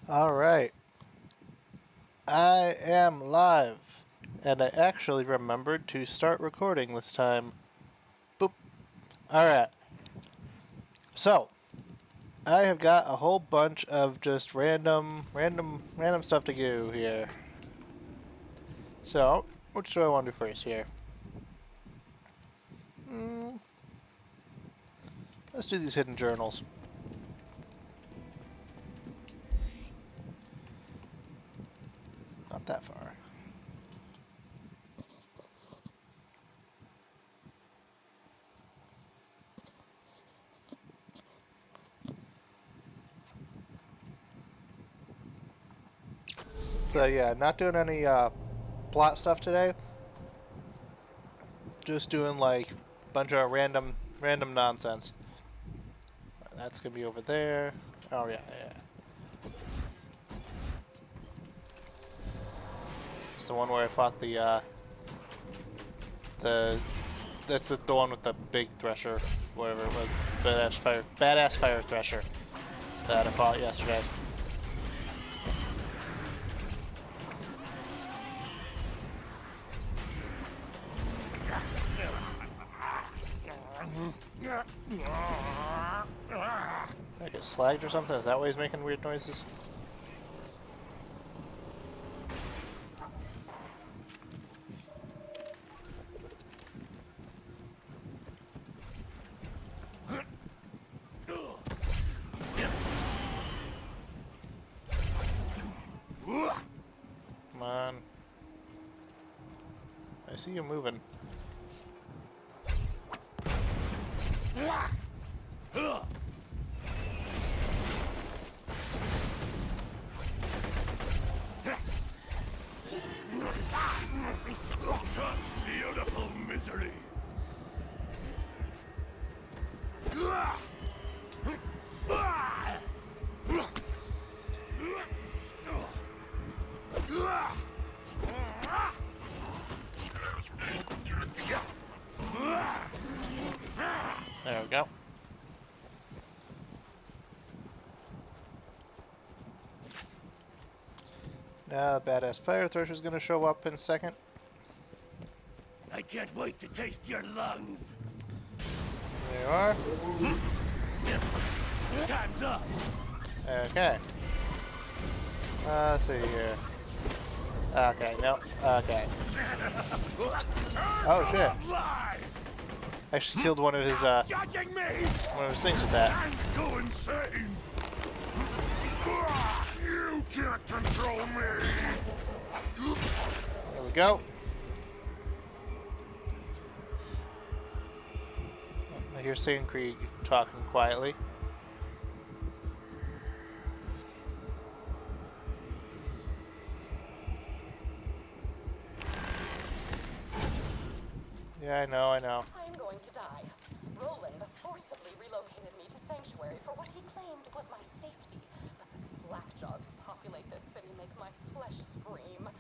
Alright, I am live, and I actually remembered to start recording this time. Boop. Alright, so, I have got a whole bunch of just random stuff to do here. So, which do I want to do first here? Mm, let's do these hidden journals. Not that far. So yeah, not doing any plot stuff today. Just doing like a bunch of random nonsense. That's gonna be over there. Oh yeah. It's the one where I fought the that's the one with the big thresher, whatever it was, badass fire thresher that I fought yesterday. I get slagged or something? Is that why he's making weird noises? Come on. I see you moving. Such beautiful misery. There we go. Now the badass fire thresher's gonna show up in a second. I can't wait to taste your lungs. There you are. Time's up. Okay. Let's see here. Okay, no. Okay. Oh shit. Actually killed one of his Judging me. one of his things with that. And go insane. You can't control me. There we go. I hear Satan Krieg talking quietly. Yeah, I know. I am going to die. Roland forcibly relocated me to Sanctuary for what he claimed was my safety. But the slackjaws who populate this city make my flesh scream.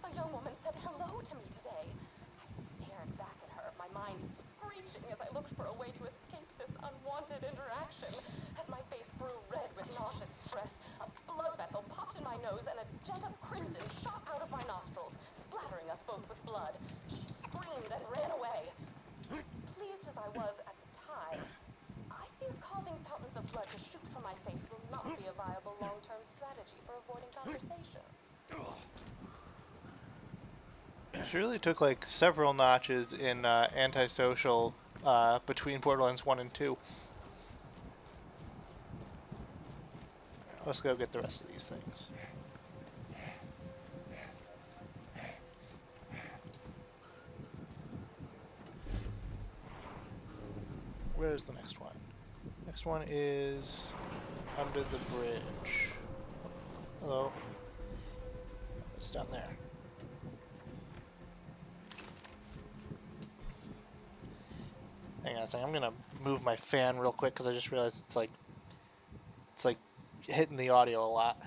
A young woman said hello to me today. I stared back at her, my mind screeching as I looked for a way to escape this unwanted interaction. As my face grew red with nauseous stress, a blood vessel popped in my nose and a jet of crimson shot out of my nostrils, splattering us both with blood. She screamed and ran away. As pleased as I was at the time, I fear causing fountains of blood to shoot from my face will not be a viable long-term strategy for avoiding conversation. She really took like several notches in antisocial between Borderlands 1 and 2. Let's go get the rest of these things. Where's the next one? Next one is under the bridge. Hello. It's down there. Hang on a second. I'm gonna move my fan real quick because I just realized it's like hitting the audio a lot.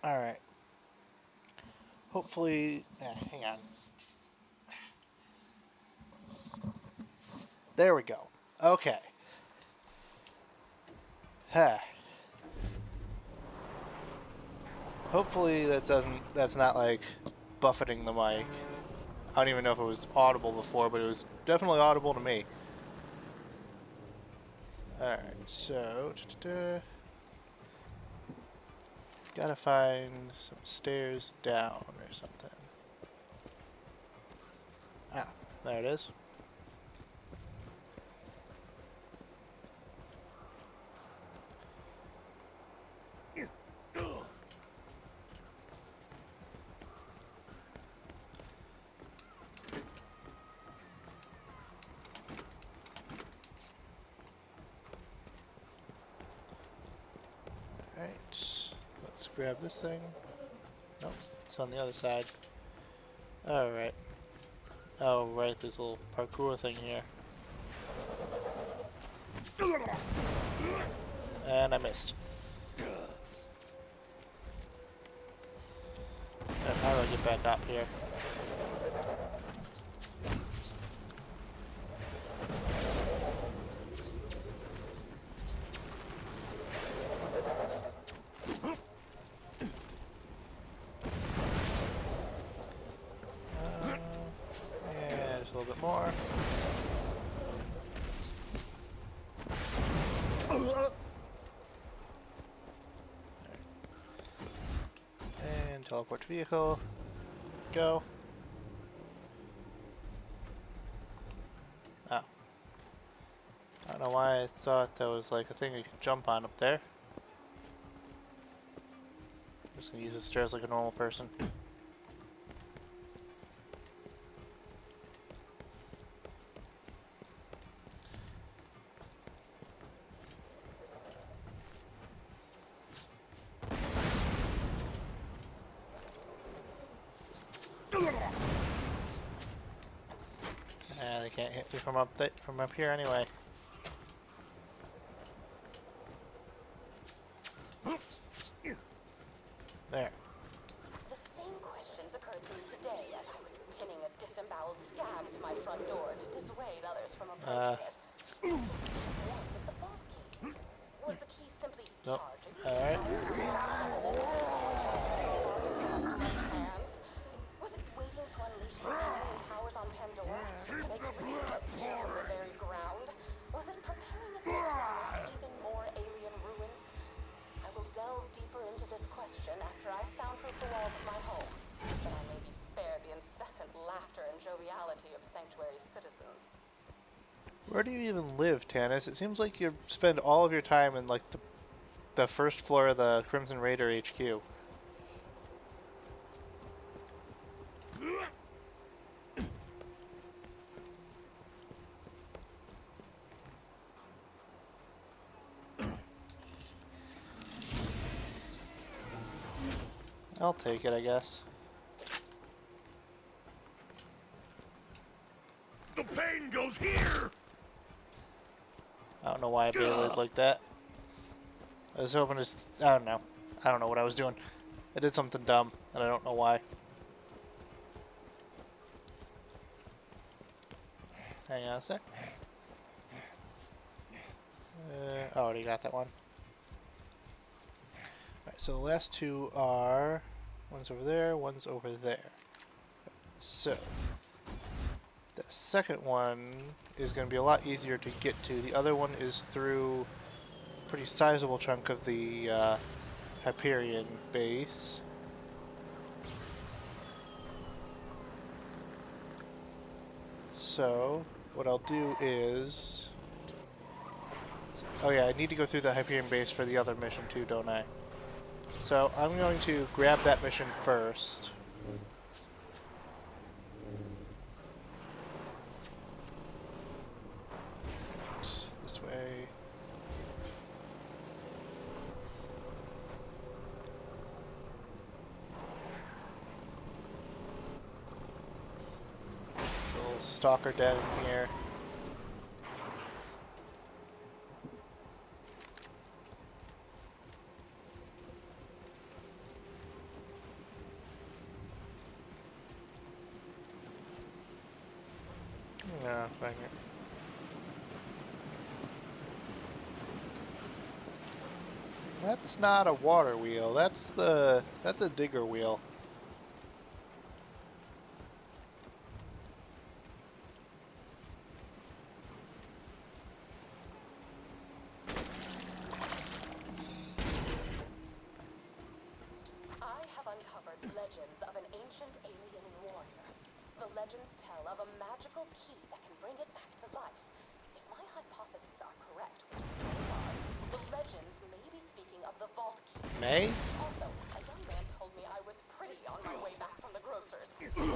All right. hopefully... hang on. There we go. Okay. Huh. Hopefully that's not like buffeting the mic. I don't even know if it was audible before, but it was definitely audible to me. Alright, so gotta find some stairs down or something. Ah, there it is. Alright, let's grab this thing. Nope, it's on the other side. Alright. Oh, right, there's a little parkour thing here. And I missed. And how do I get back up here? Yeah, just a little bit more. And teleport to vehicle. Go. Oh. I don't know why I thought there was like a thing you could jump on up there. I'm just gonna use the stairs like a normal person. They can't hit me from up here anyway. There. The same questions occurred to me today as I was pinning a disemboweled skag to my front door to dissuade others from approaching it. I just didn't want with the vault key. Was the key simply Nope. charging Alright. hands? Was it waiting to unleash its alien powers on Pandora to make a redeemer appear from the very ground? Was it preparing itself to unlock even more alien ruins? I will delve deeper into this question after I soundproof the walls of my home, that I may be spared the incessant laughter and joviality of Sanctuary's citizens. Where do you even live, Tannis? It seems like you spend all of your time in like the first floor of the Crimson Raider HQ. I'll take it, I guess. The pain goes here! I don't know why I barely like that. I was hoping to... I don't know. I don't know what I was doing. I did something dumb, and I don't know why. Hang on a sec. I already got that one. Alright, so the last two are... One's over there, one's over there. So... The second one is going to be a lot easier to get to. The other one is through a pretty sizable chunk of the Hyperion base. So, what I'll do is... Oh yeah, I need to go through the Hyperion base for the other mission too, don't I? So, I'm going to grab that mission first. This way. There's a little stalker dead in here. No, bang it. That's not a water wheel. That's a digger wheel. I have uncovered legends of an ancient alien warrior. The legends tell of a magical key that can bring it back to life. If my hypotheses are correct, which those are, the legends may be speaking of the vault key. May? Also, a young man told me I was pretty on my way back from the grocer's. Surprisingly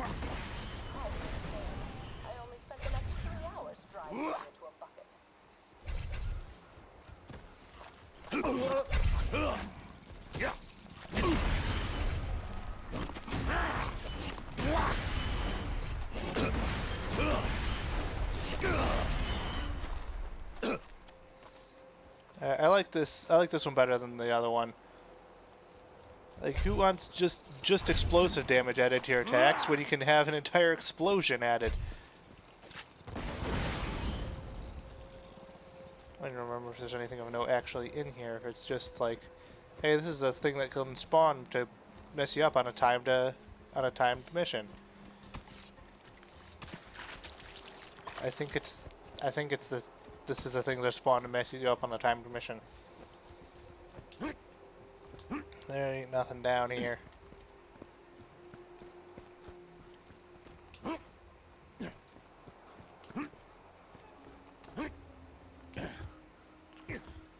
tame. I only spent the next 3 hours driving into a bucket. I like this. I like this one better than the other one. Like, who wants just explosive damage added to your attacks when you can have an entire explosion added? I don't remember if there's anything of note actually in here. If it's just like, hey, this is a thing that can spawn to mess you up on a timed mission. I think it's this. This is a thing that spawn to mess you up on a timed mission. There ain't nothing down here.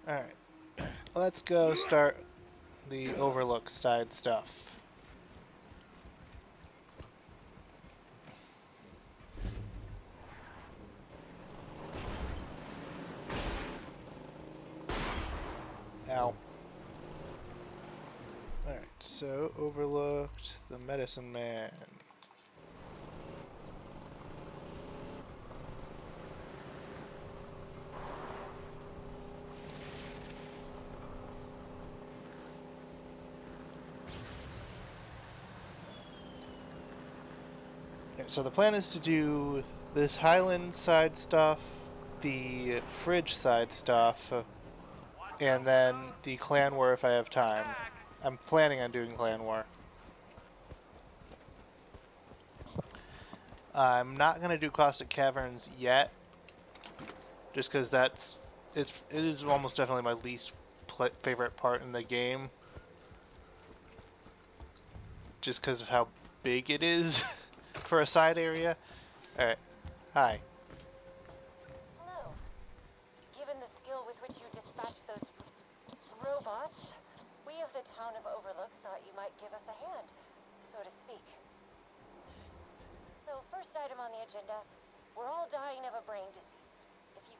Alright. Let's go start the Overlook side stuff. Ow. Alright, so overlooked the medicine man. Okay, so the plan is to do this Highland side stuff, the fridge side stuff, and then the clan war if I have time. I'm planning on doing clan war. I'm not gonna do Caustic Caverns yet, just because it is almost definitely my least favorite part in the game, just because of how big it is for a side area. All right, hi. Hello. Given the skill with which you dispatch those robots, we of the town of Overlook thought you might give us a hand, so to speak. So, first item on the agenda, we're all dying of a brain disease. If you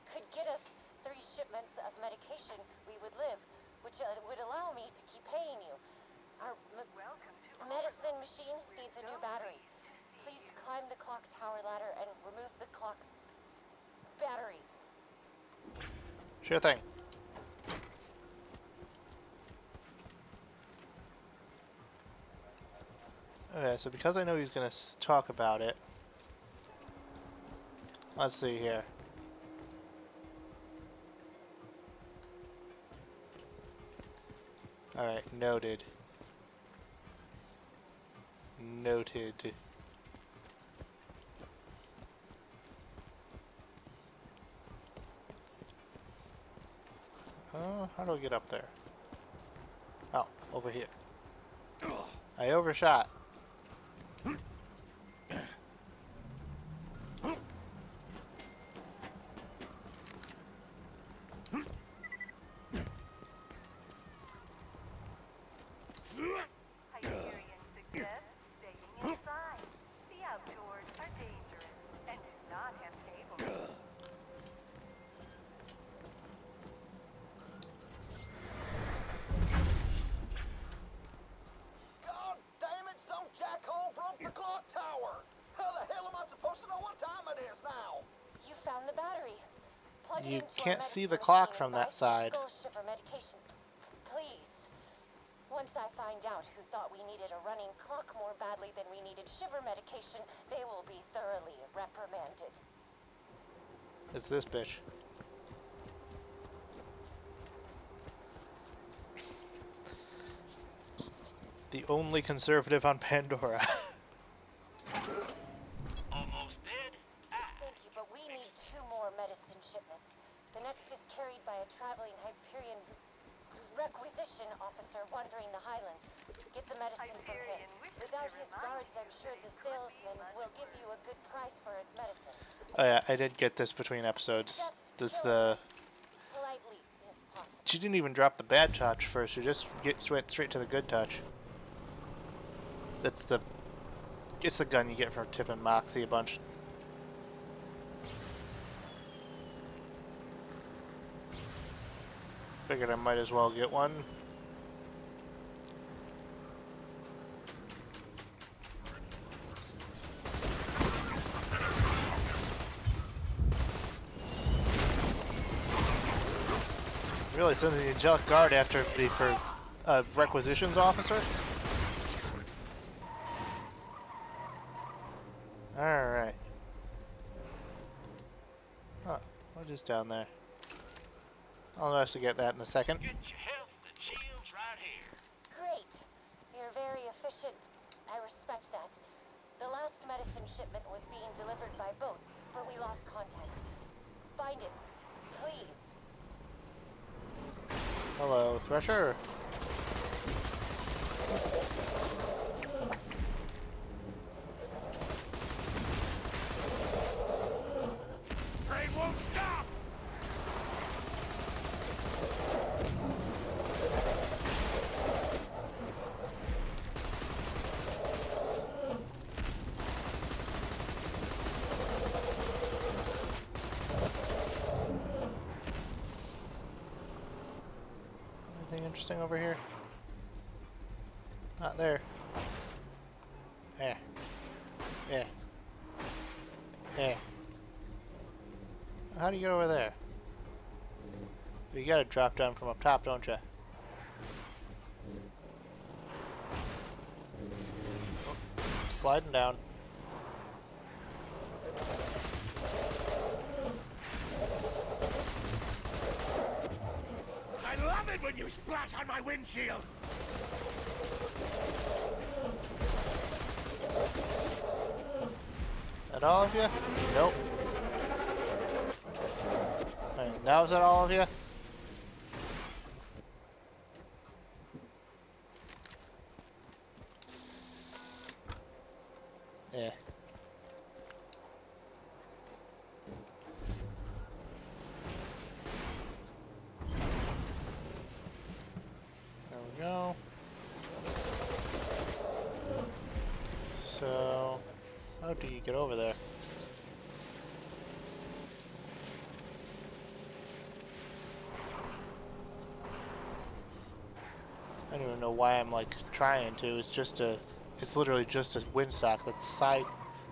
could get us 3 shipments of medication, we would live, which would allow me to keep paying you. Our medicine machine needs a new battery. Please climb the clock tower ladder and remove the clock's battery. Sure thing. Okay, so because I know he's gonna talk about it, let's see here. Alright, noted. Noted. How do I get up there? Oh, over here. I overshot. Hyperion suggests staying inside. The outdoors are dangerous and do not have tables. God damn it, some jackhole broke the clock tower! How the hell am I supposed to know what time it is now? You found the battery. Plug it You into our can't see medicine the clock machine from and buy that some side. skull shiver medication. Please. Once I find out who thought we needed a running clock more badly than we needed shiver medication, they will be thoroughly reprimanded. It's this bitch. The only conservative on Pandora. Almost dead? Thank you, but we need 2 more medicine shipments. The next is carried by a traveling Hyperion requisition officer wandering the Highlands. Get the medicine from him. Hyperion wishes Without to his remind guards, you I'm sure that the it could be salesman will give you a good price for his medicine. Oh yeah, I did get this between episodes. Just This kill politely, if possible. she didn't even drop the bad touch first. She just went straight to the good touch. That's the it's the gun you get for tipping Moxie a bunch. Figured I might as well get one. Really sending the Angelic Guard after me for requisitions officer? Alright. Huh, what is down there? I'll investigate that in a second. Get your health and shields right here. Great. You're very efficient. I respect that. The last medicine shipment was being delivered by boat, but we lost contact. Find it, please. Hello, Thresher. Train won't stop! Anything interesting over here? Not there. There. There. There. How do you get over there? You gotta drop down from up top, don't you? Sliding down. I love it when you splash on my windshield! That all of you? Nope. Alright, now is that all of you? Yeah. There we go. So, how do you get over there? I don't even know why I'm like trying to. It's just a, it's literally just a windsock. That's side.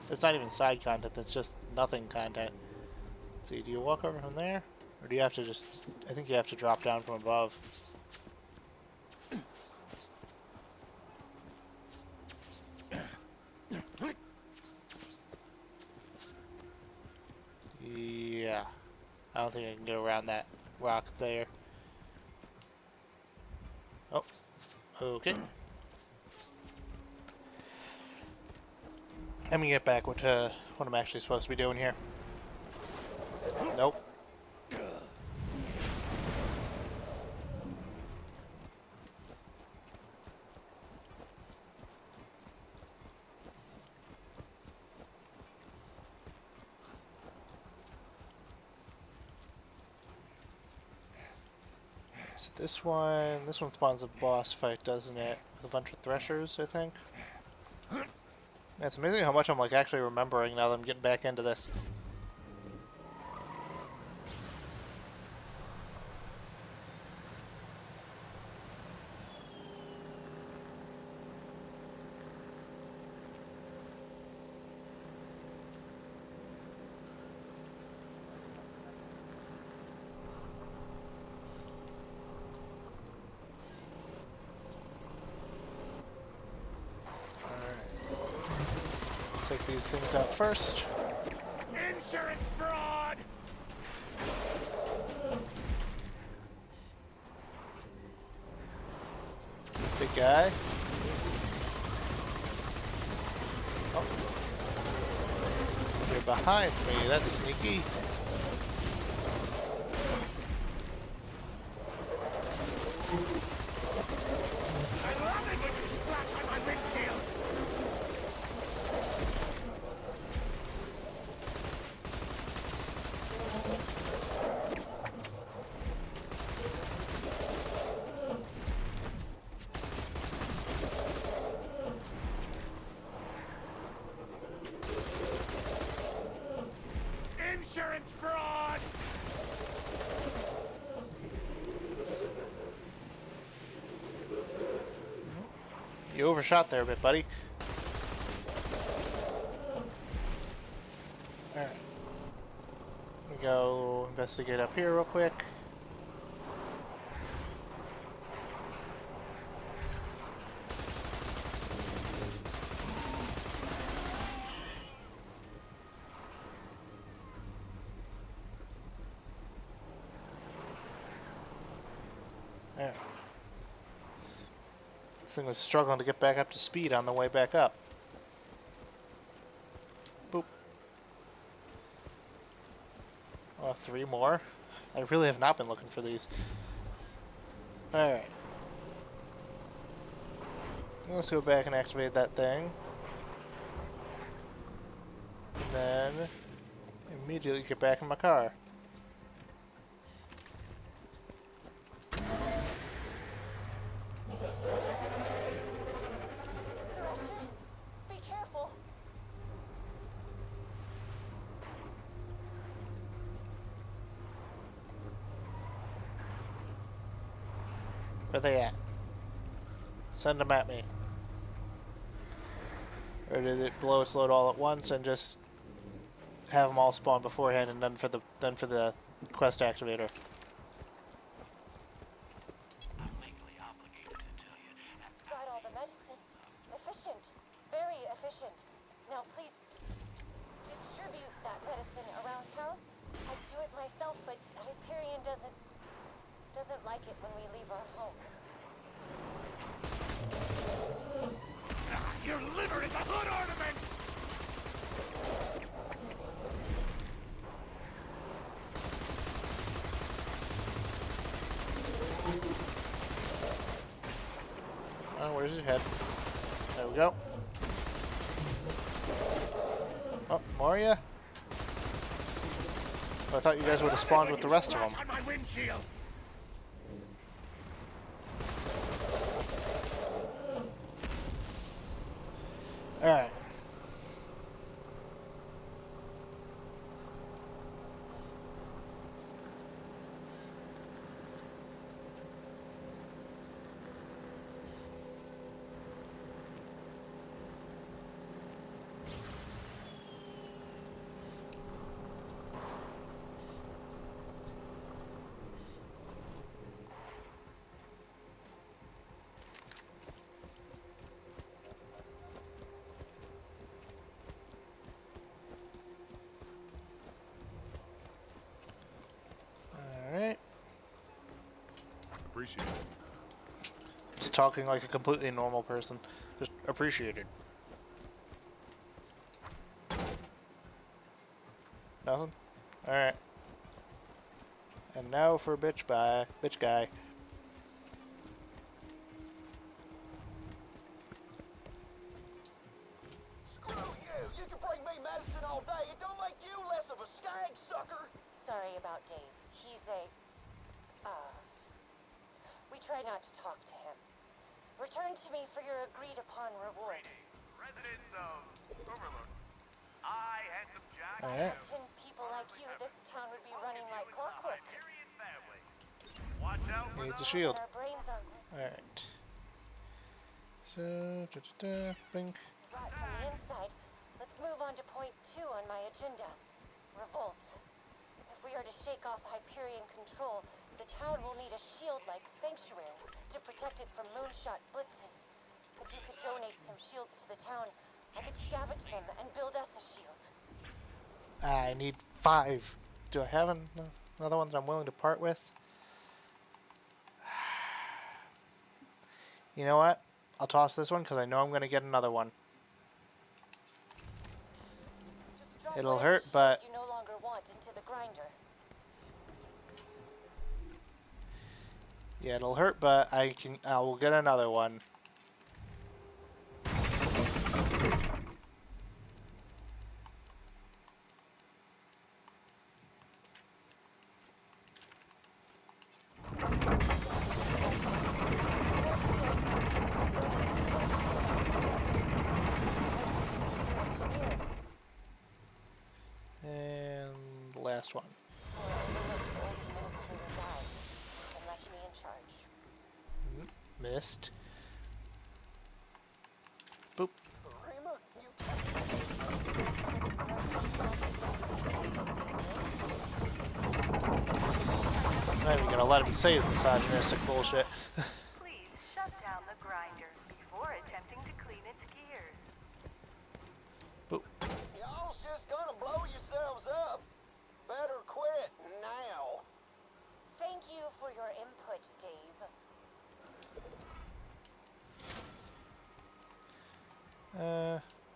That's not even side content. That's just nothing content. Let's see. Do you walk over from there, or do you have to just? I think you have to drop down from above. Yeah. I don't think I can get around that rock there. Oh. Okay. Let me get back what I'm actually supposed to be doing here. Nope. So this one spawns a boss fight, doesn't it? With a bunch of threshers, I think. It's amazing how much I'm like actually remembering now that I'm getting back into this. take these things out first. Insurance fraud! Big guy. Oh. You're behind me. That's sneaky. I love it when you splash on my windshield! Insurance fraud! You overshot there a bit, buddy. Alright. We go investigate up here real quick. There. This thing was struggling to get back up to speed on the way back up. Boop. Oh, 3 more. I really have not been looking for these. Alright. Let's go back and activate that thing. And then immediately get back in my car. Threshers, be careful. Where they at? Send them at me. Or did it blow its load all at once and just have them all spawn beforehand and done for the quest activator? I'm legally obligated to tell you. Got all the medicine. Efficient. Very efficient. Now please distribute that medicine around town. I'd do it myself, but Hyperion doesn't like it when we leave our homes. Your liver is a hood ornament! Oh, where's his head? There we go. Oh, more ya? I thought you guys would have spawned with the rest of them. On my windshield! Alright. Alright. Appreciate it. Just talking like a completely normal person. Just appreciated. Nothing? Alright. And now for bitch guy. Screw you! You can bring me medicine all day. It don't make you less of a stag, sucker! Sorry about Dave. He's a... We try not to talk to him. Return to me for your agreed-upon reward. Residents of Overlook. I, Handsome Jack, Alright. 10 people like you, this town would be running like clockwork. Hyperion family. Watch out for Needs a those shield. But our brains aren't Alright. So, blink. rot from the inside. Let's move on to point 2 on my agenda. Revolt. If we are to shake off Hyperion control, the town will need a shield like sanctuaries to protect it from moonshot blitzes. If you could donate some shields to the town, I could scavenge them and build us a shield. I need 5. Do I have another one that I'm willing to part with? You know what? I'll toss this one because I know I'm going to get another one. Just drop It'll whatever hurt, shields but you no longer want into the grinder. yeah, it'll hurt, but I will get another one. More shields are needed to build us a defense shield on bullets. Makes a computer engineer. And the last one. Overlook's old administrator died and left me in charge. Missed. Boop. Rima, you can't. Thanks for the gift. Appreciate it, David. I'm not even gonna let him say his misogynistic bullshit. Please shut down the grinder before attempting to clean its gears. Boop. Y'all's just gonna blow yourselves up. Better quit now. Thank you for your input, Dave.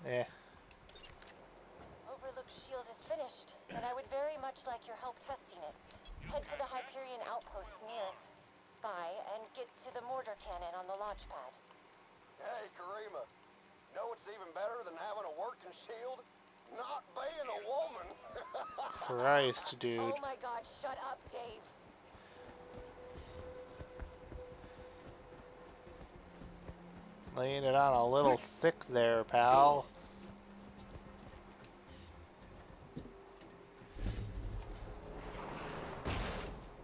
Yeah. Overlook's shield is finished, and I would very much like your help testing it. Head to the Hyperion outpost nearby and get to the mortar cannon on the launch pad. Hey, Karima. Know what's even better than having a working shield? Not being a woman. Christ, dude. Oh my god, shut up, Dave. Laying it on a little thick there, pal.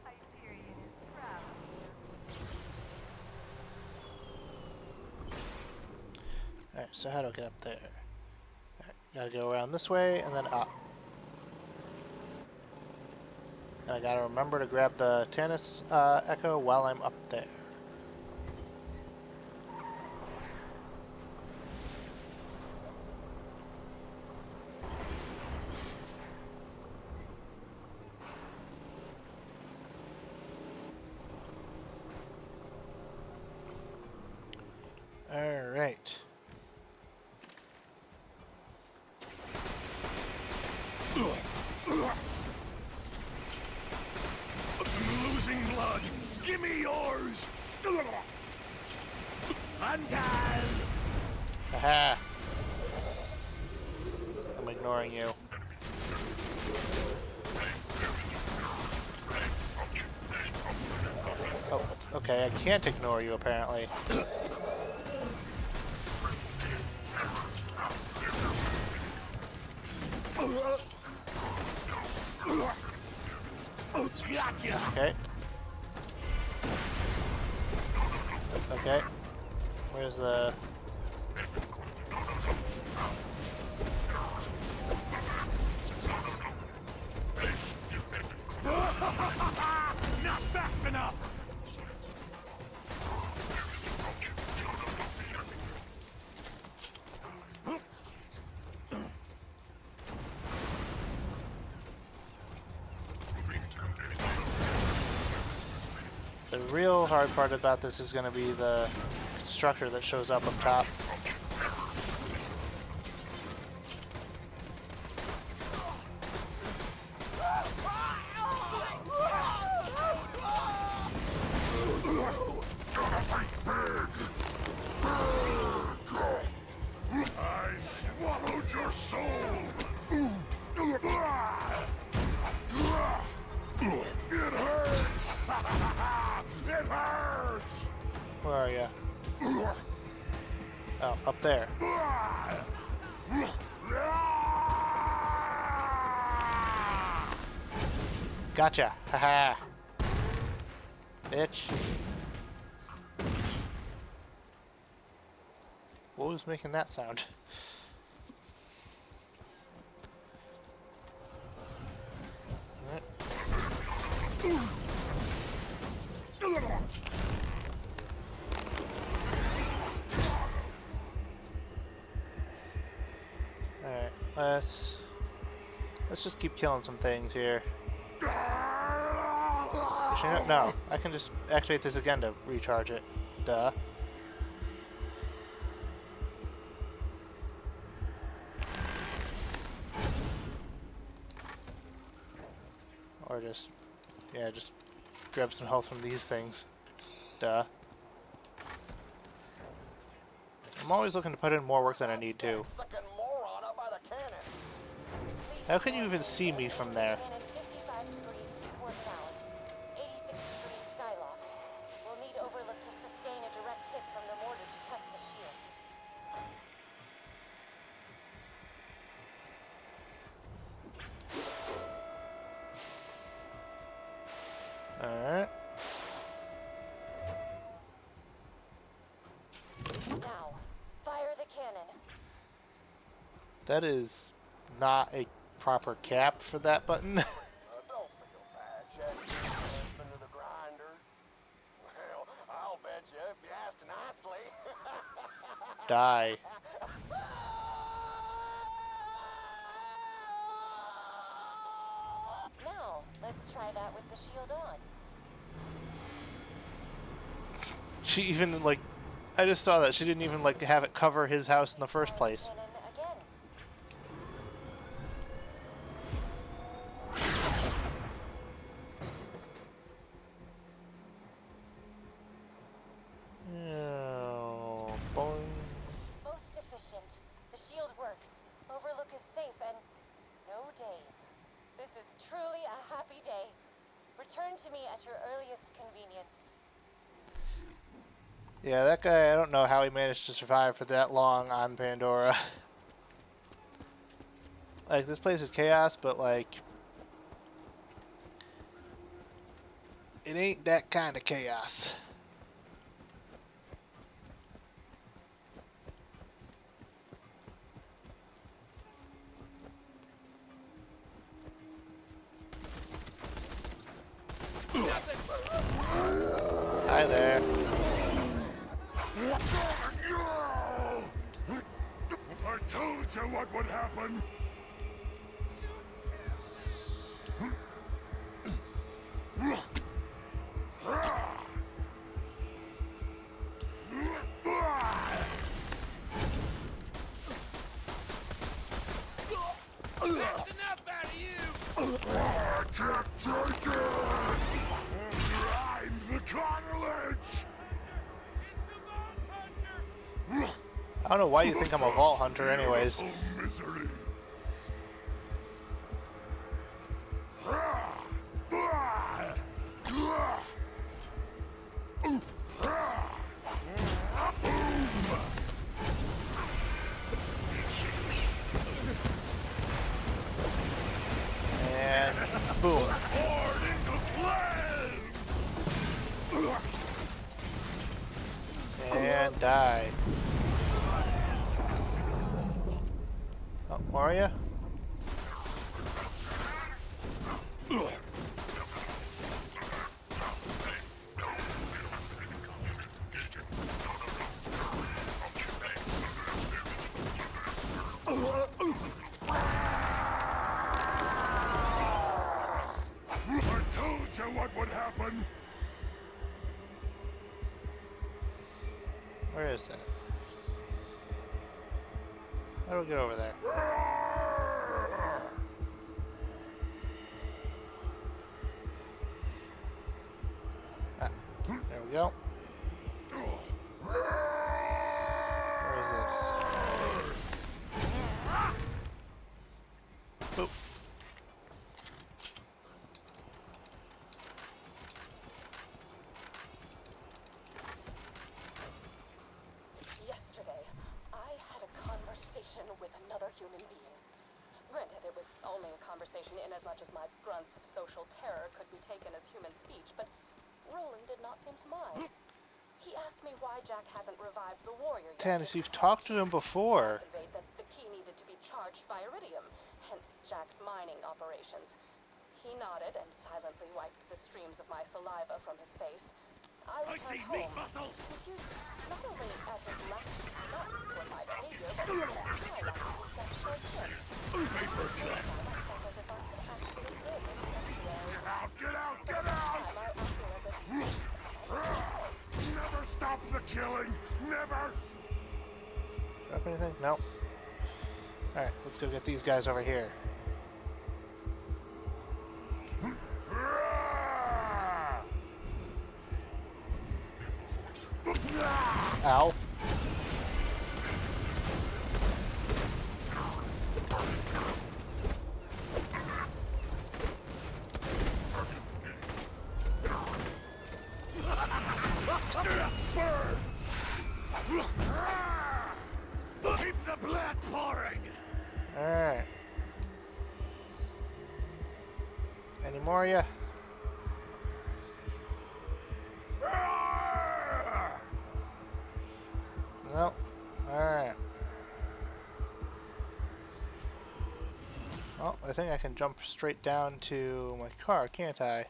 Hyperion is proud of you. Alright, so how do I get up there? Alright, gotta go around this way and then up. And I gotta remember to grab the Tannis Echo while I'm up there. Alright. Losing blood. Give me yours. Fun time. Aha! I'm ignoring you. Oh, okay, I can't ignore you apparently. Gotcha. Okay. Okay. Where's the... Not fast enough. The real hard part about this is going to be the constructor that shows up top. I swallowed your soul. It hurts. It hurts. Where are you? Oh, up there. Gotcha. Haha. Bitch. What was making that sound? Let's just keep killing some things here. Actually, no, I can just activate this again to recharge it. Duh. Or just, yeah, just grab some health from these things. Duh. I'm always looking to put in more work than I need to. Sucking moron up by the cannon. How can you even see me from there? Cannon 55 degrees port mount, 86 degrees skyloft. We'll need Overlook to sustain a direct hit from the mortar to test the shield. Alright. Now, fire the cannon. That is not a proper cap for that button. Don't feel bad, Jack. Husband of the grinder. Well, I'll bet you if you asked nicely. Die. Now, let's try that with the shield on. She even, like, I just saw that. She didn't even, like, have it cover his house in the first place. Cannon again. Oh, boing. Most efficient. The shield works. Overlook is safe and no Dave. This is truly a happy day. Return to me at your earliest convenience. Yeah, that guy, I don't know how he managed to survive for that long on Pandora. Like, this place is chaos, but, like, it ain't that kind of chaos. Hi there. I told you what would happen. That's enough out of you! I can't take it! I'm the cartilage! I don't know why you think I'm a vault hunter anyways. Oh, misery. And boom. Born into flame! And die. Oh, Maria? I told you what would happen. Where is that? How do we get over there? Ah, there we go. Where is this? Boop. Yesterday, I had a conversation with another human being. Granted, it was only a conversation in as much as my grunts of social terror could be taken as human speech, but Roland did not seem to mind. He asked me why Jack hasn't revived the warrior yet. Tannis, you've talked to him before. Conveyed that the key needed to be charged by iridium, hence Jack's mining operations. He nodded and silently wiped the streams of my saliva from his face, I I see returned meat home, muscles. confused not only at his lack of disgust toward my behavior, but my lack of disgust toward him. Paper This cut. time I felt as if I could actually live in Sanctuary. Get out, For get the first out! time, I feel as if Never stop the killing! Never! Drop anything? Nope. Alright, let's go get these guys over here. Ow. Bird! Keep the blood pouring! Alright. Any more ya? Nope. Alright. Well, I think I can jump straight down to my car, can't I?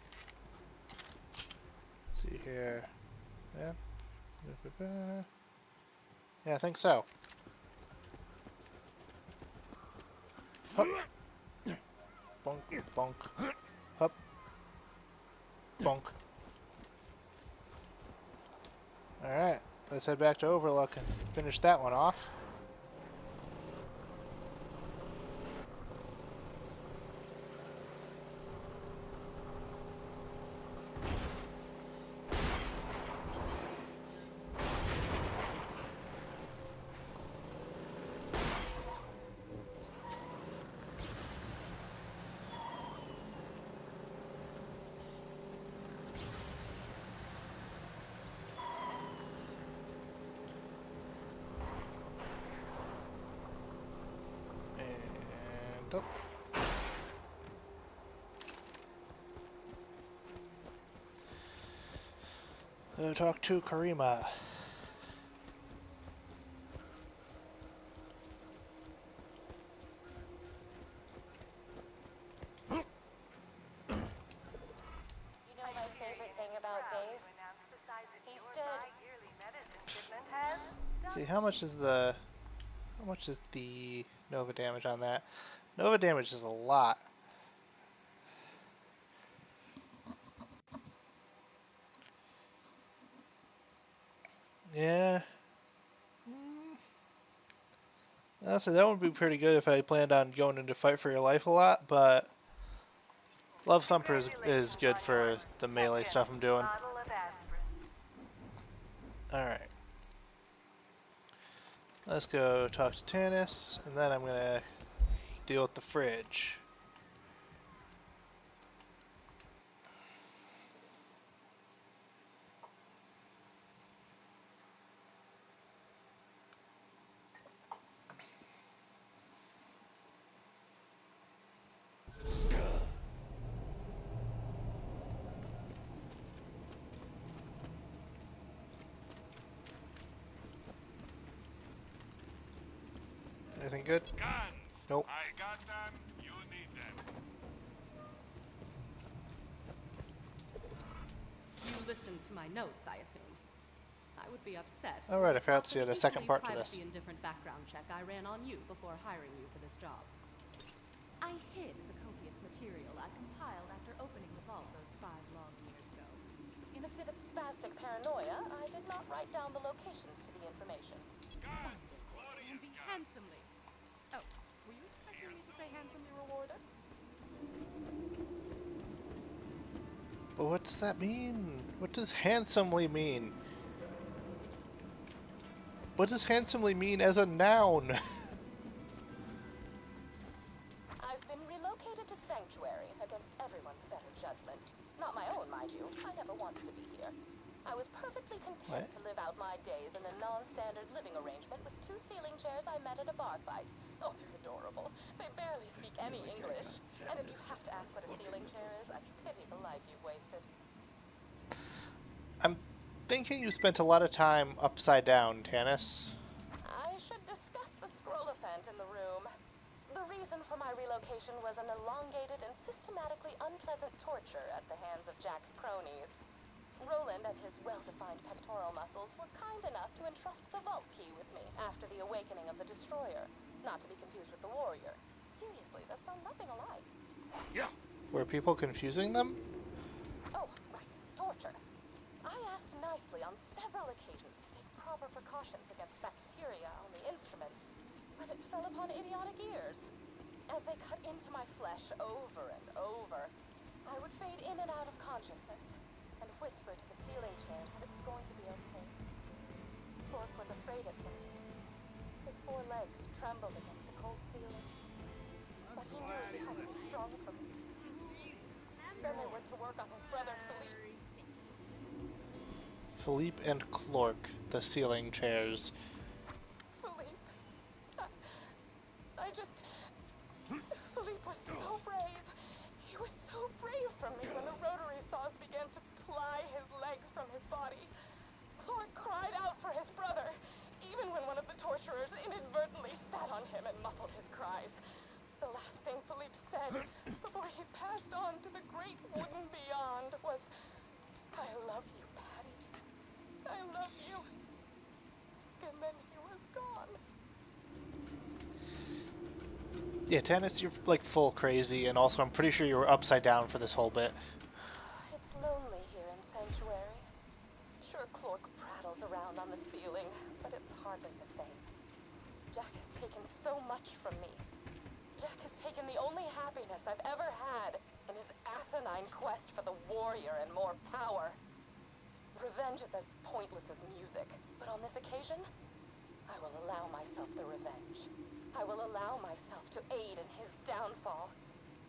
Let's see here. Yeah. Yeah, I think so. Hup. Bonk, bonk. Hup. Bonk. Alright, let's head back to Overlook and finish that one off. And up. Go talk to Karima. You know my favorite thing about Dave? He stood. Let's see, how much is the Nova damage on that? Nova damage is a lot. Yeah. Honestly, that would be pretty good if I planned on going into fight for your life a lot, but Love Thumper is good for the melee stuff I'm doing. Alright. Let's go talk to Tannis, and then I'm gonna deal with the fridge. Anything good? Guns! Nope. I got them, you need them. You listened to my notes, I assume. I would be upset. Alright, I forgot to do the second part to this. Privacy and different background check I ran on you before hiring you for this job. I hid the copious material I compiled after opening the vault those 5 long years ago. in a fit of spastic paranoia, I did not write down the locations to the information. Guns! And be handsomely. Oh, were you expecting me to say handsomely rewarded? But what does that mean? What does handsomely mean? What does handsomely mean as a noun? I've been relocated to Sanctuary against everyone's better judgment. Not my own, mind you. I never wanted to be here. I was perfectly content to live out my days in a non-standard living arrangement with 2 ceiling chairs I met at a bar fight. Oh, they're adorable. They barely speak any English. And if you have to ask what a ceiling chair is, I pity the life you've wasted. I'm thinking you spent a lot of time upside down, Tannis. I should discuss the scroll-ophant in the room. The reason for my relocation was an elongated and systematically unpleasant torture at the hands of Jack's cronies. Roland and his well-defined pectoral muscles were kind enough to entrust the vault key with me after the awakening of the Destroyer. Not to be confused with the Warrior. Seriously, those sound nothing alike. Yeah. Were people confusing them? Oh, right. Torture. I asked nicely on several occasions to take proper precautions against bacteria on the instruments, but it fell upon idiotic ears. As they cut into my flesh over and over, I would fade in and out of consciousness and whisper to the ceiling chairs that it was going to be okay. Flork was afraid at first. His 4 legs trembled against the cold ceiling. But he knew he had to be strong for me. Then they went to work on his brother, Philippe. Philippe and Clork, the ceiling chairs. Philippe. Philippe was so brave. He was so brave for me when the rotary saws began to ply his legs from his body. Clork cried out for his brother, even when one of the torturers inadvertently sat on him and muffled his cries. The last thing Philippe said before he passed on to the great wooden beyond was, "I love you, Patty. I love you." And then he was gone. Yeah, Tannis, you're like full crazy, and also I'm pretty sure you were upside down for this whole bit. It's lonely here in Sanctuary. Sure, Clork prattles around on the ceiling, but it's hardly the same. Jack has taken so much from me. Jack has taken the only happiness I've ever had in his asinine quest for the warrior and more power. Revenge is as pointless as music, but on this occasion, I will allow myself the revenge. I will allow myself to aid in his downfall.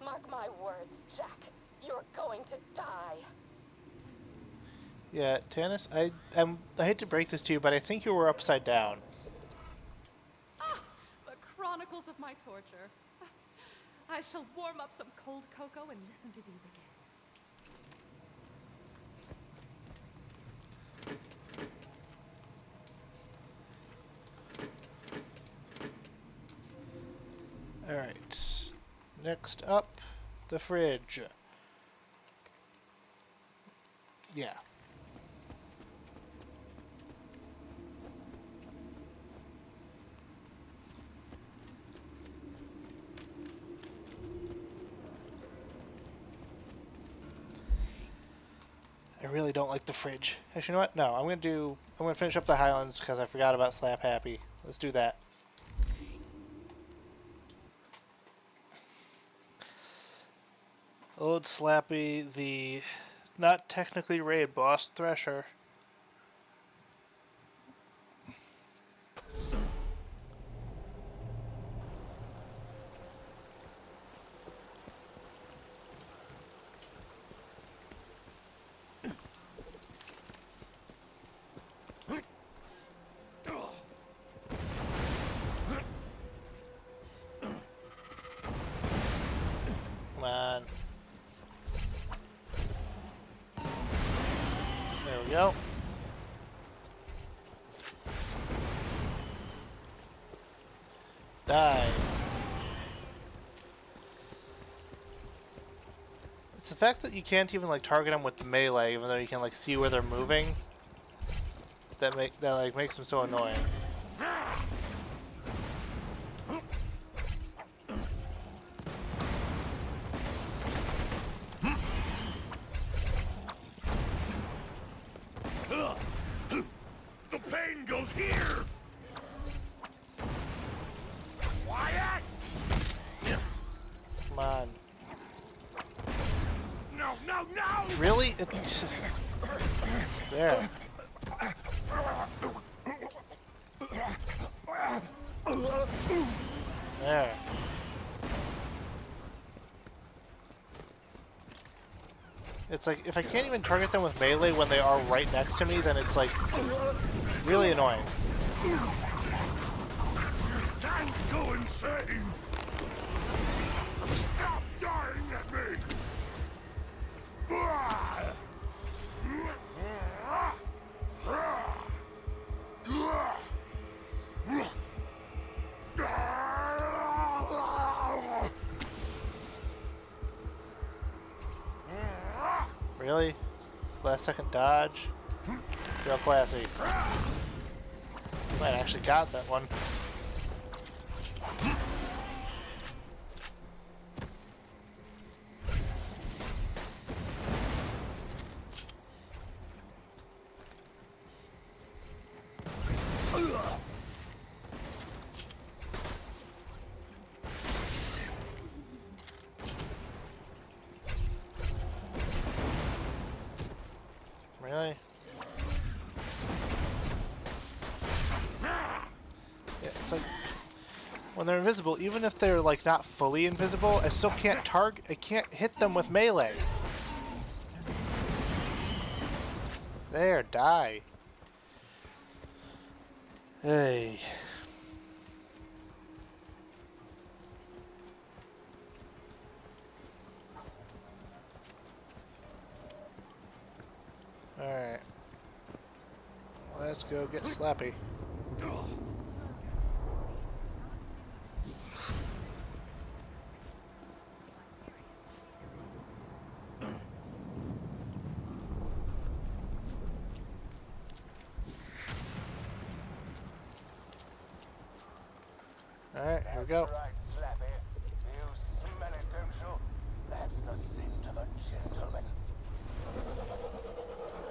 Mark my words, Jack. You're going to die. Yeah, Tannis, I hate to break this to you, but I think you were upside down. Ah, the chronicles of my torture. I shall warm up some cold cocoa and listen to these again. Alright. Next up, the fridge. Yeah. I really don't like the fridge. Actually, you know what? No, I'm gonna finish up the Highlands because I forgot about Slap Happy. Let's do that. Old Slappy, the not technically raid boss Thresher. Come on. There we go. Die. It's the fact that you can't even like target them with the melee, even though you can like see where they're moving. That makes them so annoying. The pain goes here! Quiet! Come on. No, no, no! Really? There. There. It's like, if I can't even target them with melee when they are right next to me, then it's like, really annoying. It's time to go insane! Stop dying at me! Really? Last second dodge. Real classy. Might actually got that one. Really? Yeah, it's like when they're invisible, even if they're like not fully invisible, I still can't target. I can't hit them with melee. There, die. Hey. Alright. Let's go get Slappy. Alright, here we go. That's right, Slappy. You smell it, don't you? That's the scent of a gentleman.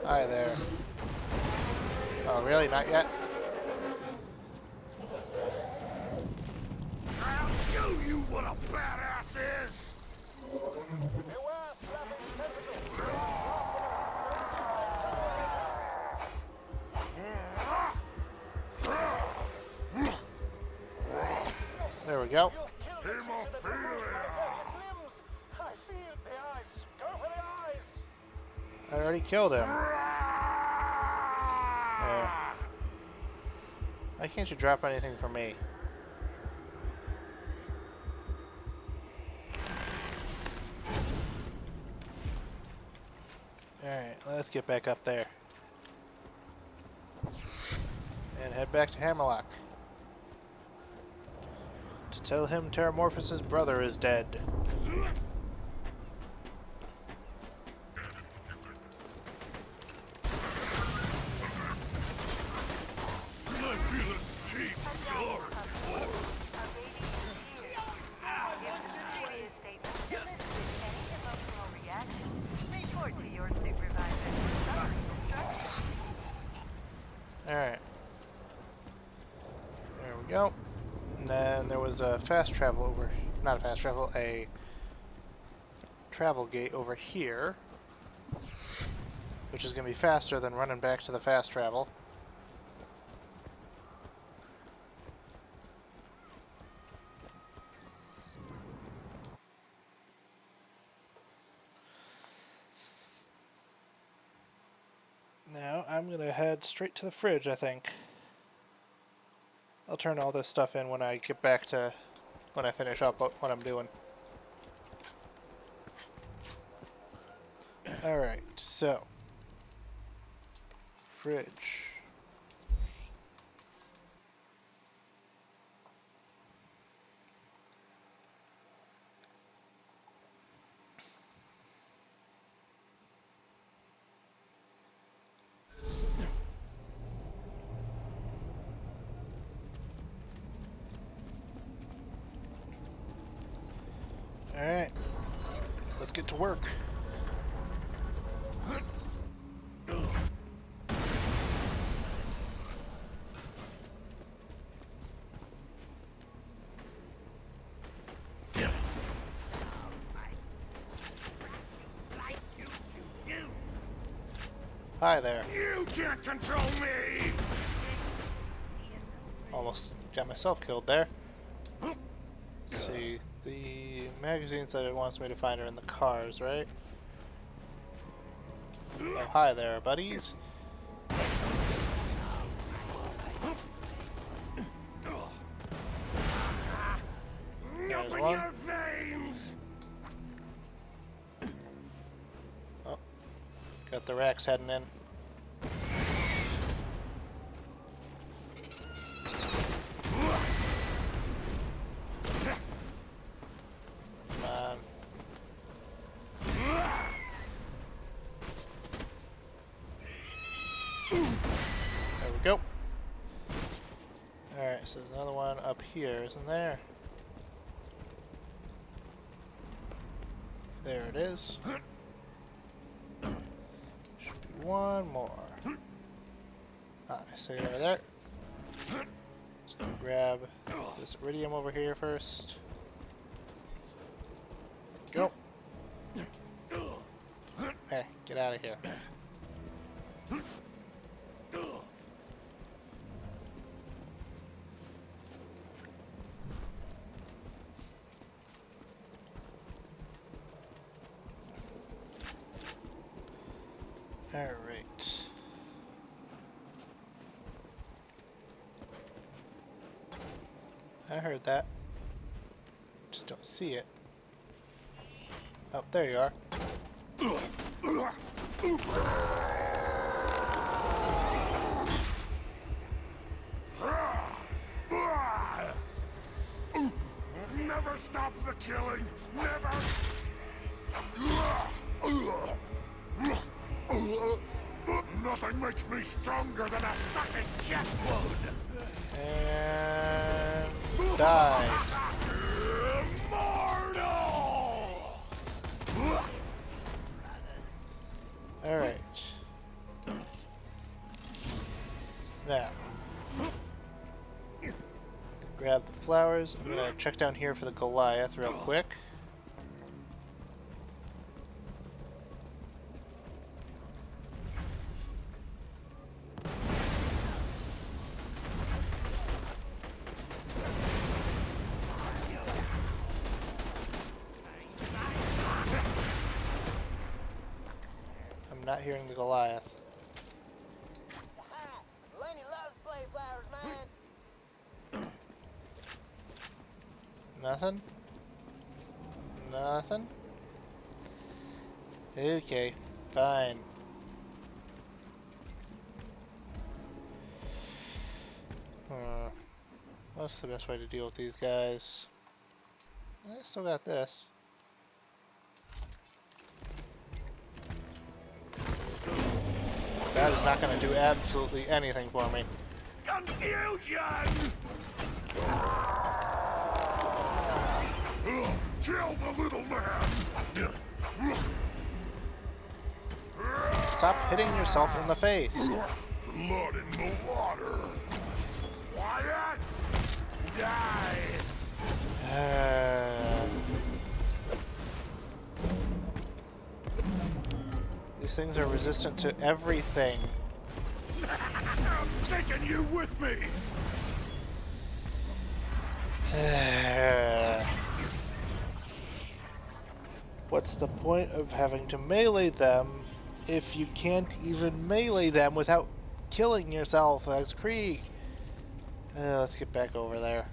Hi there. Oh, really? Not yet? I'll show you what a badass is! Beware Slappy's tentacles! Blast them out! Regenerate some energy! There we go. You've killed the creature that removed my various limbs! I feel the eyes! Go for the eyes! I already killed him. Yeah. Why can't you drop anything for me? Alright, let's get back up there. And head back to Hammerlock. To tell him Terramorphous' brother is dead. Alright. There we go. And then there was a fast travel over... Not a fast travel, a travel gate over here. Which is going to be faster than running back to the fast travel. Now I'm going to head straight to the fridge, I think. I'll turn all this stuff in when I get back to... when I finish up what I'm doing. Alright, so... Fridge. Alright, let's get to work. Hi there. You can't control me! Almost got myself killed there. Let's see, the magazines that it wants me to find are in the cars, right? Oh, hi there, buddies. There's Open one. your veins! Oh, got the racks heading in. Come on. Unless there's another one up here, isn't there? There it is. Should be one more. Ah, I see over there. Just gonna grab this iridium over here first. Go. Hey, get out of here. Alright. I heard that. Just don't see it. Oh, there you are. Never stop the killing! Never! Nothing makes me stronger than a sucking chest wound! And die. Immortal! Alright. Now. Grab the flowers. I'm gonna check down here for the Goliath real quick. I'm not hearing the Goliath. Lenny loves play flowers, man! Nothing? Nothing? Okay, fine. What's the best way to deal with these guys? I still got this. That is not going to do absolutely anything for me. Confusion! Kill the little man! Stop hitting yourself in the face. Blood in the water! Quiet! Die! These things are resistant to everything. I'm taking you with me! What's the point of having to melee them if you can't even melee them without killing yourself as Krieg? Let's get back over there.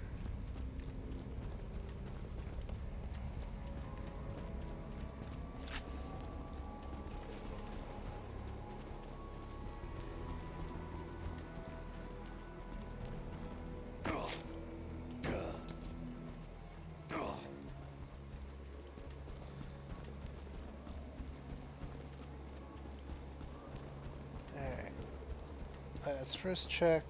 Let's first check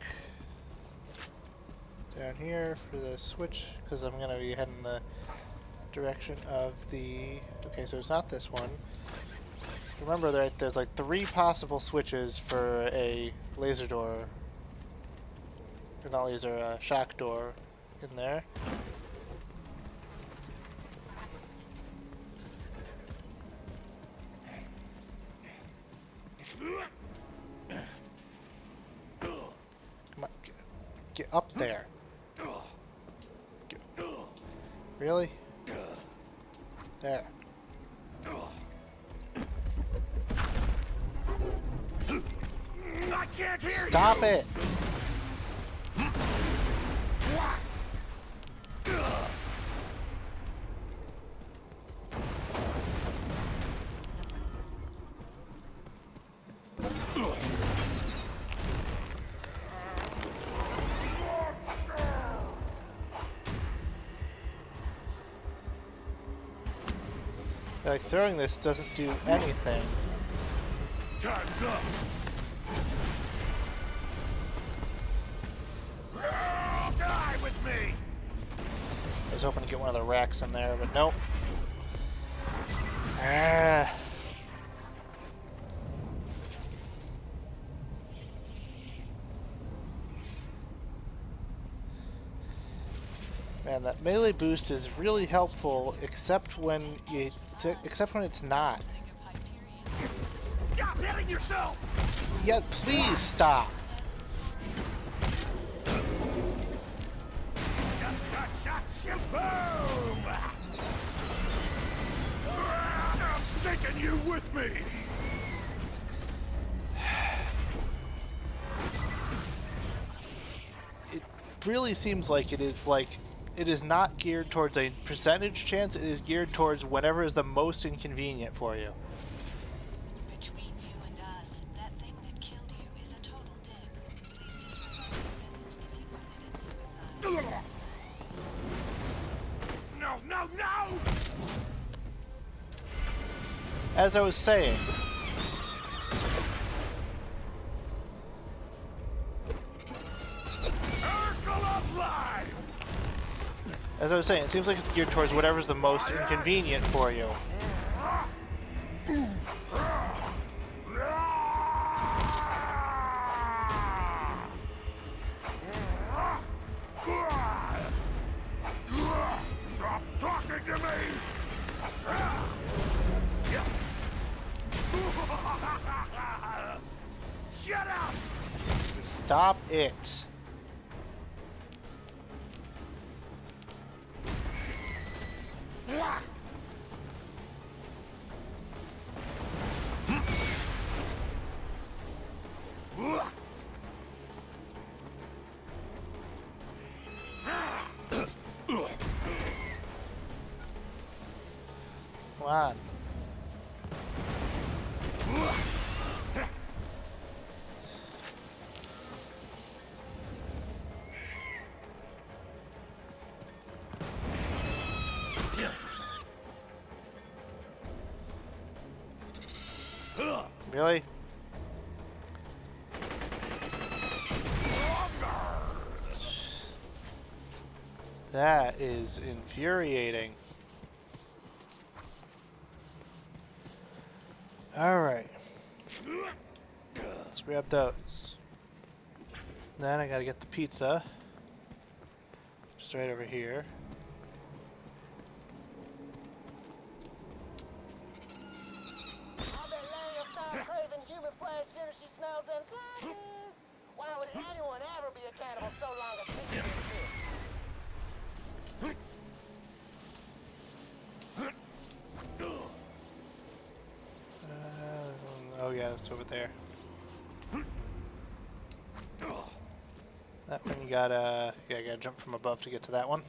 down here for the switch, because I'm going to be heading the direction of the... Okay, so it's not this one. Remember that there's like 3 possible switches for a laser door. Or not laser, a shock door in there. Get up there. Really? There. I can't hear you! Stop it! Like, throwing this doesn't do anything. Time's up! Die with me! I was hoping to get one of the racks in there, but nope. Ah. Man, that melee boost is really helpful, except when it's not. Stop hitting yourself! Yeah, please stop. Shot, boom! I'm taking you with me! It really seems like it is not geared towards a percentage chance, it is geared towards whenever is the most inconvenient for you. Between you and us, that thing that killed you is a total dick. Please disregard this if he committed suicide. No, no, no! As I was saying, Circle of life! it seems like it's geared towards whatever's the most inconvenient for you. Stop talking to me! Shut up! Stop it. Come on. Really? That is infuriating. Alright. Let's grab those. Then I gotta get the pizza. Which is right over here. I bet Lanny will stop craving human flesh as soon as she smells them slices. Why would anyone ever be a cannibal so long as pizza exists? Oh yeah, it's over there. That one you gotta, yeah, you gotta jump from above to get to that one.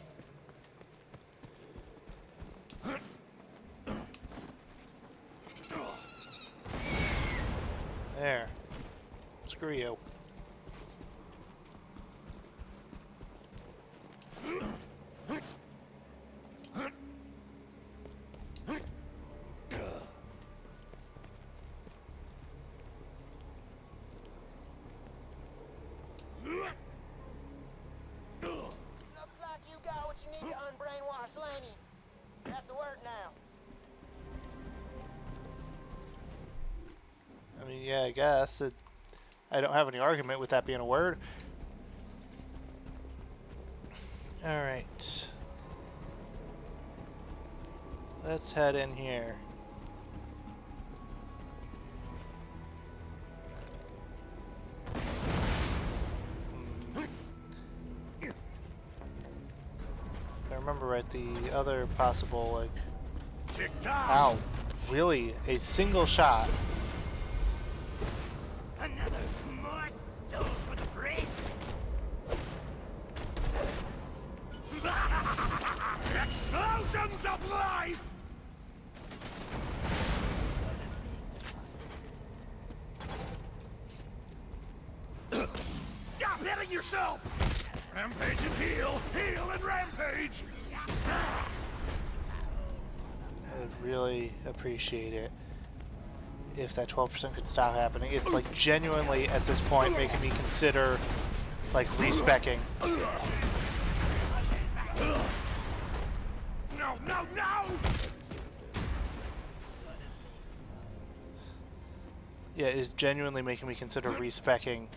There. Screw you. Looks like you got what you need to unbrainwash Laney. That's the word now. I mean, yeah, I guess. I don't have any argument with that being a word. Alright. Let's head in here. If I remember right, the other possible, like... Tick-tock! Ow. Really? A single shot. Another morsel for the brain! Explosions of life! Stop hitting yourself! Rampage and heal! Heal and rampage! I would really appreciate it if that 12% could stop happening. It's like genuinely at this point making me consider like respecking. No, no, no! Yeah, it is genuinely making me consider respecking.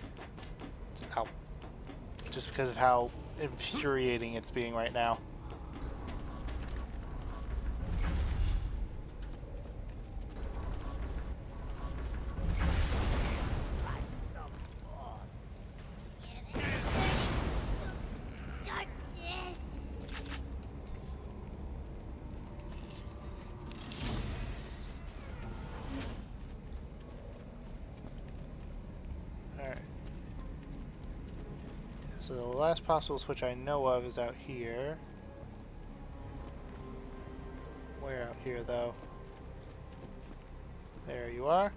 Ow. Just because of how infuriating it's being right now. Alright. So the last possible switch I know of is out here. Where out here, though? There you are.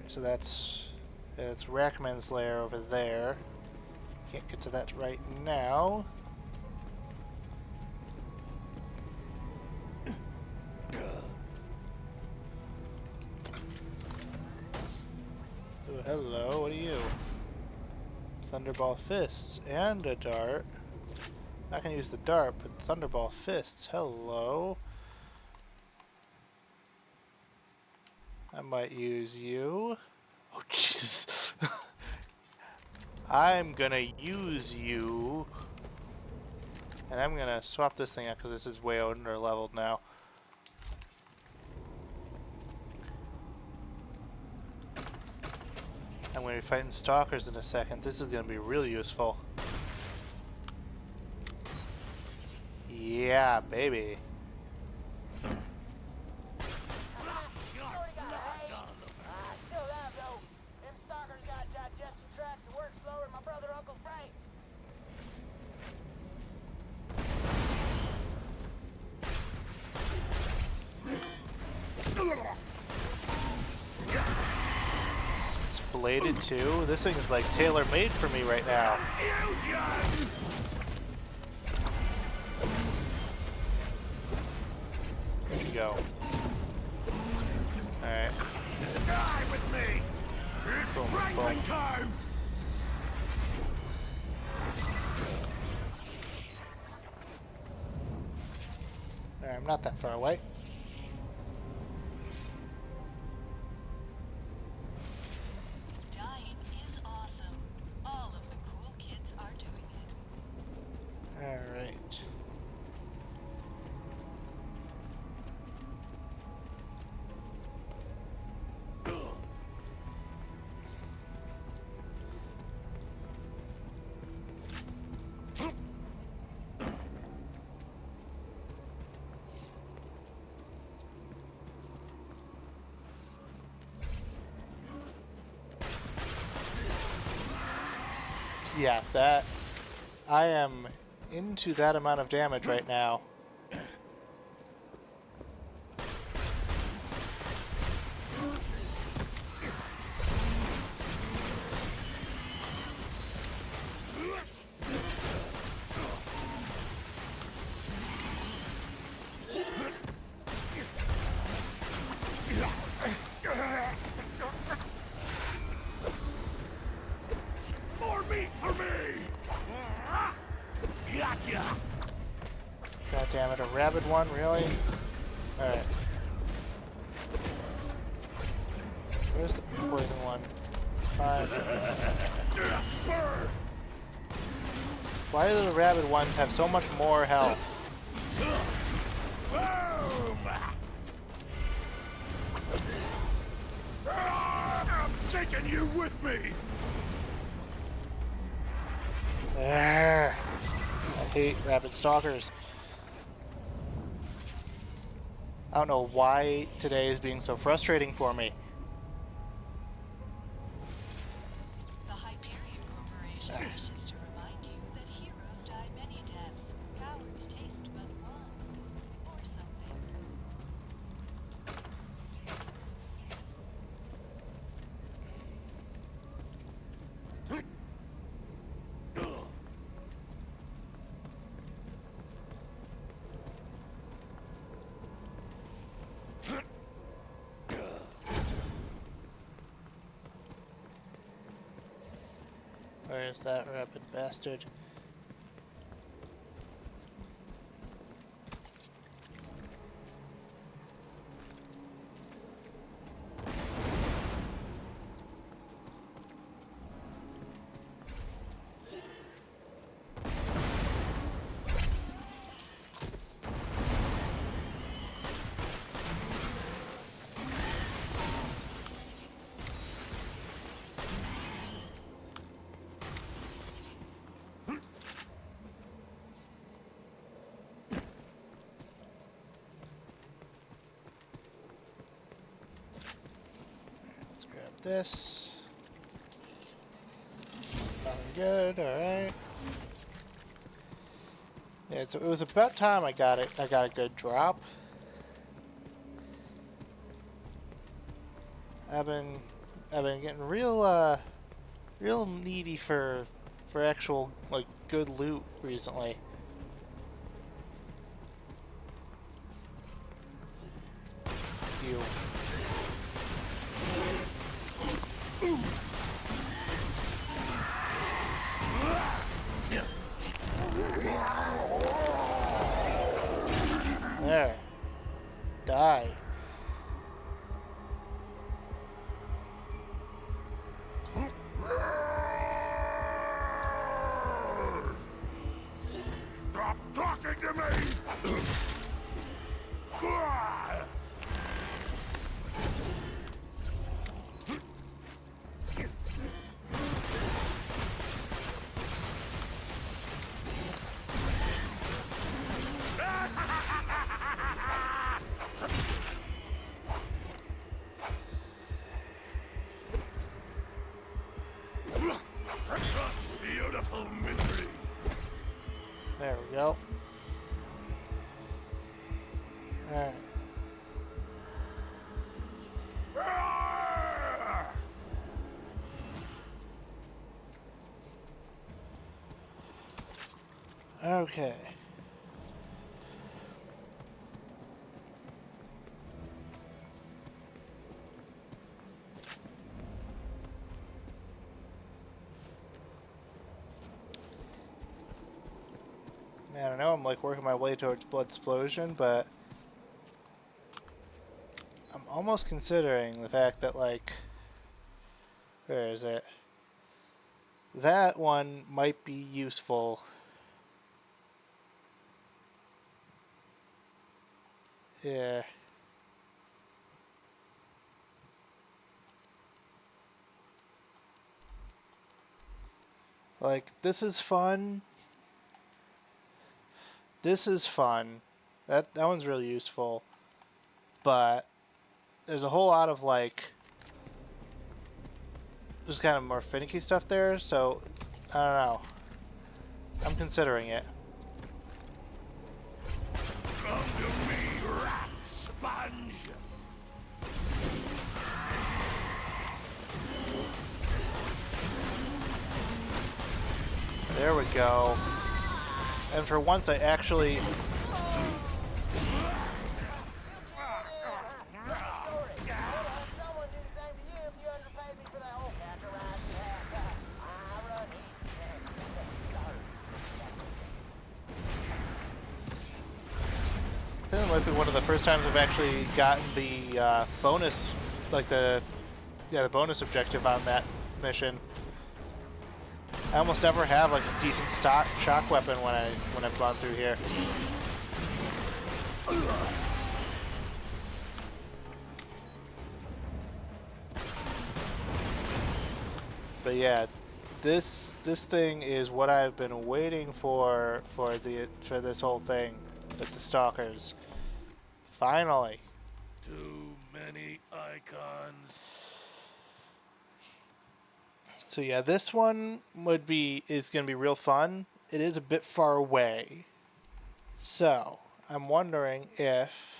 So that's Rackman's lair over there. Can't get to that right now. Oh, hello, what are you? Thunderball fists and a dart. I can use the dart, but Thunderball fists, hello. I might use you. Oh, Jesus. I'm gonna use you. And I'm gonna swap this thing out because this is way under leveled now. I'm gonna be fighting stalkers in a second. This is gonna be really useful. Yeah, baby. Shorty got hay. Still alive though. Them stalkers got digestion tracts that work slower than my brother and uncle's brain. It's bladed too. This thing is like tailor-made for me right now. There you go. Alright. Die with me! It's Boom, strangling boom. time! Alright, I'm not that far away. Dying is awesome. All of the cool kids are doing it. Alright. Yeah, that... I am into that amount of damage right now. More meat for me! Gotcha! God damn it, a rabid one, really? Alright. Where's the poison one? Fine. Why do the rabid ones have so much more health? Boom! I'm taking you with me! There. I hate rabid stalkers. I don't know why today is being so frustrating for me. The Hyperion Corporation wishes to remind you that heroes die many deaths. Cowards taste but one. Or something. There's that rabid bastard. Let's grab this. Nothing good, alright. Yeah, so it was about time I got it. I got a good drop. I've been getting real needy for actual like good loot recently. You. There. Die. Stop talking to me! Such beautiful misery. There we go. Alright. Okay. Man, I know I'm like working my way towards blood explosion, but I'm almost considering the fact that like, where is it? That one might be useful. Yeah. Like, this is fun. This is fun. That one's really useful. But there's a whole lot of like just kind of more finicky stuff there, so I don't know. I'm considering it. Come to me, rat sponge. There we go. And for once I actually Someone do the same to you if you underpaid me for that whole catch a ride you had. I run heat. Sorry. I think it might be one of the first times I've actually gotten the bonus, like the bonus objective on that mission. I almost never have like a decent shock weapon when I've gone through here. But yeah, this thing is what I've been waiting for this whole thing with the stalkers. Finally. Too many icons. So yeah, this one is gonna be real fun. It is a bit far away. So I'm wondering if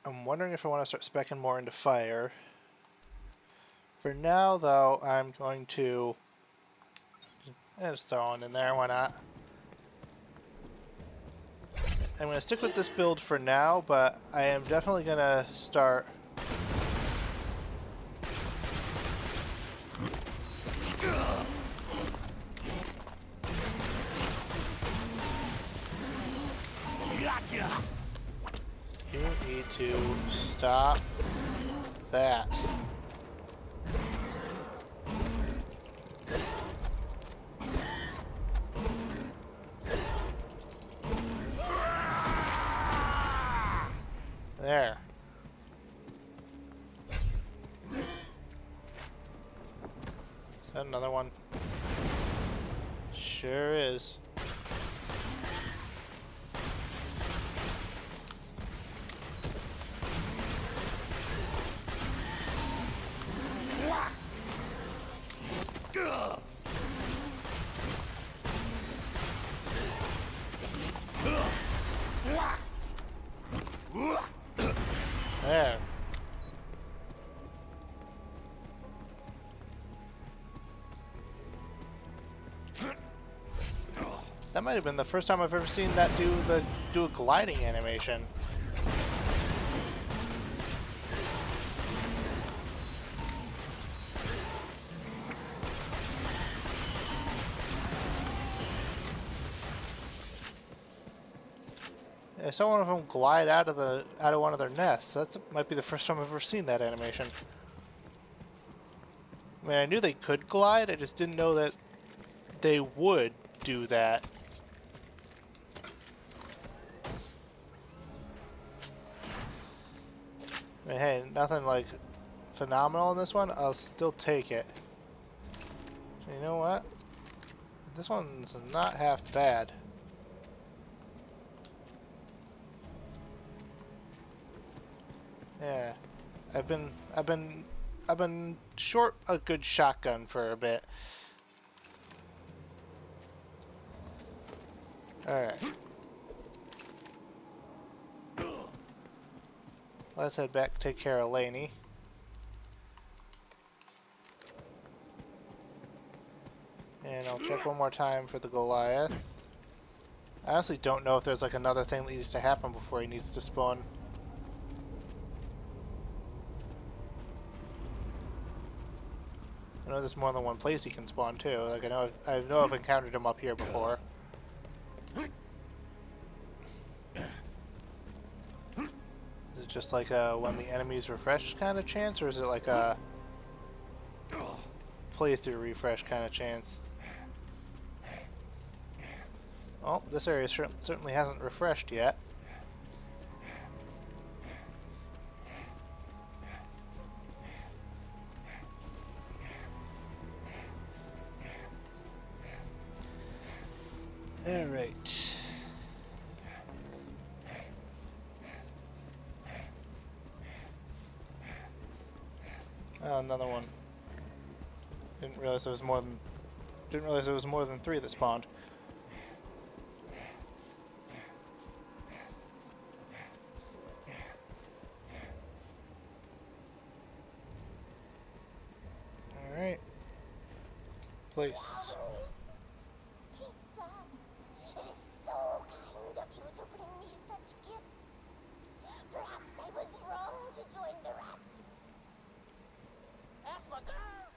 I'm wondering if I want to start speccing more into fire. For now, though, I'm going to just throw one in there. Why not? I'm gonna stick with this build for now, but I am definitely gonna start. Gotcha. You need to stop that. There. Is that another one? Sure is. There. That might have been the first time I've ever seen that do a gliding animation. I saw one of them glide out of one of their nests. That might be the first time I've ever seen that animation. I mean, I knew they could glide. I just didn't know that they would do that. I mean, hey, nothing like phenomenal in this one. I'll still take it. So you know what? This one's not half bad. Yeah, I've been short a good shotgun for a bit. All right, let's head back, take care of Laney. And I'll check one more time for the Goliath. I honestly don't know if there's like another thing that needs to happen before he needs to spawn. I know there's more than one place he can spawn too. Like I know I've encountered him up here before. Is it just like a when the enemies refresh kind of chance, or is it like a playthrough refresh kind of chance? Oh, this area certainly hasn't refreshed yet. Alright. Oh, another one. Didn't realize there was more than 3 that spawned. Alright. Place. Pizza. It is so kind of you to bring me such gifts. Perhaps I was wrong to join the rats. That's my girl.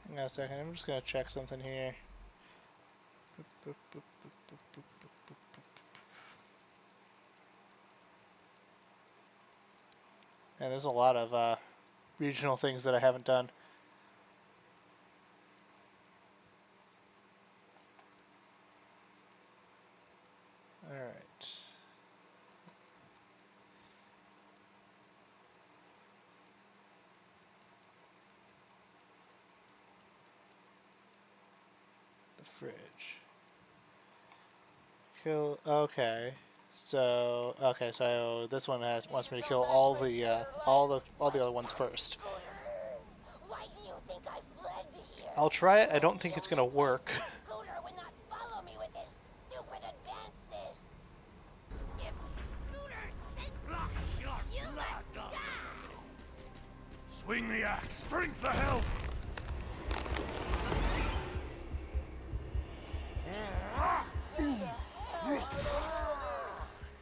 Hang on a second, I'm just gonna check something here. Yeah, there's a lot of regional things that I haven't done. Alright. The fridge. Kill. Okay. So this one wants me to kill all the other ones first. Why do you think I fled here? I'll try it. I don't think it's gonna work. Scooter would not follow me with his stupid advances. If Scooter sent you must die. Swing the axe. Drink the help.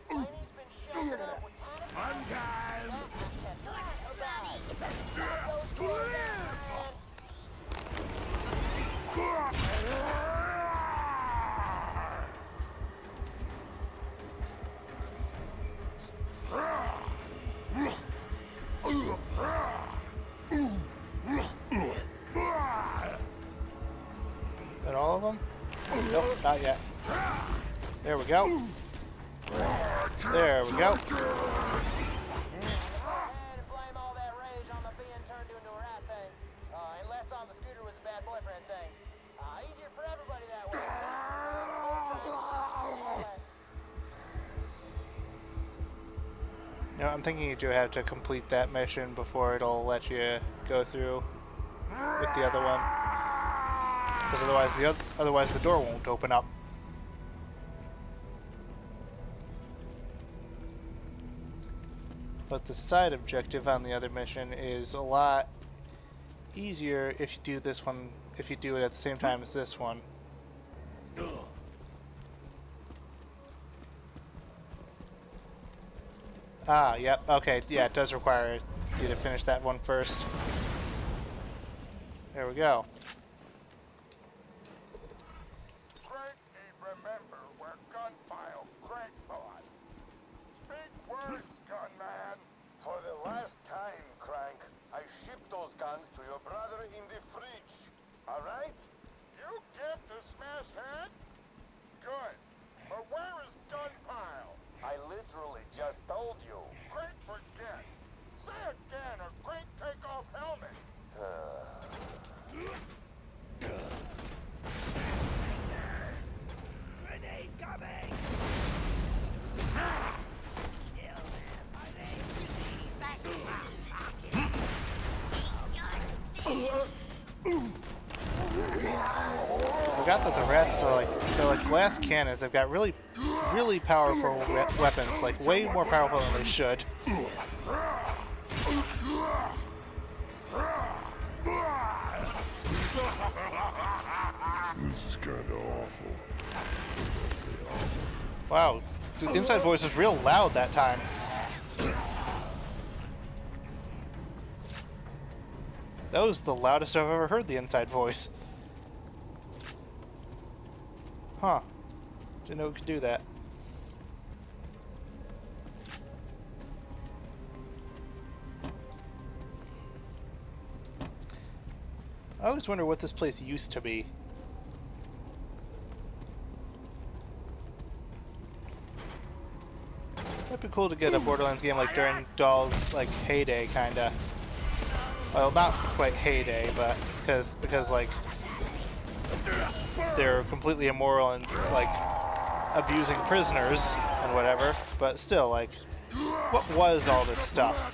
Lainey's been Not yet. There we go. There we go. Go ahead and blame all that rage on the being turned into a rat thing. Unless on the scooter was a bad boyfriend thing. Easier for everybody that way. No, I'm thinking you do have to complete that mission before it'll let you go through with the other one. Because otherwise the door won't open up. But the side objective on the other mission is a lot easier if you do this one, if you do it at the same time as this one. Ah, yep, okay, yeah, it does require you to finish that one first. There we go. Crank ain't remember where gun file Crank bought. Speak words, gunman. For the last time, Crank, I shipped those guns to your brother in the fridge. All right? You get the smash head? Good. But where is gun pile? I literally just told you. Crank forget. Say again or Crank take off helmet. Grenade coming! Forgot that the rats are they're like glass cannons. They've got really powerful weapons, like way more powerful than they should. This is kind of awful. Wow, the inside voice was real loud that time. That was the loudest I've ever heard the inside voice. Huh. Didn't know it could do that. I always wonder what this place used to be. That'd be cool to get a Borderlands game like during Doll's like heyday, kinda. Well, not quite heyday, but because like they're completely immoral and like abusing prisoners and whatever. But still, like, what was all this stuff?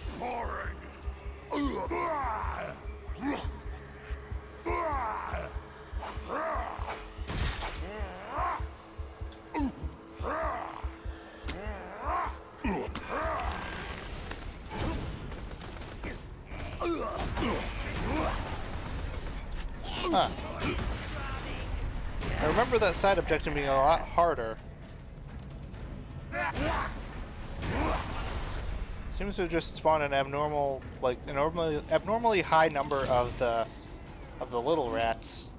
Huh. I remember that side objective being a lot harder. Seems to have just spawned an abnormal, like an abnormally high number of the little rats.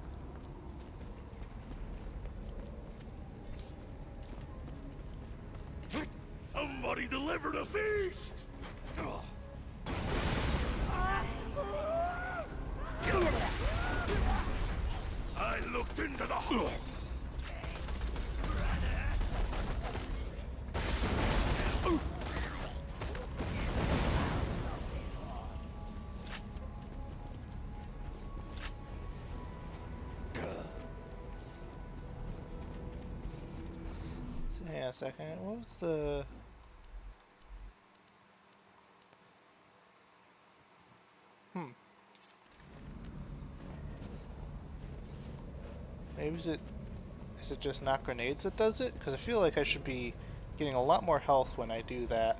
Somebody delivered a feast! I looked into the hole. Let's see a second. What was the... Maybe is it just not grenades that does it? Because I feel like I should be getting a lot more health when I do that.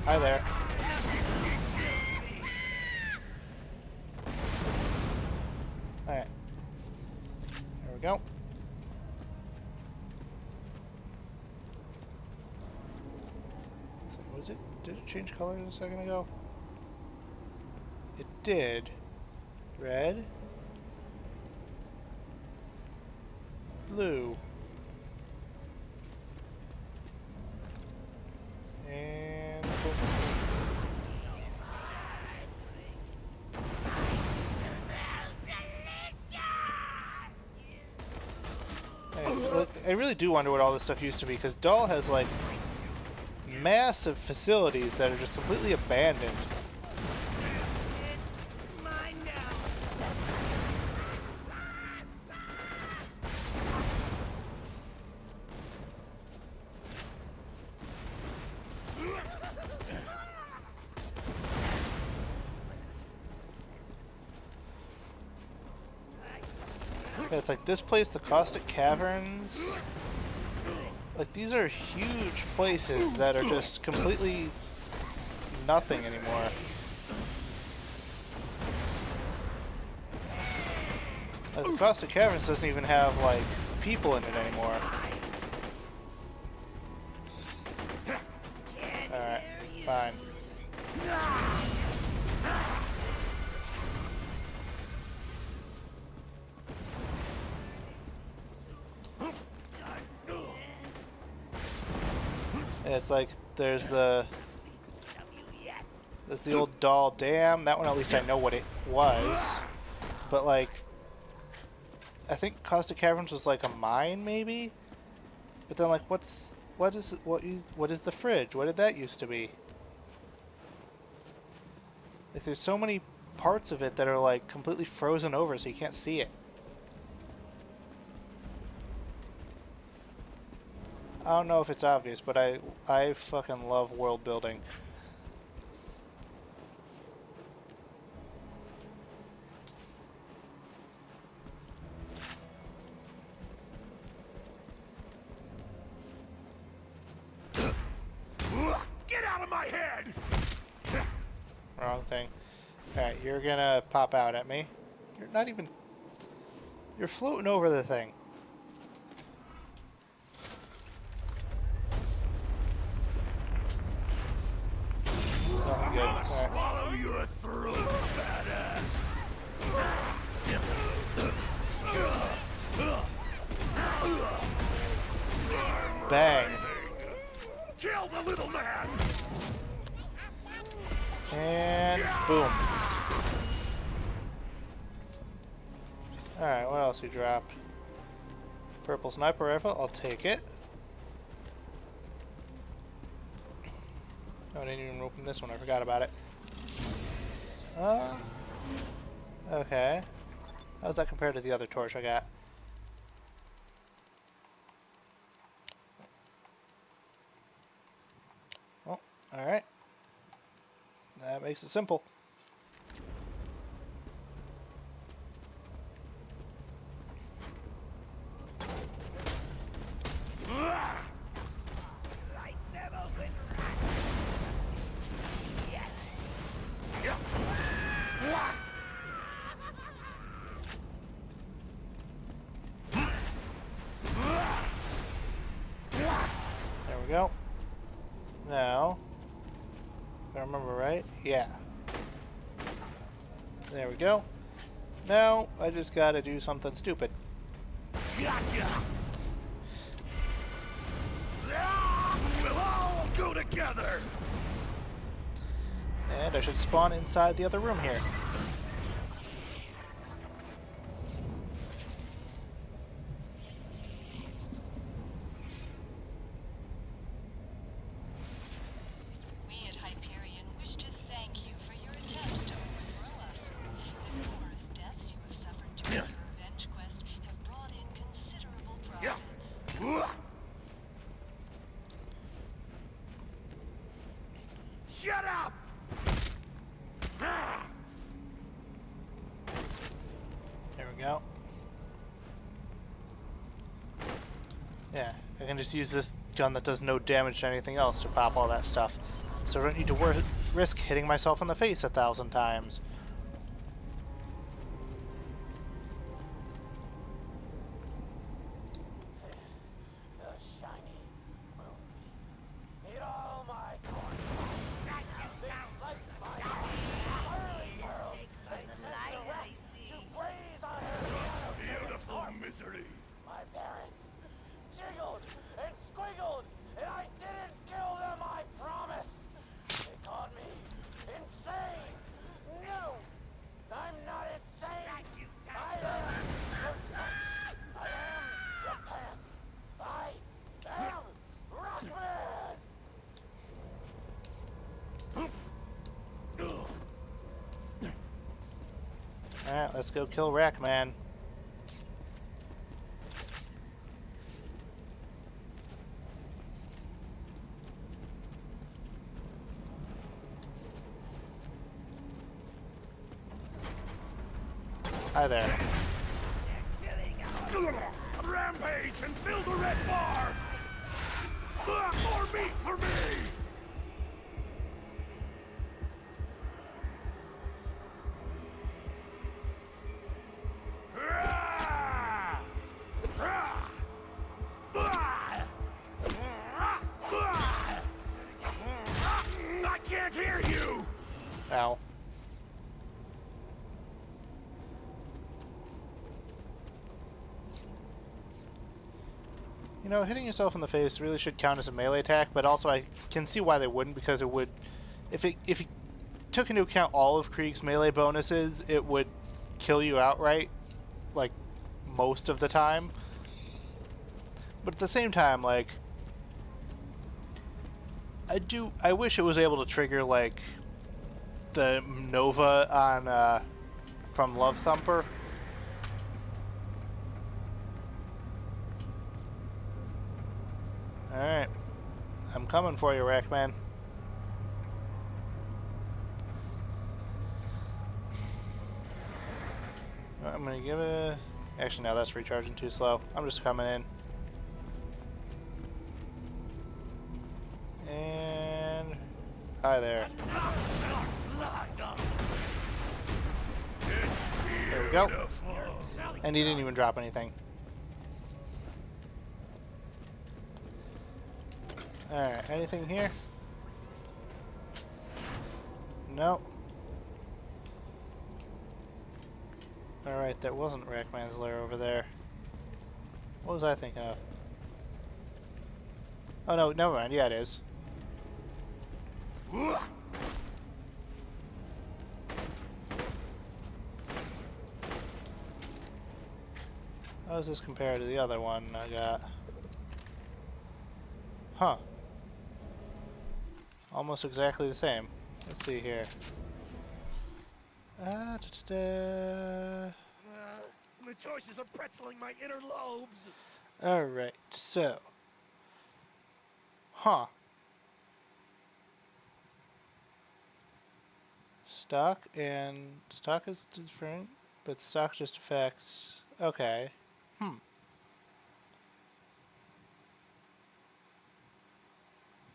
Hi there. Alright. There we go. Was it? Did it change colors a second ago? It did. Red. Blue. And... I really do wonder what all this stuff used to be, because Dull has, like, massive facilities that are just completely abandoned. Yeah, it's like this place, the Caustic Caverns. Like, these are huge places that are just completely nothing anymore. Like, the Caustic Caverns doesn't even have, like, people in it anymore. Alright, fine. It's like there's the old Doll Dam. That one, at least I know what it was. But like, I think Caustic Caverns was like a mine, maybe. But then, like, what is the fridge? What did that used to be? Like, there's so many parts of it that are like completely frozen over, so you can't see it. I don't know if it's obvious, but I fucking love world building. Get out of my head! Wrong thing. Alright, you're gonna pop out at me. You're not even... You're floating over the thing. Nothing good. Alright. Swallow your throat, badass! Bang. Kill the little man! And boom. Alright, what else we dropped? Purple sniper rifle, I'll take it. Oh, I didn't even open this one, I forgot about it. Okay. How's that compared to the other torch I got? Oh, alright. That makes it simple. There we go. Now, if I remember right, yeah. There we go. Now, I just gotta do something stupid. Gotcha! We'll all go together! And I should spawn inside the other room here. We at Hyperion wish to thank you for your attempt to overthrow us. The numerous deaths you have suffered during your revenge quest have brought in considerable profits. Shut up! There we go. Yeah, I can just use this gun that does no damage to anything else to pop all that stuff. So I don't need to risk hitting myself in the face 1,000 times. The shiny moonbeams need all my corn. They slice my pearly pearls and send the rat to graze on her piano-tuned corpse. Misery! My parents jiggled and squiggled, and I didn't kill them, I promise. They called me insane. No, I'm not insane. I am your touch. I am your pants. Alright, let's go kill Rackman. Hi there. Rampage and fill the red bar! More meat for me! I can't hear you! Ow. You know, hitting yourself in the face really should count as a melee attack, but also I can see why they wouldn't, because it would, if you took into account all of Krieg's melee bonuses, it would kill you outright, like, most of the time. But at the same time, like, I wish it was able to trigger, like, the Nova on, from Love Thumper. Alright. I'm coming for you, Rackman. I'm gonna give it... Actually, no, that's recharging too slow. I'm just coming in. And... Hi there. There we go. And he didn't even drop anything. Alright, anything here? Nope. Alright, that wasn't Rackman's lair over there. What was I thinking of? Oh no, never mind. Yeah, it is. How does this compare to the other one I got? Huh. Almost exactly the same. Let's see here. The choices are pretzeling my inner lobes. Alright, so. Huh. Stock is different, but stock just affects. Okay.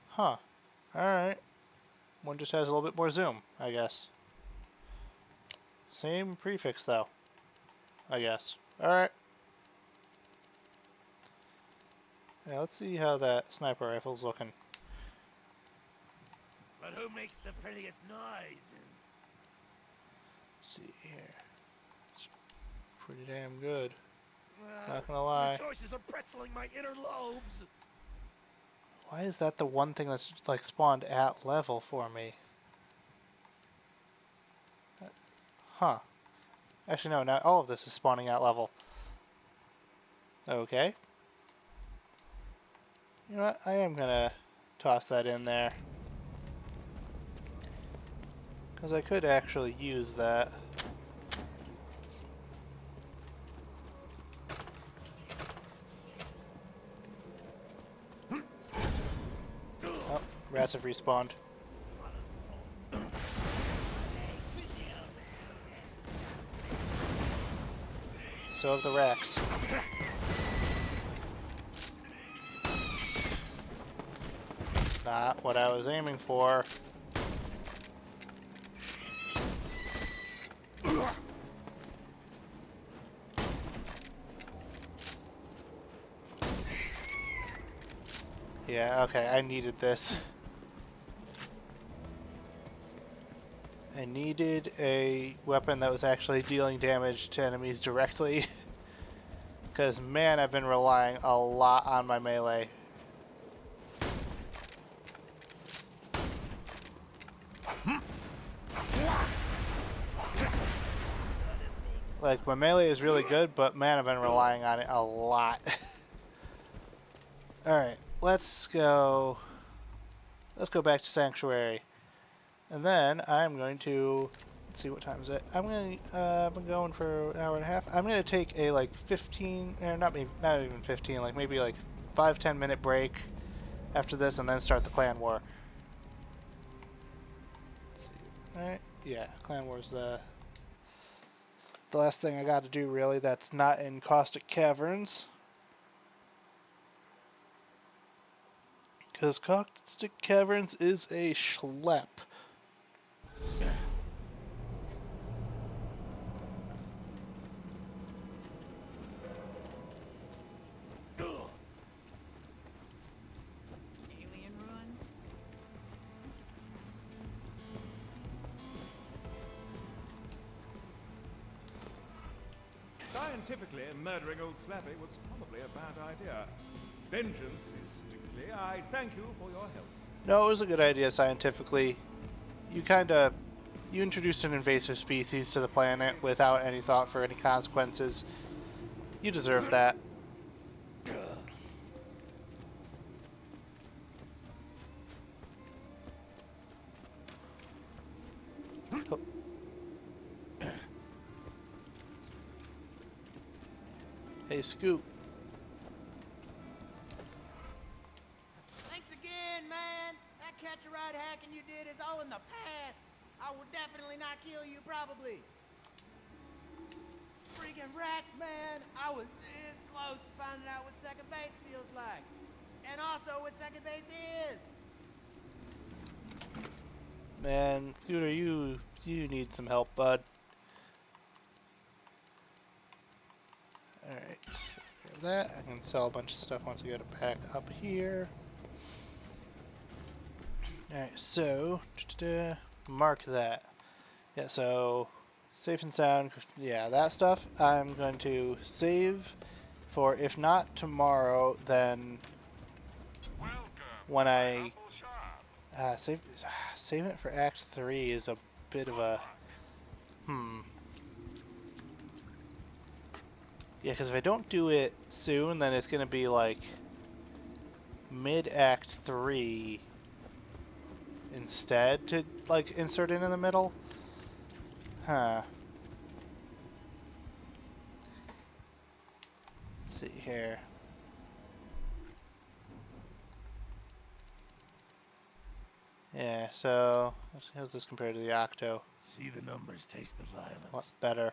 Huh. Alright. One just has a little bit more zoom, I guess. Same prefix, though. I guess. Alright. Yeah, let's see how that sniper rifle's looking. But who makes the prettiest noise? Let's see here. It's pretty damn good. Not gonna lie. The choices are pretzeling my inner lobes. Why is that the one thing that's like spawned at level for me? Huh. Actually, no, not all of this is spawning at level. Okay. You know what? I am gonna toss that in there. Because I could actually use that. Oh, rats have respawned. So have the racks. Not what I was aiming for. Yeah, okay, I needed this. I needed a weapon that was actually dealing damage to enemies directly. Because, man, I've been relying a lot on my melee. Like, my melee is really good, but, man, I've been relying on it a lot. Alright, let's go back to Sanctuary. And then I'm going to let's see what time is it. I've been going for an hour and a half. I'm gonna take a like 15, not even 15, like maybe like 5-10 minute break after this, and then start the clan war. Let's see. All right, yeah, clan war's the last thing I got to do really. That's not in Caustic Caverns, because Caustic Caverns is a schlep. Alien ruins? Scientifically, murdering old Slappy was probably a bad idea. Vengeance-istically, I thank you for your help. No, it was a good idea scientifically. You you introduced an invasive species to the planet without any thought for any consequences. You deserve that. Oh. Hey, Scoop. Thanks again, man. That catch-a-ride hacking you did is all in the past. I will definitely not kill you, probably. Freaking rats, man. I was this close to finding out what second base feels like. And also what second base is. Man, Scooter, you need some help, bud. Alright, that. I can sell a bunch of stuff once I get it back up here. Alright, so, mark that. Yeah, so, safe and sound, yeah, that stuff I'm going to save for, if not tomorrow, then when I saving it for Act 3 is a bit of a yeah, because if I don't do it soon, then it's gonna be like mid-Act 3 instead to like insert it in the middle. Huh. Let's see here. Yeah, so how's this compared to the Octo? See the numbers, taste the violence. A lot better.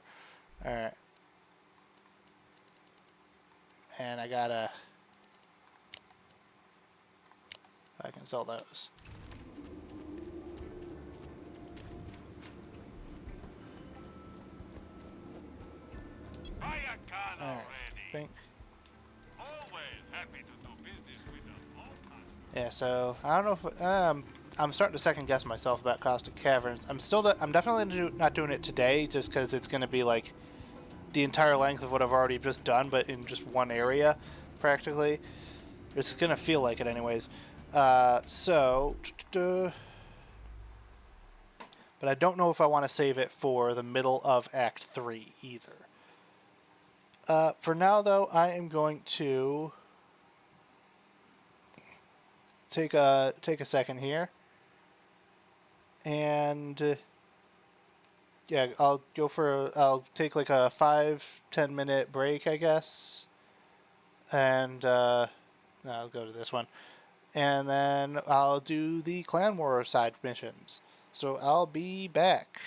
Alright. And I gotta... I can sell those. Alright, think. Yeah, so I don't know if I'm starting to second guess myself about Caustic Caverns. I'm definitely not doing it today, just because it's going to be like the entire length of what I've already just done, but in just one area, practically. It's going to feel like it, anyways. So, but I don't know if I want to save it for the middle of Act 3 either. For now, though, I am going to take a second here, and yeah, I'll take like a 5-10 minute break, I guess, and no, I'll go to this one, and then I'll do the Clan War side missions. So I'll be back.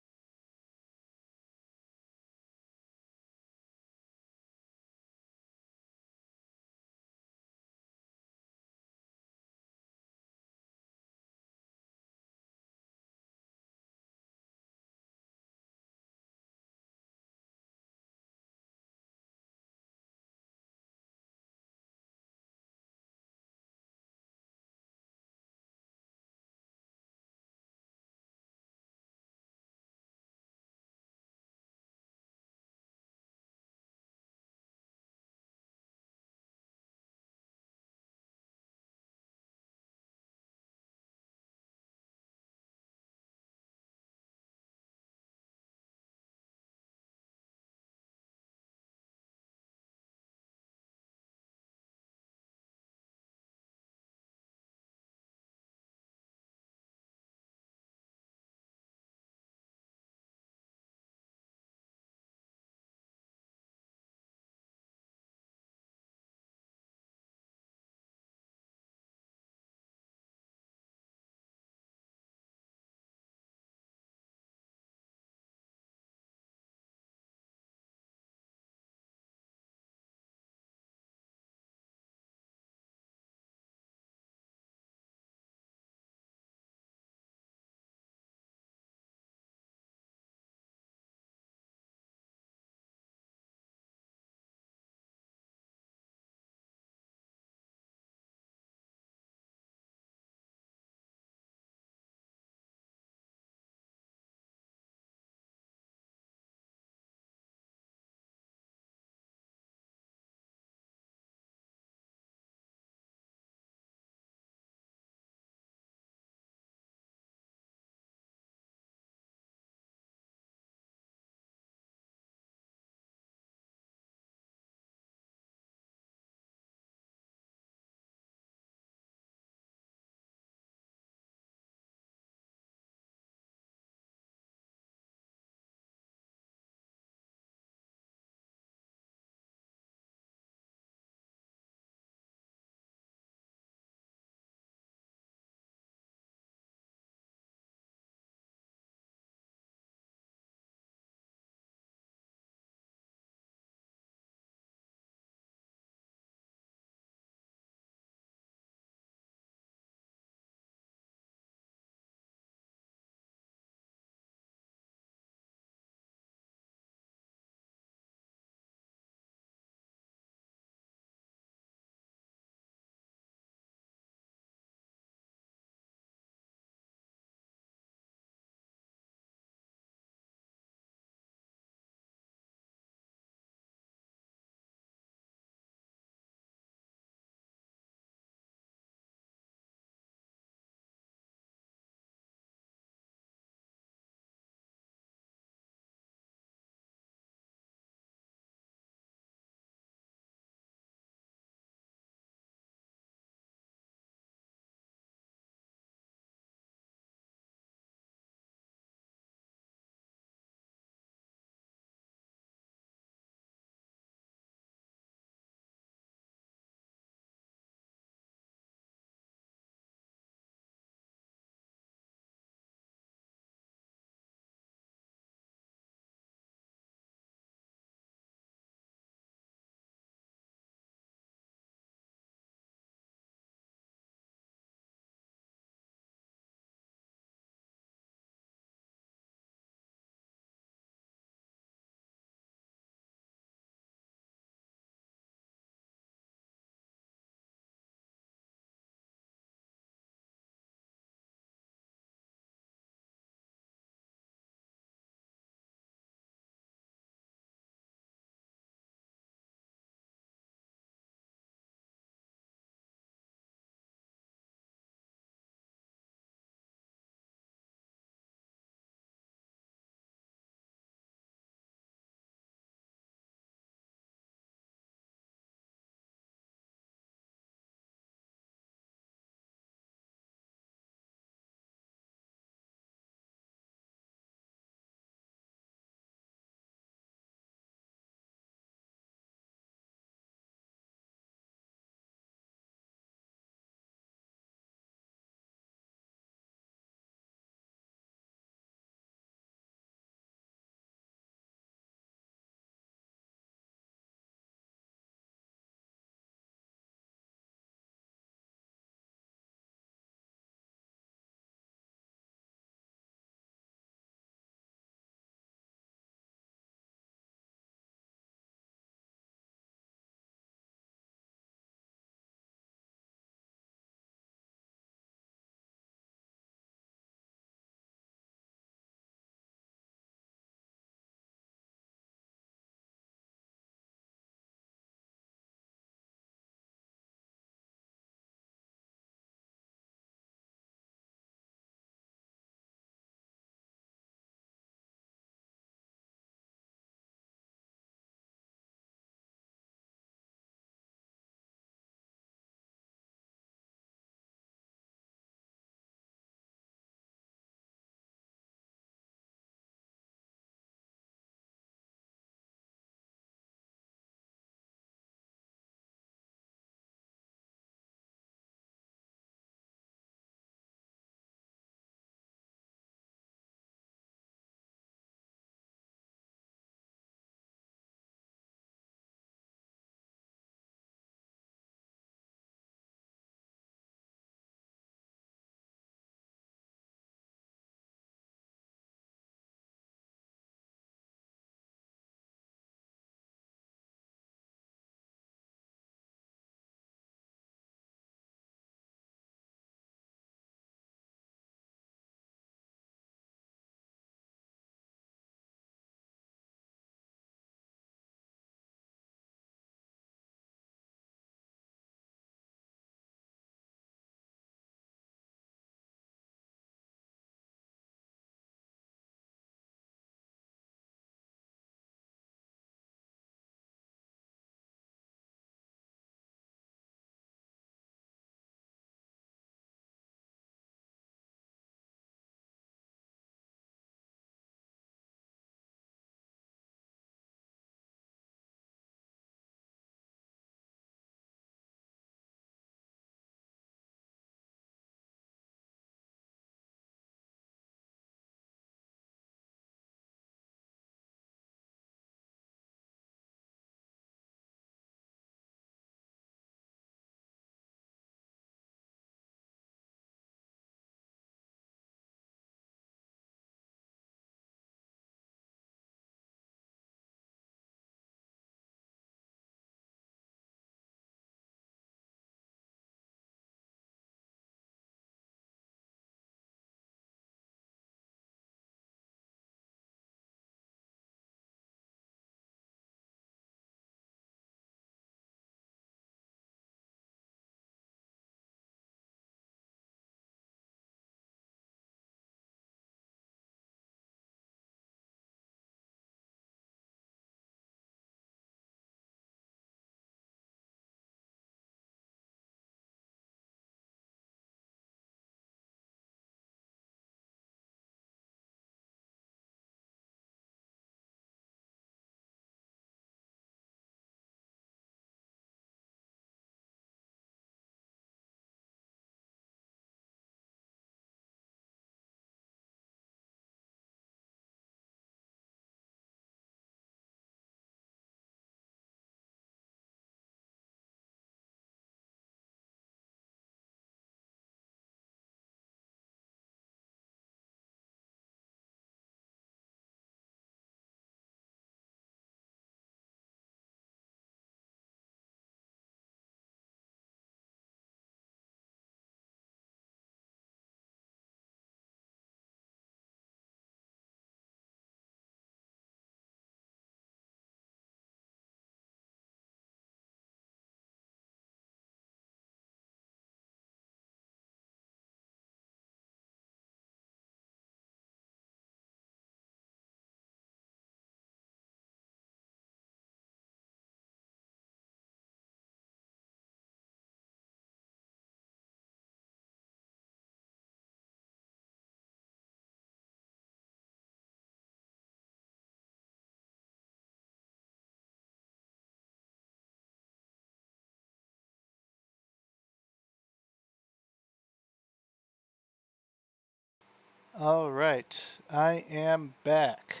Alright, I am back.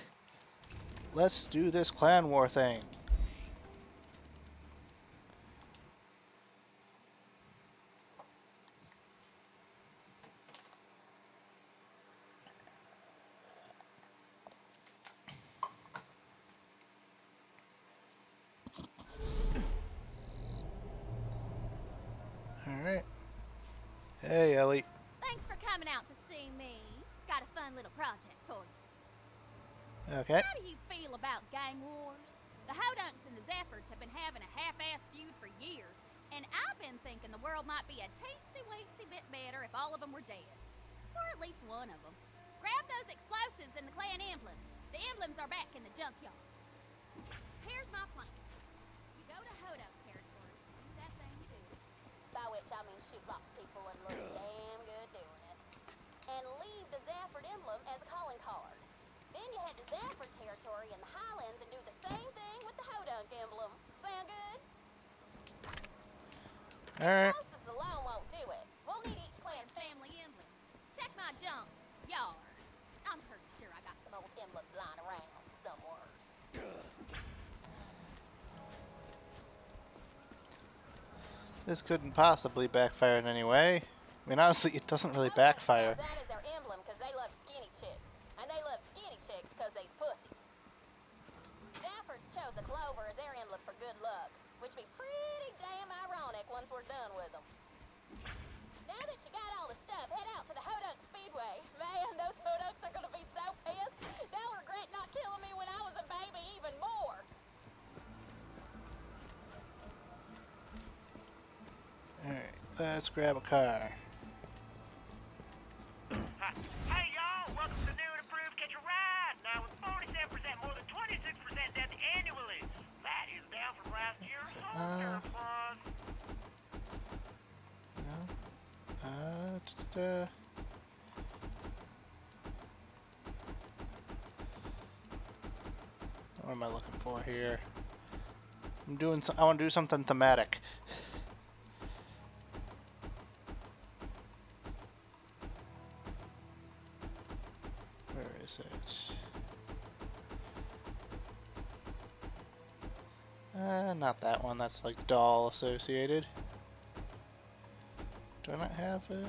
Let's do this clan war thing. Alright. Hey, Ellie. Thanks for coming out to see me. Got a fun little project for you. Okay. How do you feel about gang wars? The Hodunks and the Zephyrs have been having a half-assed feud for years, and I've been thinking the world might be a teensy-weensy bit better if all of them were dead. Or at least one of them. Grab those explosives and the clan emblems. The emblems are back in the junkyard. Here's my plan. You go to Hodunk territory, do that thing you do. By which I mean shoot lots of people and look damn good doing it. And leave the Zafford emblem as a calling card. Then you head to Zafford territory in the Highlands and do the same thing with the Hodunk emblem. Sound good? Alright. Explosives alone won't do it. We'll need each clan's Family emblem. Check my junk yard. I'm pretty sure I got some old emblems lying around somewheres. This couldn't possibly backfire in any way. I mean, honestly, it doesn't really backfire. That is their emblem because they love skinny chicks. And they love skinny chicks because they's pussies. Zaffords chose a clover as their emblem for good luck, which be pretty damn ironic once we're done with them. Now that you got all the stuff, head out to the Hodunk Speedway. Man, those Hodunks are gonna be so pissed. They'll regret not killing me when I was a baby even more. Alright, let's grab a car. Hey y'all, welcome to the new and improved Catch a Ride. Now with 47% more than 26% down annually. That is down from last year. No. What am I looking for here? I want to do something thematic. Where is it? Not that one. That's like doll associated. Do I not have it?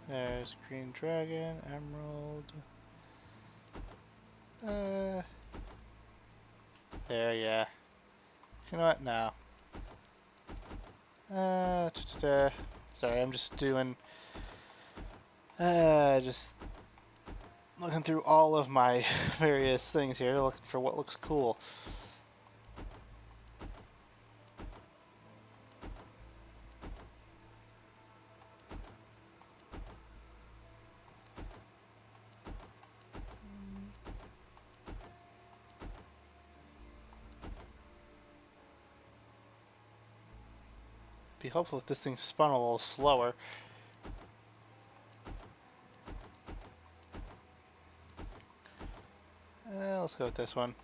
There's green dragon, emerald. There, yeah. You know what? No. Sorry, I'm just doing. Just looking through all of my various things here, looking for what looks cool. Be helpful if this thing spun a little slower. Let's go with this one.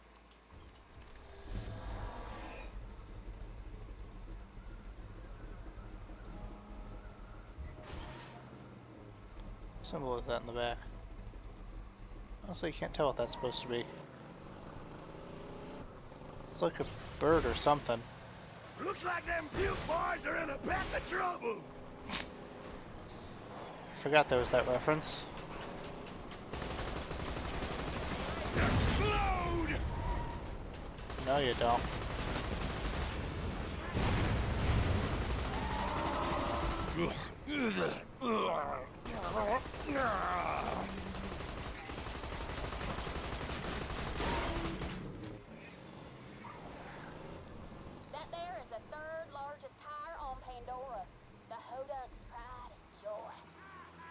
What symbol is that in the back? Also, you can't tell what that's supposed to be. It's like a bird or something. Looks like them puke boys are in a peck of trouble. Forgot there was that reference. Explode! No, you don't. That there is the third largest tire on Pandora. The Hodunks' pride and joy.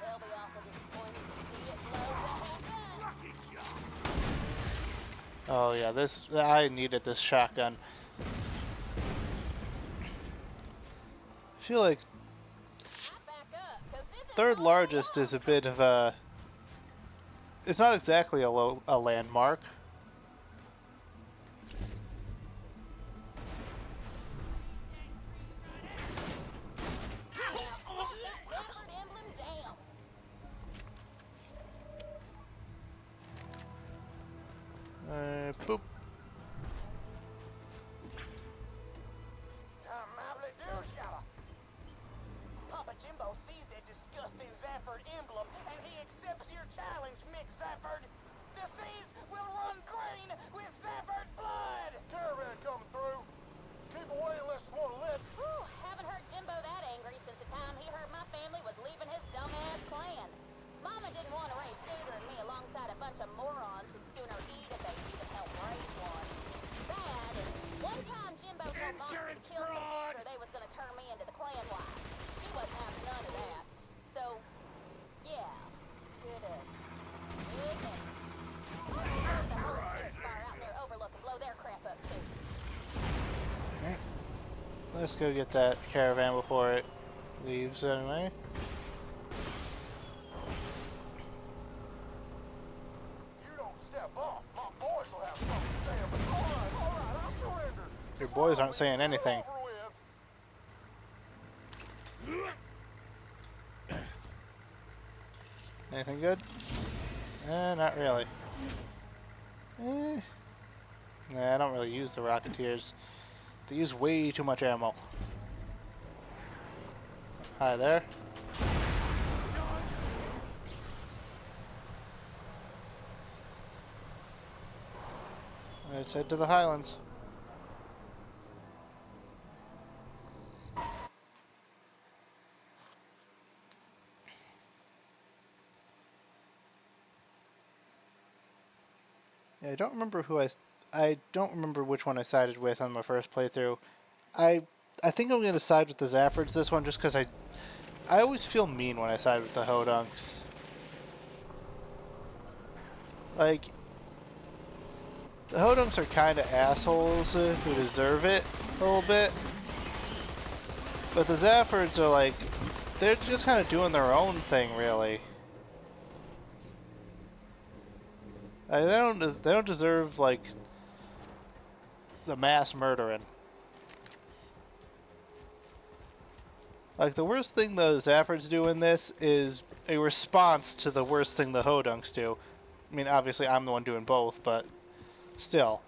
They'll be awful disappointed to see it blow the heck up. Oh yeah, this I needed this shotgun. I feel like third largest is a bit of a. It's not exactly a landmark. Boop. Papa Jimbo sees that disgusting Zafford emblem, and he accepts your challenge, Mick Zafford. The seas will run green with Zafford blood! Caravan coming through. Keep away unless you want to live. Whew, haven't heard Jimbo that angry since the time he heard my family was leaving his dumbass clan. Mama didn't want to raise Scooter and me alongside a bunch of morons who'd sooner eat a baby than help raise one. Bad. One time Jimbo told Moxie to kill some dude or they was gonna turn me into the clan wife. She wasn't having none of that. So, yeah. Good, big hit. Why don't you go to the Holy Spirit's bar out near Overlook and blow their crap up too? Alright. Let's go get that caravan before it leaves anyway. You don't step off. My boys will have something to say, but all right, I'll surrender. Your Just boys let aren't saying me get it anything. over with. Anything good? Not really. Nah, I don't really use the Rocketeers. They use way too much ammo. Hi there. Let's head to the Highlands. Yeah, I don't remember I don't remember which one I sided with on my first playthrough. I think I'm gonna side with the Zaffords this one just because I always feel mean when I side with the Hodunks. Like, the Hodunks are kind of assholes who deserve it a little bit, but the Zaffords are like, they're just kind of doing their own thing, really. Like, they don't deserve like the mass murdering. Like, the worst thing the Zaffords do in this is a response to the worst thing the Hodunks do. I mean, obviously I'm the one doing both, but still.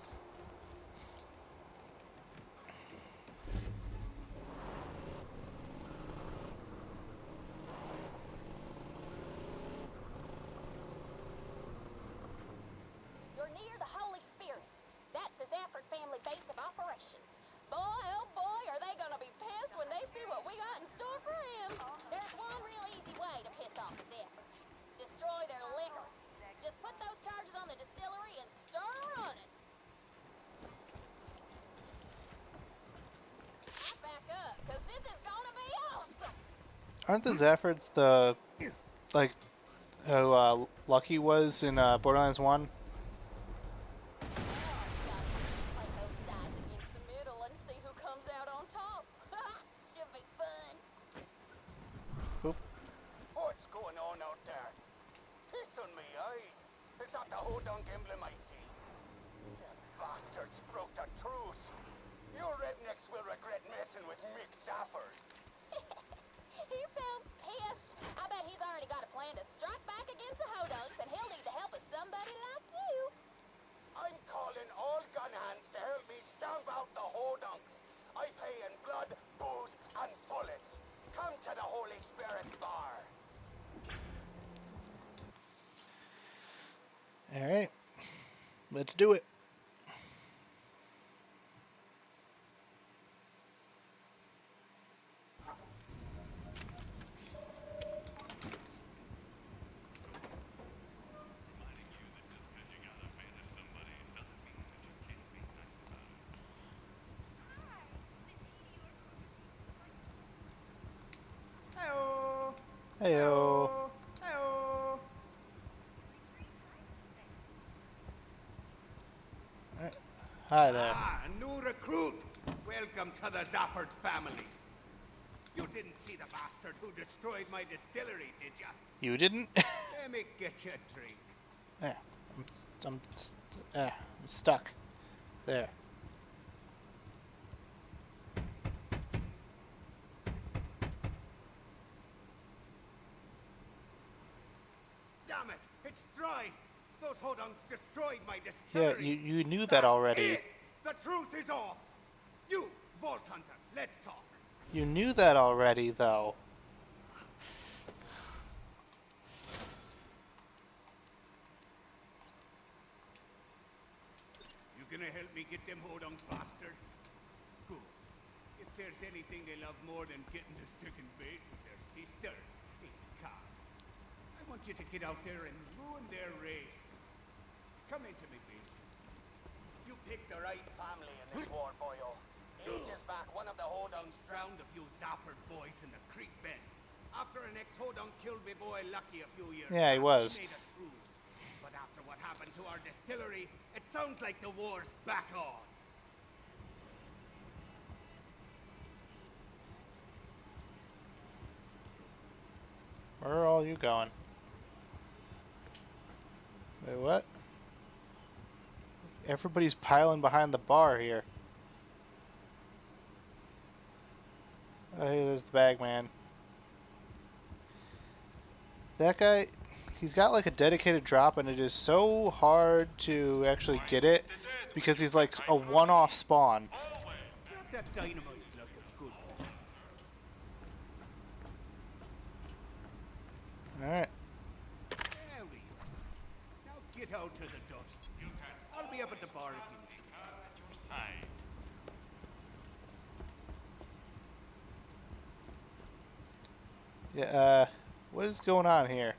You're near the Holy Spirits. That's the Zafford family base of operations. Boy, oh boy, are they gonna be pissed when they see what we got in store for them. There's one real easy way to piss off the Zafford. Destroy their liquor. Just put those charges on the distillery and start running. Back up, because this is gonna be awesome. Aren't the Zaffords the, like, who Lucky was in Borderlands 1? Play both sides against the middle and see who comes out on top. Should be fun. Oop. What's going on out there? Piss on me eyes. Is that the Hodunk emblem I see? Them bastards broke the truce. You rednecks will regret messing with Mick Zafford. He sounds pissed. I bet he's already got a plan to strike back against the Hodunks, and he'll need the help of somebody like you. I'm calling all gun hands to help me stamp out the Hodunks. I pay in blood, booze, and bullets. Come to the Holy Spirit's bar. Alright. Let's do it. Heyo. Hi there. Ah, a new recruit. Welcome to the Zafford family. You didn't see the bastard who destroyed my distillery, did ya? You didn't? Let me get you a drink. I'm stuck. There. Damn it, it's dry. Those Hodungs destroyed my Yeah, distillery. you knew that That's already. it. The truth is off. You, Vault Hunter, let's talk. You knew that already, though. You gonna help me get them Hodung bastards? Good. If there's anything they love more than getting to second base with their sisters, it's cars. I want you to get out there and ruin their race. Come into me basement. You picked the right family in this war, boyo. Ages back, one of the Hodungs Drowned a few Zafford boys in the creek bed. After an ex-Hodung killed me boy Lucky a few years Yeah, he back, was. made a truce. But after what happened to our distillery, it sounds like the war's back on. Where are all you going? Wait, what? Everybody's piling behind the bar here. Oh, hey, there's the bag man. That guy, he's got like a dedicated drop, and it is so hard to actually get it because he's like a one-off spawn. Grab that dynamite like a good boy. Alright. There we go. Now get out to the dust. I'll be up at the bar if you need. Yeah, what is going on here?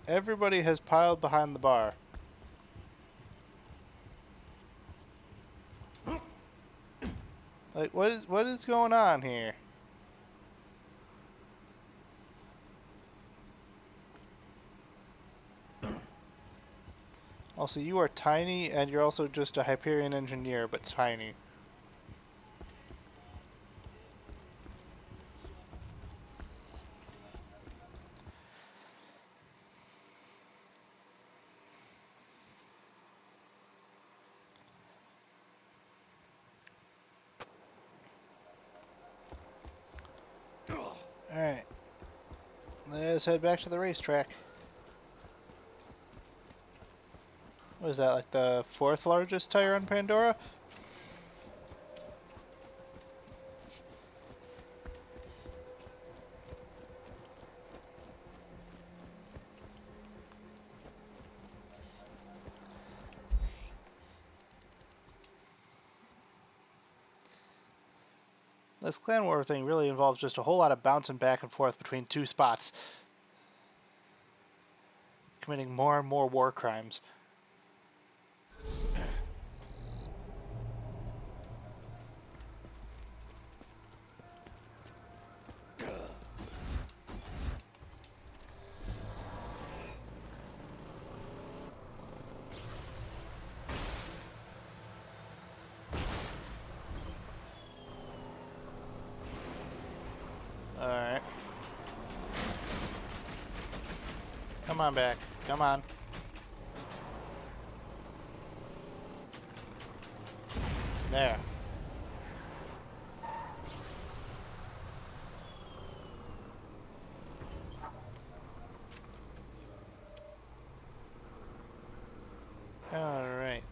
Everybody has piled behind the bar. Like, what is going on here? Also, you are tiny, and you're also just a Hyperion engineer, but tiny. Alright. Let's head back to the racetrack. What is that, like the 4th largest tire on Pandora? This clan war thing really involves just a whole lot of bouncing back and forth between two spots. Committing more and more war crimes. Alright. Come on back. Come on. There. Alright.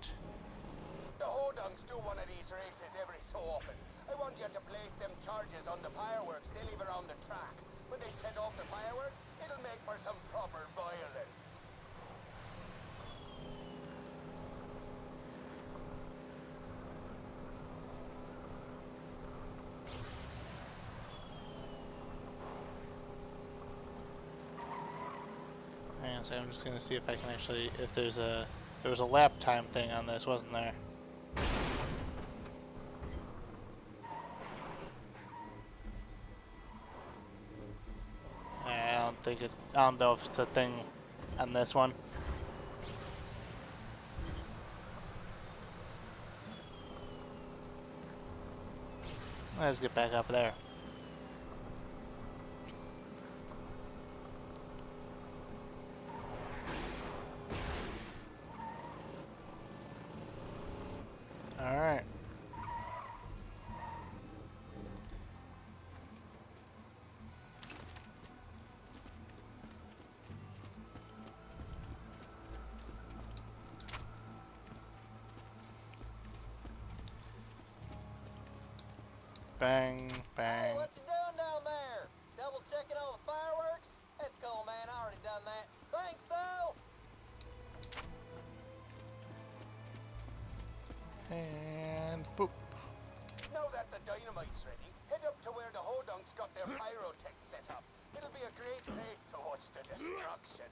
The Hodungs do one of these races every so often. I want you to place them charges on the fireworks they leave around the track. When they set off the fireworks, it'll make for some proper violence. Hang on a second, I'm just gonna see if I can actually, if there's a, there was a lap time thing on this, wasn't there? I don't know if it's a thing on this one. Let's get back up there. Alright. Bang, Hey, bang. what you doing down there? Double checking all the fireworks? That's cool, man. I already done that. Thanks, though. And boop. Now that the dynamite's ready, head up to where the Hodunks got their pyrotech set up. It'll be a great place to watch the destruction.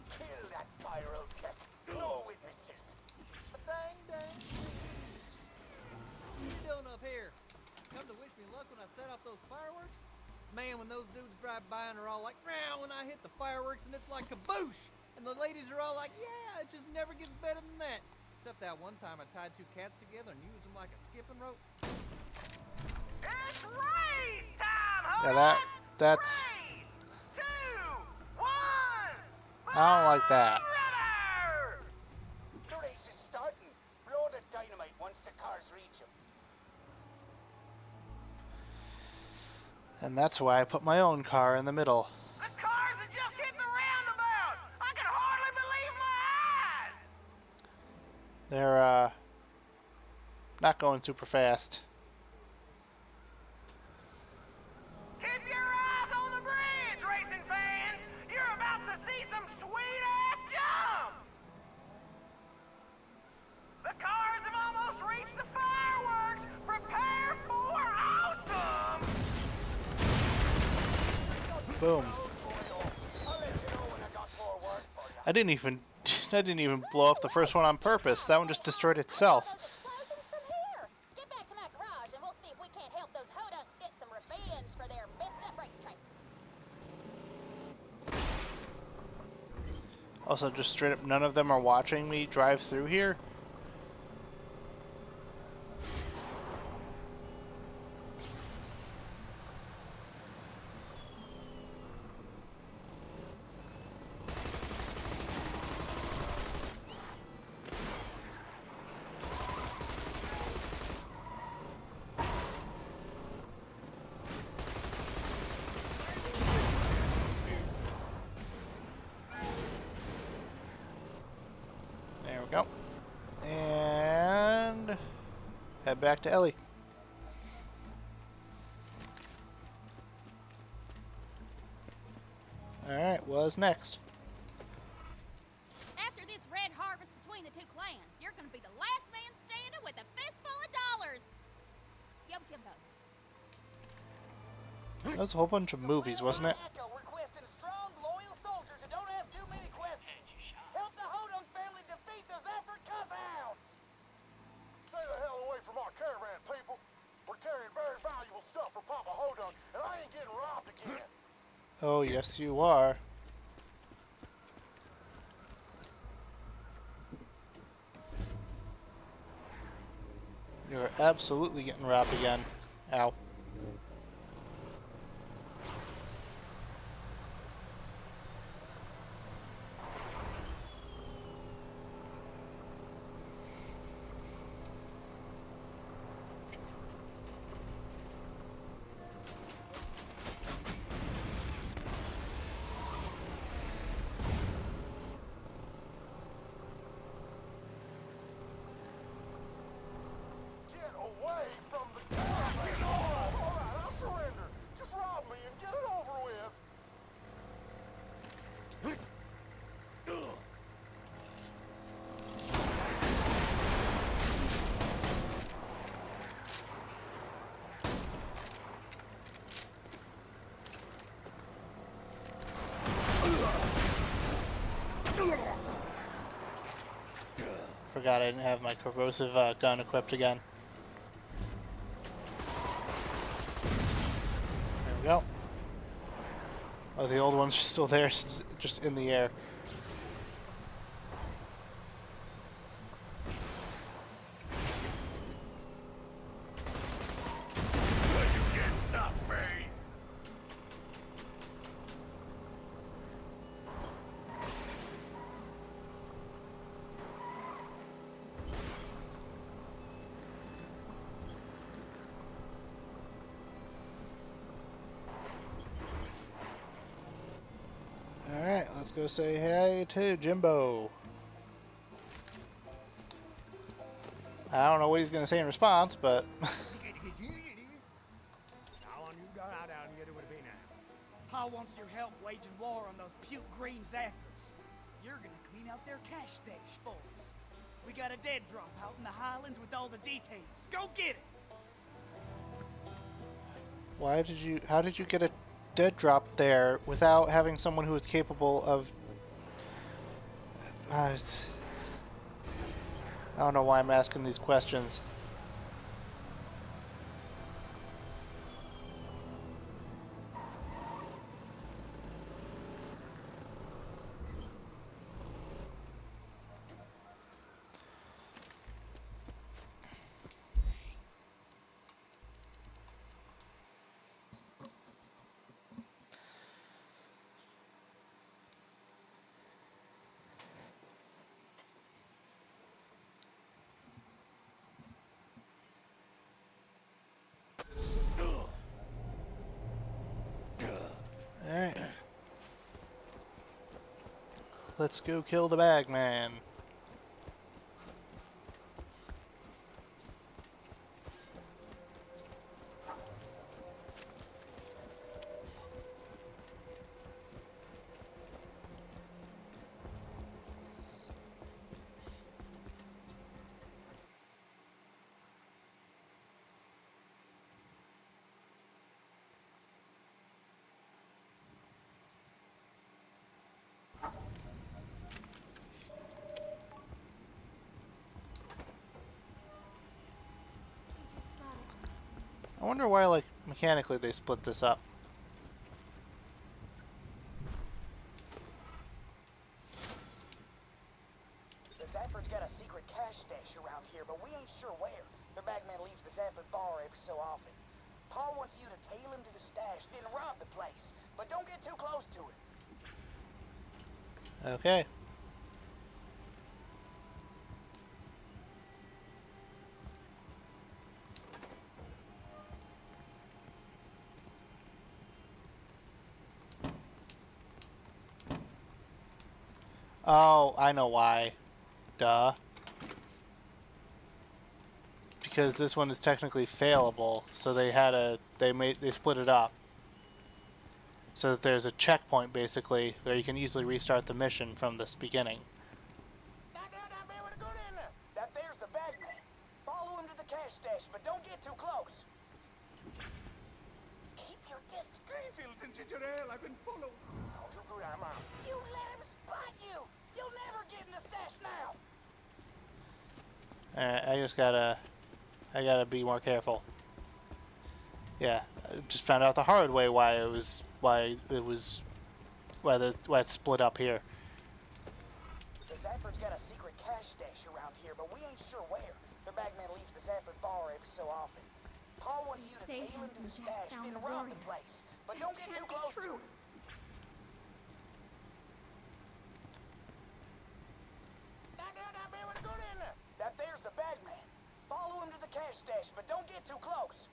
Kill that pyrotech. No witnesses. Dang, dang. What you doing up here? Come to wish me luck when I set off those fireworks? Man, when those dudes drive by and are all like, "Row," when I hit the fireworks and it's like kaboosh! And the ladies are all like, "Yeah, it just never gets better than that." Except that one time I tied two cats together and used them like a skipping rope. It's race time, Yeah, that's... 3, 2, 1. I don't like that. Forever! The race is starting. Blow the dynamite once the cars reach him. And that's why I put my own car in the middle. The cars have just hit the roundabout. I can hardly believe my eyes. They're, not going super fast. Keep your eyes on the bridge, racing fans. You're about to see some sweet-ass jumps. The cars have almost reached the fireworks. Prepare for awesome. Boom. I'll let you know when I got more work for you. I didn't even blow up the first one on purpose. That one just destroyed itself. Those explosions from here. Get back to my garage and we'll see if we can't help those hodunks get some revenge for their messed up racetrack. Also, just straight up, none of them are watching me drive through here. There we go. And head back to Ellie. Alright, what's next? After this red harvest between the two clans, you're gonna be the last man standing with a fistful of dollars. Yo, Jimbo. That was a whole bunch of movies, wasn't it? Echo requesting strong, loyal soldiers who don't ask too many questions. Help the Hodunk family defeat the Zephyr Cusshounds. Stay the hell away from our caravan, people. We're carrying very valuable stuff for Papa Hodunk, and I ain't getting robbed again. Oh, yes, you are. You're absolutely getting robbed again. Ow. Get away from the caravan! All right, I'll surrender. Just rob me and get it over with. Forgot I didn't have my corrosive gun equipped again. There we go. Oh, the old ones are still there, just in the air. You can't stop me. Alright, let's go say hey to Jimbo. I don't know what he's going to say in response, but... Pa wants your help waging war on those puke green Zaffords. You're gonna clean out their cash stash for us. We got a dead drop out in the Highlands with all the details. Go get it! How did you get a dead drop there without having someone who is capable of... I don't know why I'm asking these questions. Alright. Let's go kill the bagman. I wonder why, like, mechanically they split this up. The Zafford's got a secret cash stash around here, but we ain't sure where. Their bagman leaves the Zafford bar every so often. Pa wants you to tail him to the stash, then rob the place. But don't get too close to it. Okay. Oh, I know why. Duh. Because this one is technically failable, so they split it up. So that there's a checkpoint basically where you can easily restart the mission from this beginning. That there's the bagman. Follow him to the cash stash, but don't get too close. Keep your distance. Greenfields and ginger ale, I've been followed. You let him spot you. You'll never get in the stash now. Alright, I gotta be more careful. Yeah, I just found out the hard way why it's split up here. The Zafford's got a secret cash stash around here, but we ain't sure where. The bagman leaves the Zafford bar every so often. Pa wants you to tail him to the stash, then rob the place. But don't get too close to it. That there's the bagman. Follow him to the cash stash, but don't get too close.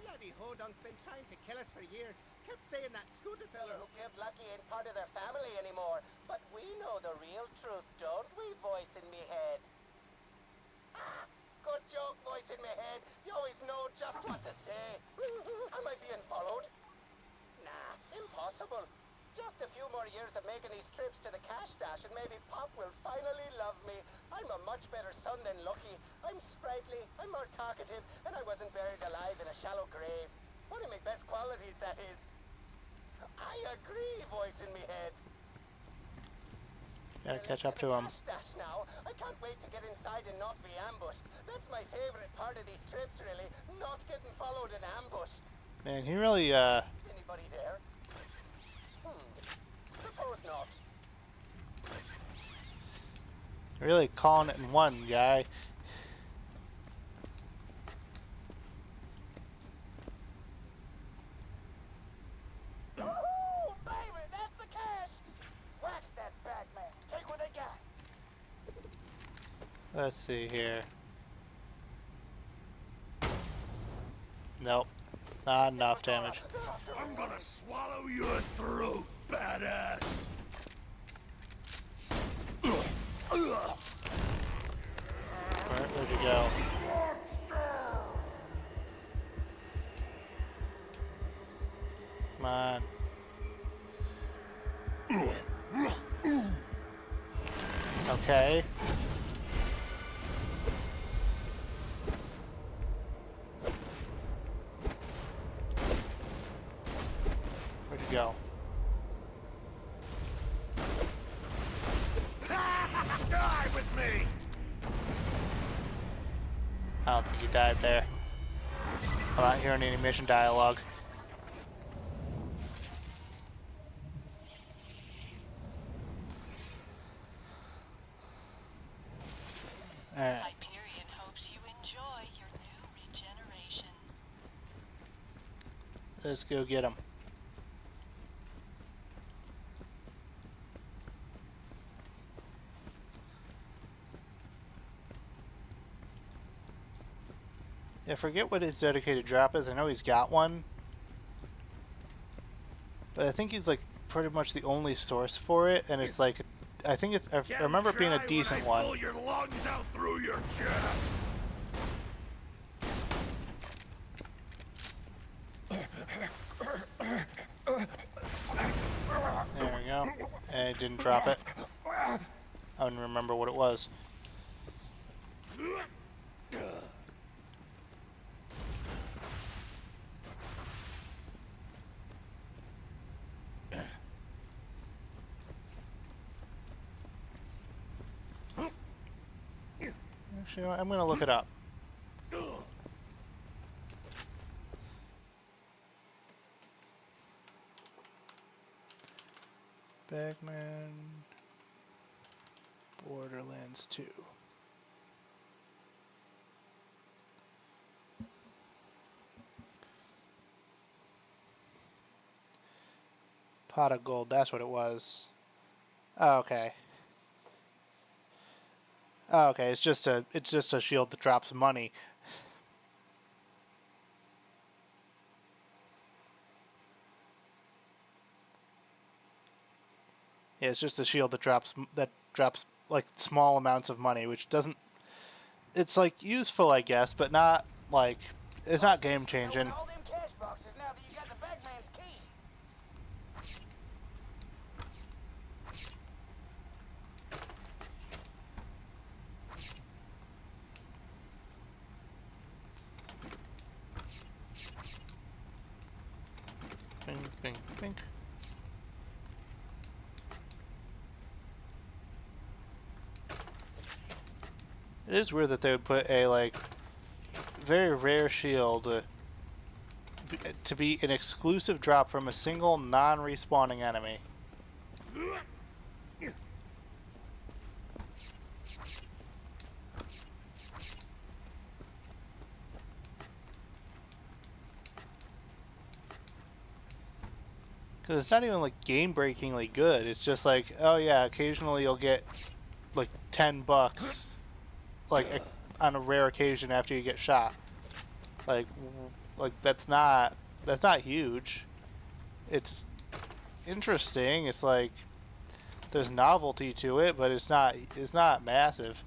Bloody Hodon's been trying to kill us for years. Kept saying that scooter fella who killed Lucky ain't part of their family anymore. But we know the real truth, don't we, voice in me head? Ah, good joke, voice in me head. You always know just what to say. Am I being followed? Nah, impossible. Just a few more years of making these trips to the cash stash and maybe Pop will finally love me. I'm a much better son than Lucky. I'm sprightly, I'm more talkative, and I wasn't buried alive in a shallow grave. One of my best qualities, that is. I agree, voice in me head. Gotta catch up to him. Stash now. I can't wait to get inside and not be ambushed. That's my favorite part of these trips, really. Not getting followed and ambushed. Man, he really, Is anybody there? Suppose not. really calling it in one, guy. Oh, baby, that's the cash. Wax that bagman. Take what they got. Let's see here. Nope. Not enough damage. I'm gonna swallow your throat, badass. Where'd you go? Come on. Okay. Where'd you go? Die with me! I don't think you died there. I'm not hearing any mission dialogue. Alright. Hyperion hopes you enjoy your new regeneration. Let's go get him. I forget what his dedicated drop is. I know he's got one. But I think he's like pretty much the only source for it, and it's like, I think it's, I remember it being a decent one. Pull your lungs out through your chest. There we go. And it didn't drop it. I don't remember what it was. Actually, you know what? I'm gonna look it up. Bagman, Borderlands 2. Pot of gold, that's what it was. Oh, okay. Oh, okay, it's just a shield that drops money. Yeah, it's just a shield that drops like small amounts of money, which doesn't. It's like useful, I guess, but not like it's not game changing. All them cash boxes now that you got the Bagman's key. Bing, bing, bing. It is weird that they would put a like very rare shield to be an exclusive drop from a single non-respawning enemy. Because it's not even like game-breakingly good. It's just like, oh yeah, occasionally you'll get like $10, like on a rare occasion after you get shot. Like that's not huge. It's interesting. It's like there's novelty to it, but it's not massive.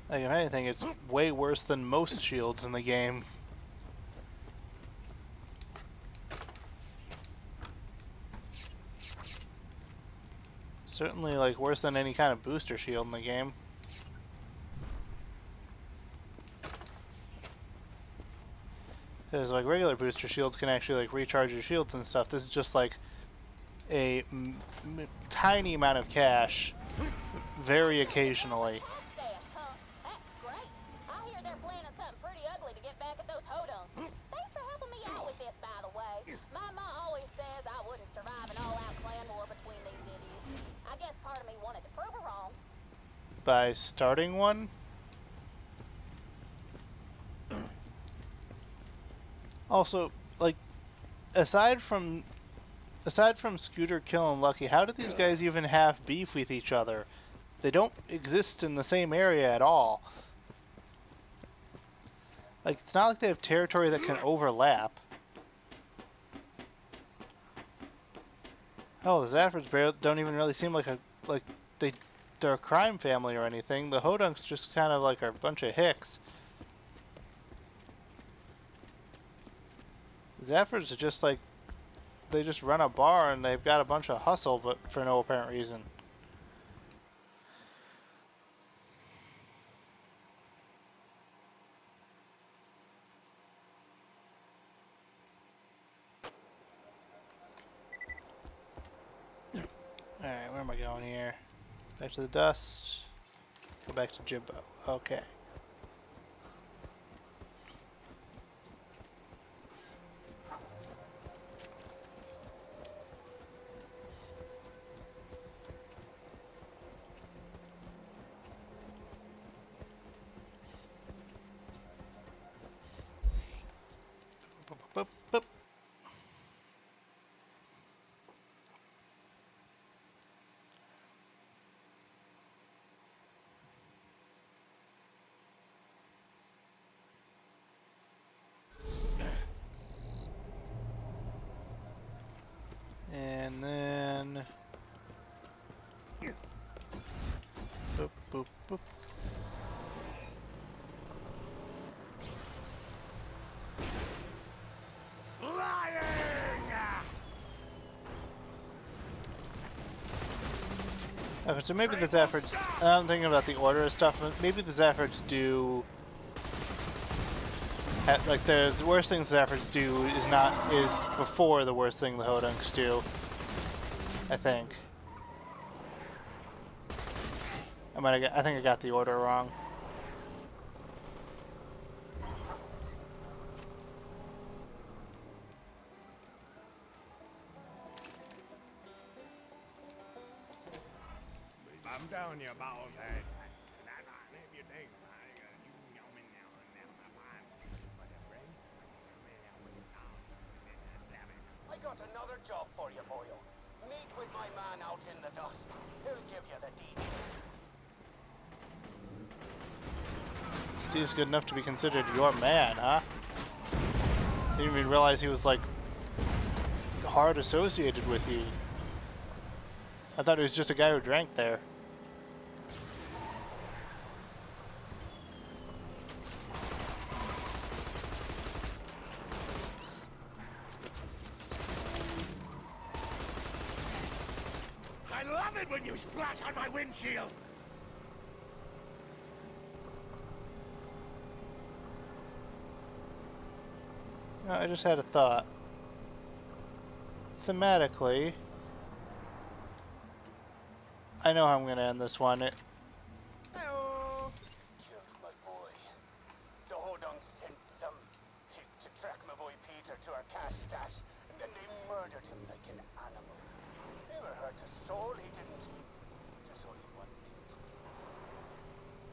Like, if anything, it's way worse than most shields in the game. Certainly, like, worse than any kind of booster shield in the game. Because, like, regular booster shields can actually, like, recharge your shields and stuff. This is just, like, a tiny amount of cash, very occasionally. Thanks for helping me out with this, by the way. My mom always says I wouldn't survive an all-out clan war between these idiots. I guess part of me wanted to prove her wrong. By starting one? Also, like, aside from Scooter killing Lucky, how did these guys even have beef with each other? They don't exist in the same area at all. Like, it's not like they have territory that can overlap. Oh, the Zaffords don't even really seem like they're a crime family or anything. The Hodunks just kind of like are a bunch of hicks. The Zaffords are just like, they just run a bar and they've got a bunch of hustle, but for no apparent reason. Alright, where am I going here? Back to the dust. Go back to Jimbo. Okay. Boop, boop, boop. And then boop, boop, boop. Okay, so maybe the Zaffords, I'm thinking about the order of stuff, but maybe the Zaffords do, like the worst thing the Zaffords do is before the worst thing the Hodunks do, I think. I think I got the order wrong. I'm down, you bald head. I got another job for you, boyo. Meet with my man out in the dust. He'll give you the details. Steve's good enough to be considered your man, huh? Didn't even realize he was like hard associated with you. I thought he was just a guy who drank there. I love it when you splash on my windshield. No, I just had a thought. Thematically, I know how I'm going to end this one. Killed my boy. The Hodunks sent some hick to track my boy Peter to our cash stash, and then they murdered him like an animal. Never hurt a soul, he didn't. There's only one thing to do.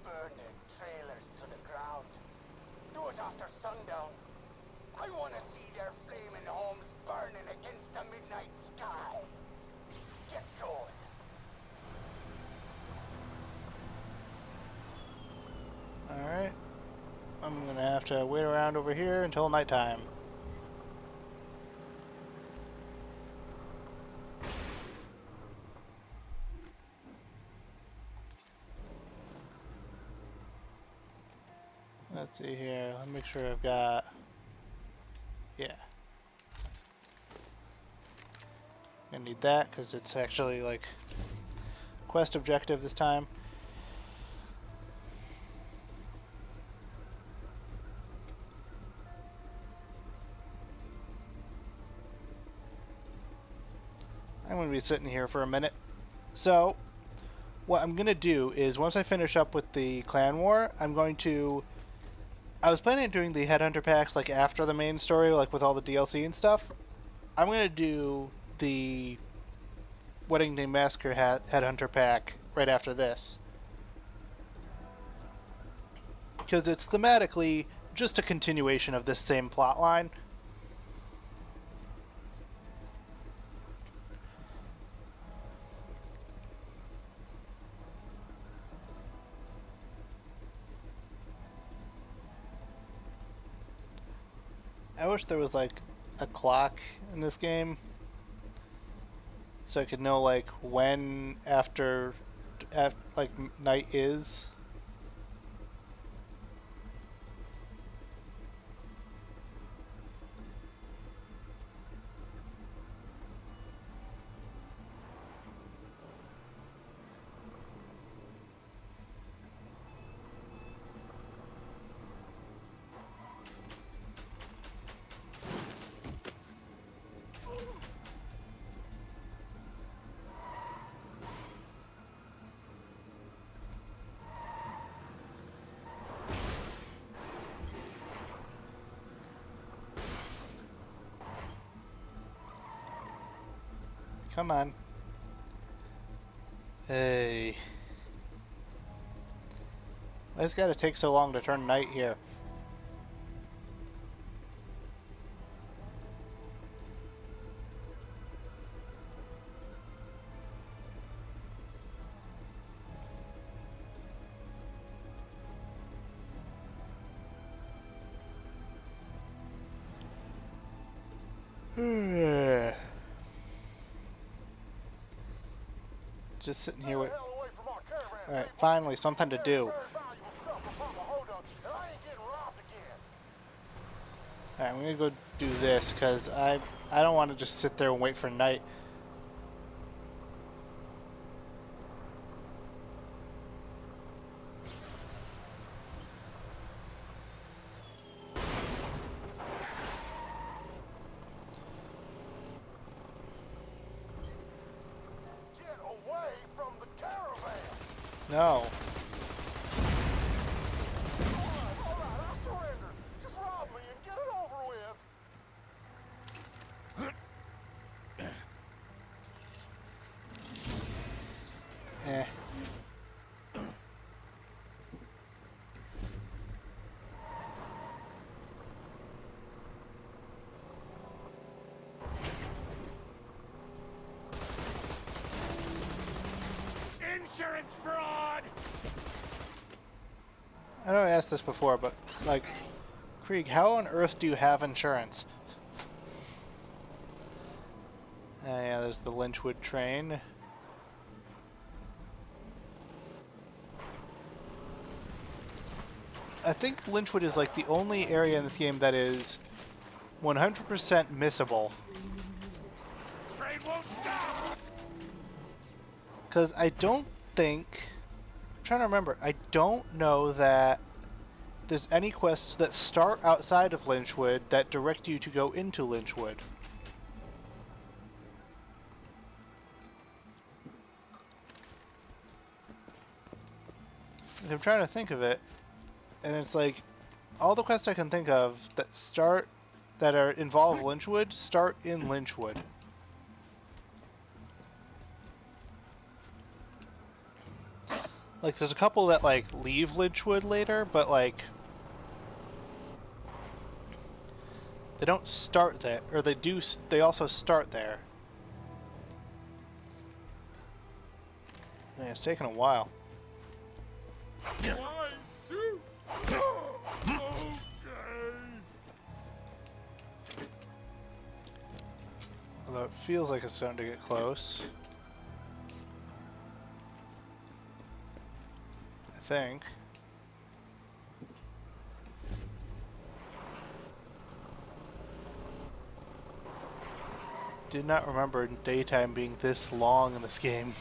Burn their trailers to the ground. Do it after sundown. I want to see their flaming homes burning against the midnight sky. Get going. Alright. I'm going to have to wait around over here until nighttime. Let's see here. Let me make sure I've got... Yeah. I need that because it's actually like quest objective this time. I'm going to be sitting here for a minute. So, what I'm going to do is once I finish up with the clan war, I'm going to... I was planning on doing the Headhunter packs like after the main story, like with all the DLC and stuff. I'm going to do the Wedding Day Massacre Headhunter pack right after this. Because it's thematically just a continuation of this same plot line. I wish there was like a clock in this game so I could know like when after like night is. Come on. Hey. Why does it gotta take so long to turn night here? Just sitting here with... Alright, finally, something to do. Alright, I'm gonna go do this, because I don't want to just sit there and wait for night. Get away from the caravan! No. Alright, I surrender. Just rob me and get it over with. Eh. Insurance fraud! I know I asked this before, but, like, Krieg, how on earth do you have insurance? Yeah, there's the Lynchwood train. I think Lynchwood is, like, the only area in this game that is 100% missable. Train won't stop! Because I don't think... I'm trying to remember. I don't know that there's any quests that start outside of Lynchwood that direct you to go into Lynchwood. I'm trying to think of it, and it's like all the quests I can think of that are involve Lynchwood start in Lynchwood. Like there's a couple that like leave Lynchwood later, but like they don't start there, or they do. They also start there. Yeah, it's taken a while. Why shoot? Okay. Although it feels like it's starting to get close. I think. Did not remember daytime being this long in this game.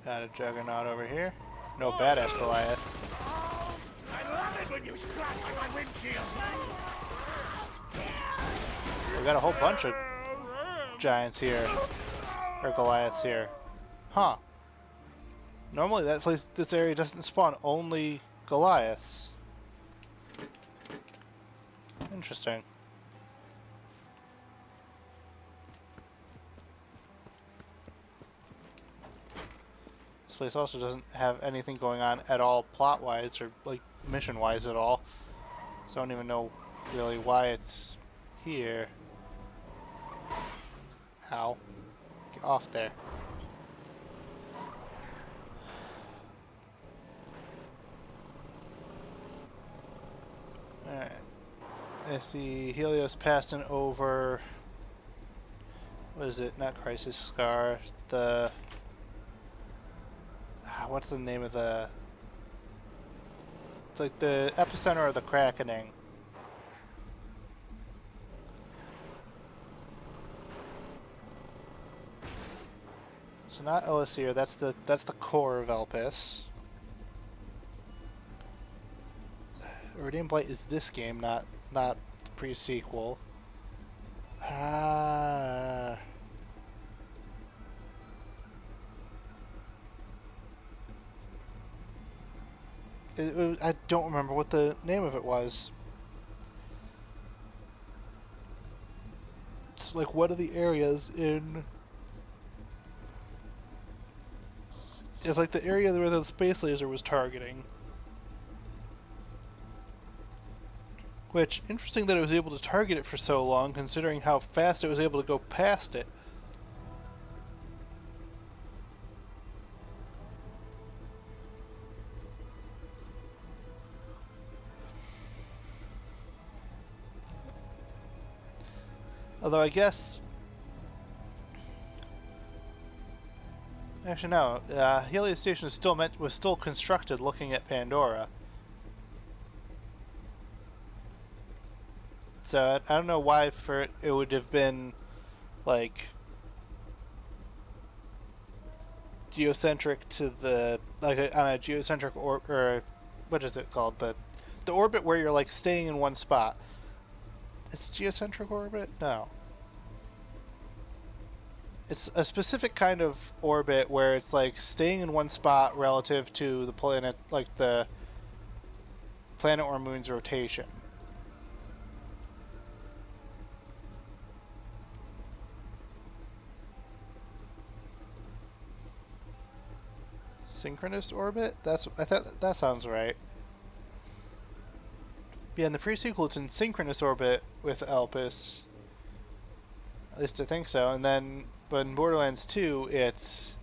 Got a Juggernaut over here. No badass Goliath. I love it when you splash on my windshield! We got a whole bunch of giants here. Or Goliaths here. Huh. Normally this area doesn't spawn only Goliaths. Interesting. This place also doesn't have anything going on at all plot-wise or like mission-wise at all. So I don't even know really why it's here. Ow. Get off there. I see Helios passing over. What is it? Not Crisis Scar. The. What's the name of the. It's like the epicenter of the Krakening. So not Elysir, that's the core of Elpis. Iridium Blight is this game, not the pre-sequel. Ah. I don't remember what the name of it was. It's like one of the areas in. It's like the area where the space laser was targeting. Which, interesting that it was able to target it for so long, considering how fast it was able to go past it. Although I guess... Actually no, Helios Station was still constructed looking at Pandora. So I don't know why it would have been like geocentric to the on a geocentric or what is it called, the orbit where you're like staying in one spot. It's geocentric orbit? No. It's a specific kind of orbit where it's like staying in one spot relative to the planet, like the planet or moon's rotation. Synchronous orbit? I thought that sounds right. Yeah, in the pre-sequel it's in synchronous orbit with Elpis. At least I think so. And then, but in Borderlands 2, it's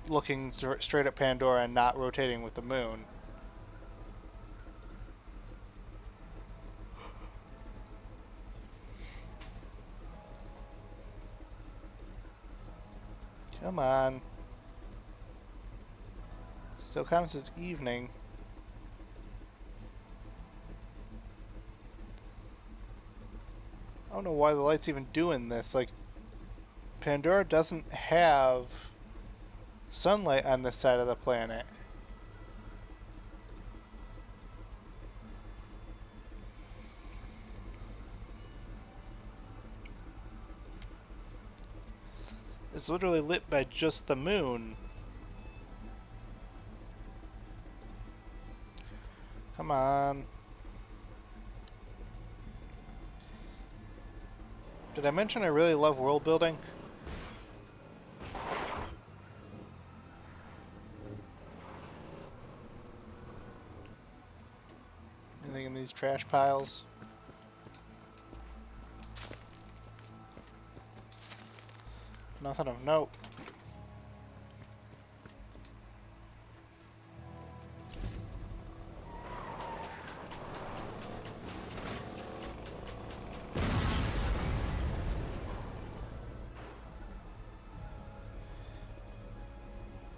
looking straight at Pandora and not rotating with the moon. Come on. Still counts as evening. I don't know why the light's even doing this. Like, Pandora doesn't have sunlight on this side of the planet. It's literally lit by just the moon. Come on. Did I mention I really love world building? Anything in these trash piles? Nothing of note.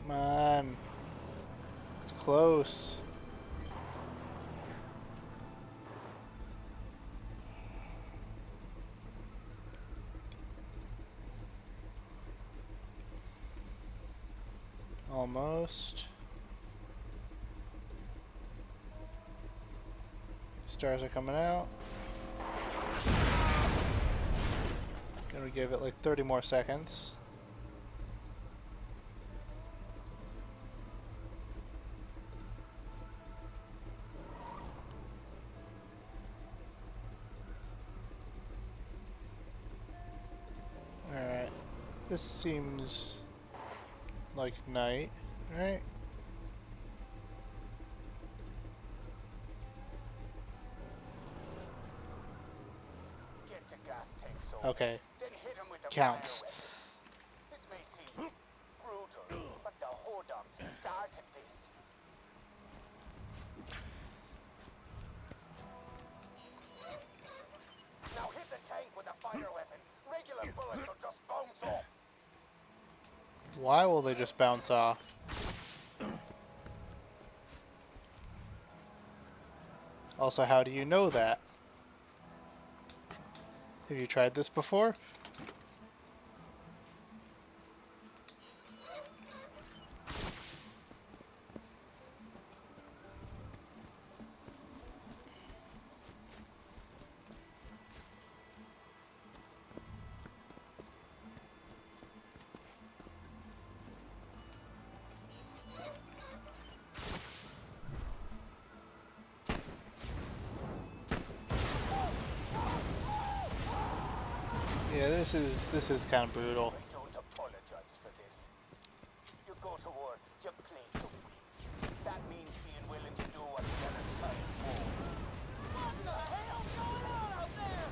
Come on. It's close. Almost. Stars are coming out. Gonna give it like 30 more seconds. Alright. This seems like night, right? Get the gas tanks over. Okay. Then hit 'em with the Counts. fire weapon. This may seem brutal, but the Hodom started this. Why will they just bounce off? Also, how do you know that? Have you tried this before? Yeah, this is kind of brutal. I don't apologize for this. You go to war, you play to win. That means being willing to do what the other side won't. What in the hell's going on out there?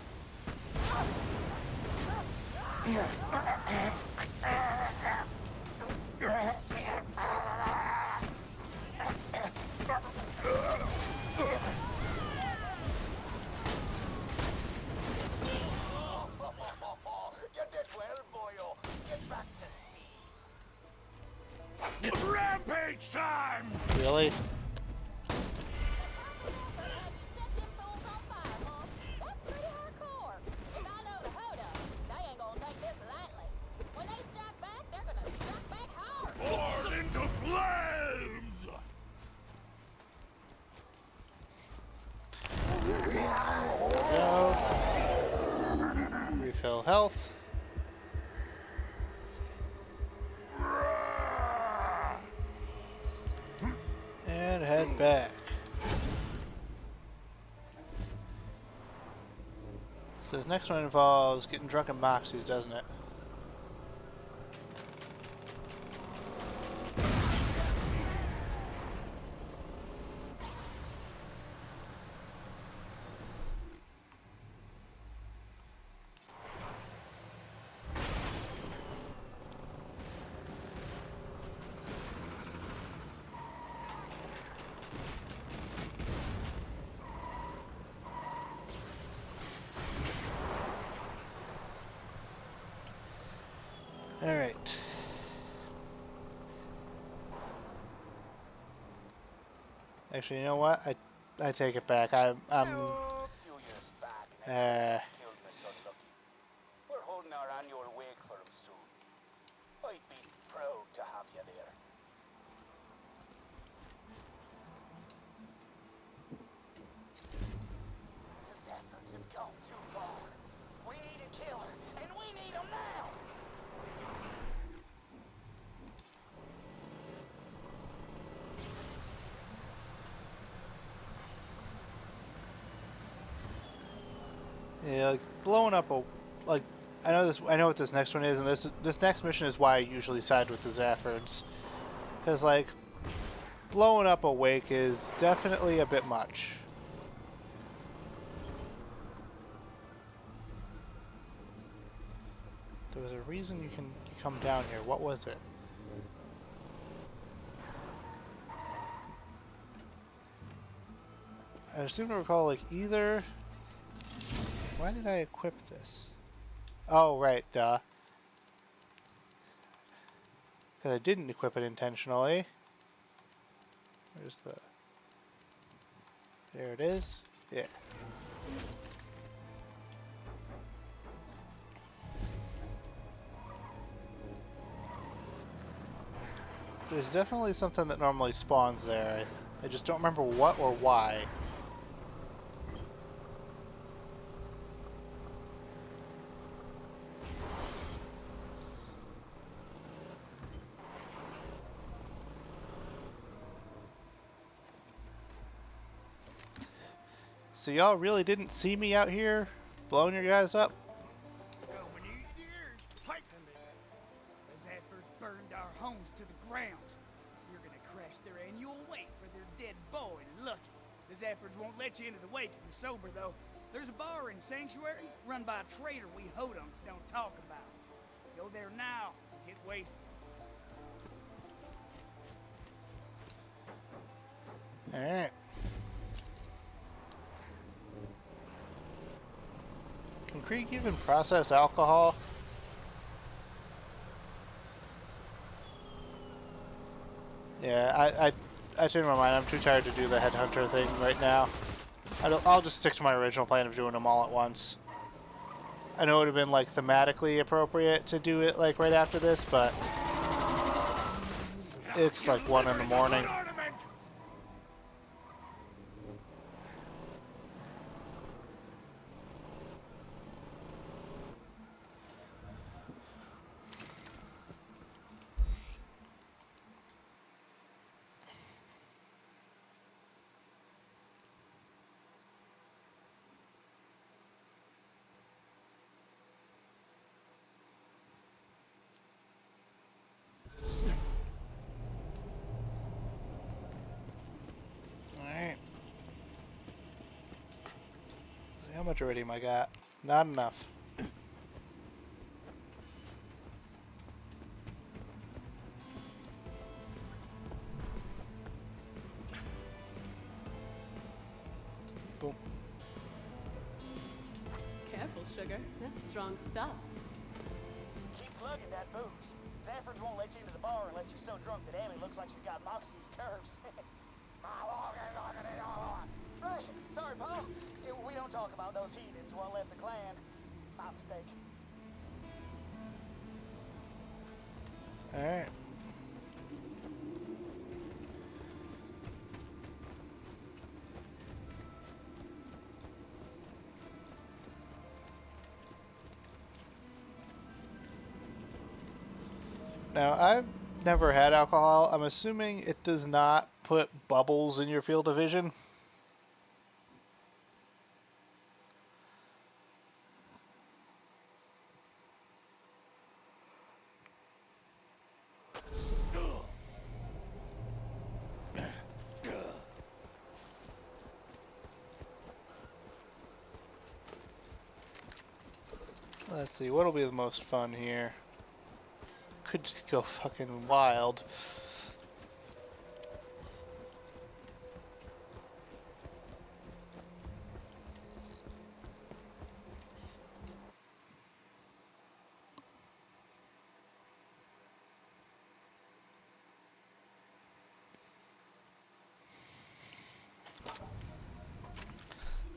You did well, boyo. Get back to Steve. Rampage time! Really? Have you set them fools on fire, huh? That's pretty hardcore. If I know the hold-up, they ain't gonna take this lightly. When they strike back, they're gonna strike back hard. Born into flames! Go. Refill health. And head back. So this next one involves getting drunk in Moxies, doesn't it? Alright. Actually, you know what? I take it back. I'm A few years back, an ex killed my son Lucky. We're holding our annual wake for him soon. I'd be proud to have you there. His efforts have gone too far. We need a killer, and we need him now. Yeah, like blowing up a like I know what this next one is, and this next mission is why I usually side with the Zaffords, because like blowing up a wake is definitely a bit much. There was a reason you come down here. What was it? I seem to recall like either. Why did I equip this? Oh, right, duh. Because I didn't equip it intentionally. Where's the... There it is. Yeah. There's definitely something that normally spawns there. I just don't remember what or why. So y'all really didn't see me out here blowing your guys up? The Zaffords burned our homes to the ground. You're gonna crash their annual wake for their dead boy, Lucky. The Zaffords won't let you into the wake if you're sober, though. There's a bar in Sanctuary run by a traitor we hoduns don't talk about. Go there now and get wasted. Alright. Can Krieg even process alcohol? Yeah, I changed my mind. I'm too tired to do the headhunter thing right now. I'll just stick to my original plan of doing them all at once. I know it would have been like thematically appropriate to do it like right after this, but it's like 1 in the morning. Alright. See how much iridium I got. Not enough. Boom. Careful, sugar. That's strong stuff. Keep plugging that booze. Zaffords won't let you into the bar unless you're so drunk that Annie looks like she's got Moxie's curves. Right, sorry, Paul. We don't talk about those heathens while left the clan. My mistake. Alright. Now, I've never had alcohol. I'm assuming it does not put bubbles in your field of vision. Let's see, what'll be the most fun here? Could just go fucking wild.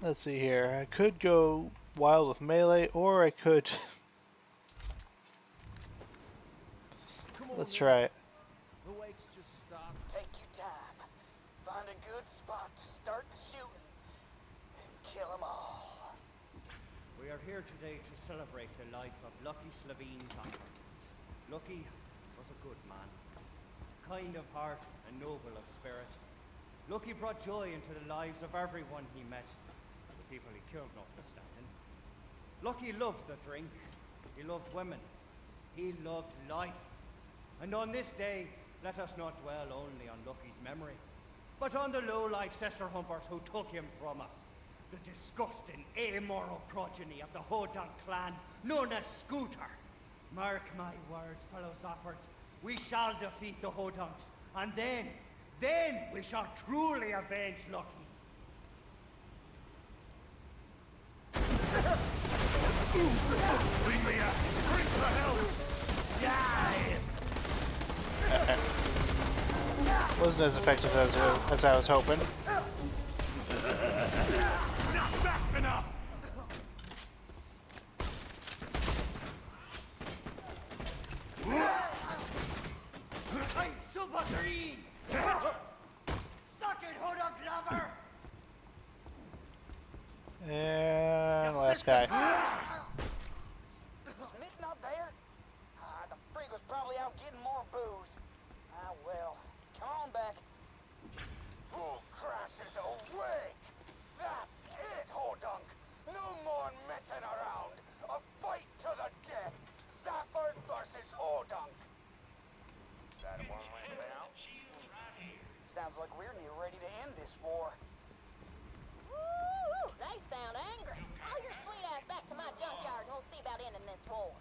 Let's see here. I could go wild with melee, or I could... Let's try it. The wake's just stopped. Take your time. Find a good spot to start shooting and kill them all. We are here today to celebrate the life of Lucky Slavine's uncle. Lucky was a good man, kind of heart and noble of spirit. Lucky brought joy into the lives of everyone he met, the people he killed notwithstanding. Lucky loved the drink, he loved women, he loved life. And on this day, let us not dwell only on Lucky's memory, but on the low-life sister humpers who took him from us. The disgusting, amoral progeny of the Hodunk clan, known as Scooter. Mark my words, fellow Zaffords, we shall defeat the Hodunks, and then we shall truly avenge Lucky. Bring me up! Bring the hell! Die! Wasn't as effective as I was hoping. Not fast enough! I'm super green! Suck it, Hodunk lover! And last guy. Smith not there? The freak was probably out getting more booze. Ah, well. Come on back. Who crashes awake? That's it, Hodunk! No more messing around! A fight to the death! Zafford versus Hodunk! That one went down? Sounds like we're near ready to end this war. Woo! They sound angry. Call your sweet ass back to my junkyard and we'll see about ending this war.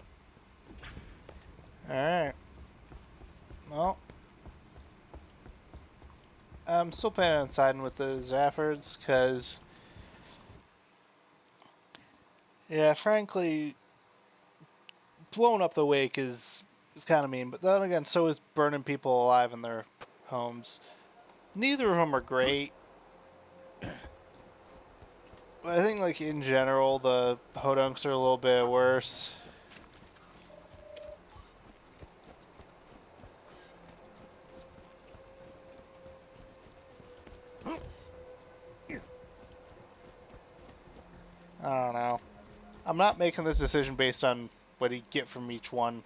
Alright. Well. I'm still planning on siding with the Zaffords, because... Yeah, frankly... Blowing up the wake is kind of mean, but then again, so is burning people alive in their homes. Neither of them are great. But I think, like, in general, the Hodunks are a little bit worse. I don't know. I'm not making this decision based on what you get from each one.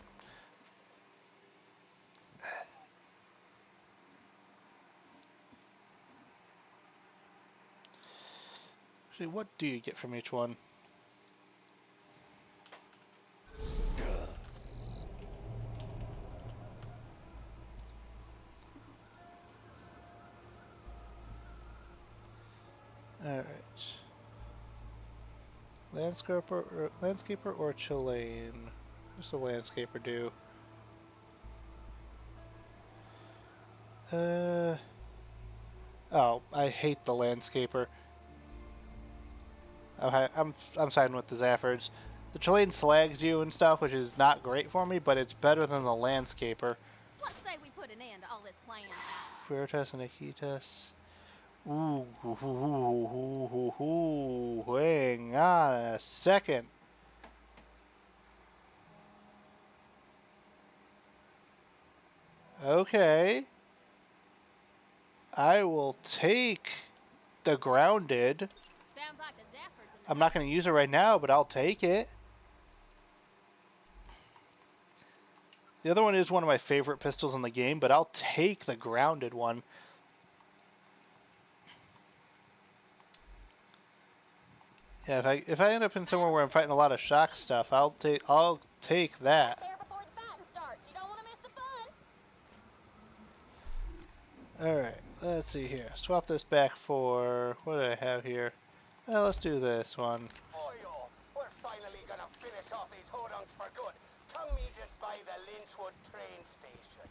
Actually, what do you get from each one? Alright. Landscaper or Chilean? What's the landscaper do? Oh, I hate the landscaper. I'm siding with the Zaffords. The Chilean slags you and stuff, which is not great for me, but it's better than the landscaper. Let's say we put an end to all this plan. Veritas and Akitas. Ooh, hang on a second. Okay. I will take the grounded. Sounds like the Zaffords and I'm not going to use it right now, but I'll take it. The other one is one of my favorite pistols in the game, but I'll take the grounded one. Yeah, if I end up in somewhere where I'm fighting a lot of shock stuff, I'll take that. There before the fighting starts. You don't want to miss the fun. Alright, let's see here. Swap this back for... what do I have here? Let's do this one. Oyo, we're finally gonna finish off these hodunks for good. Come meet us by the Lynchwood train station.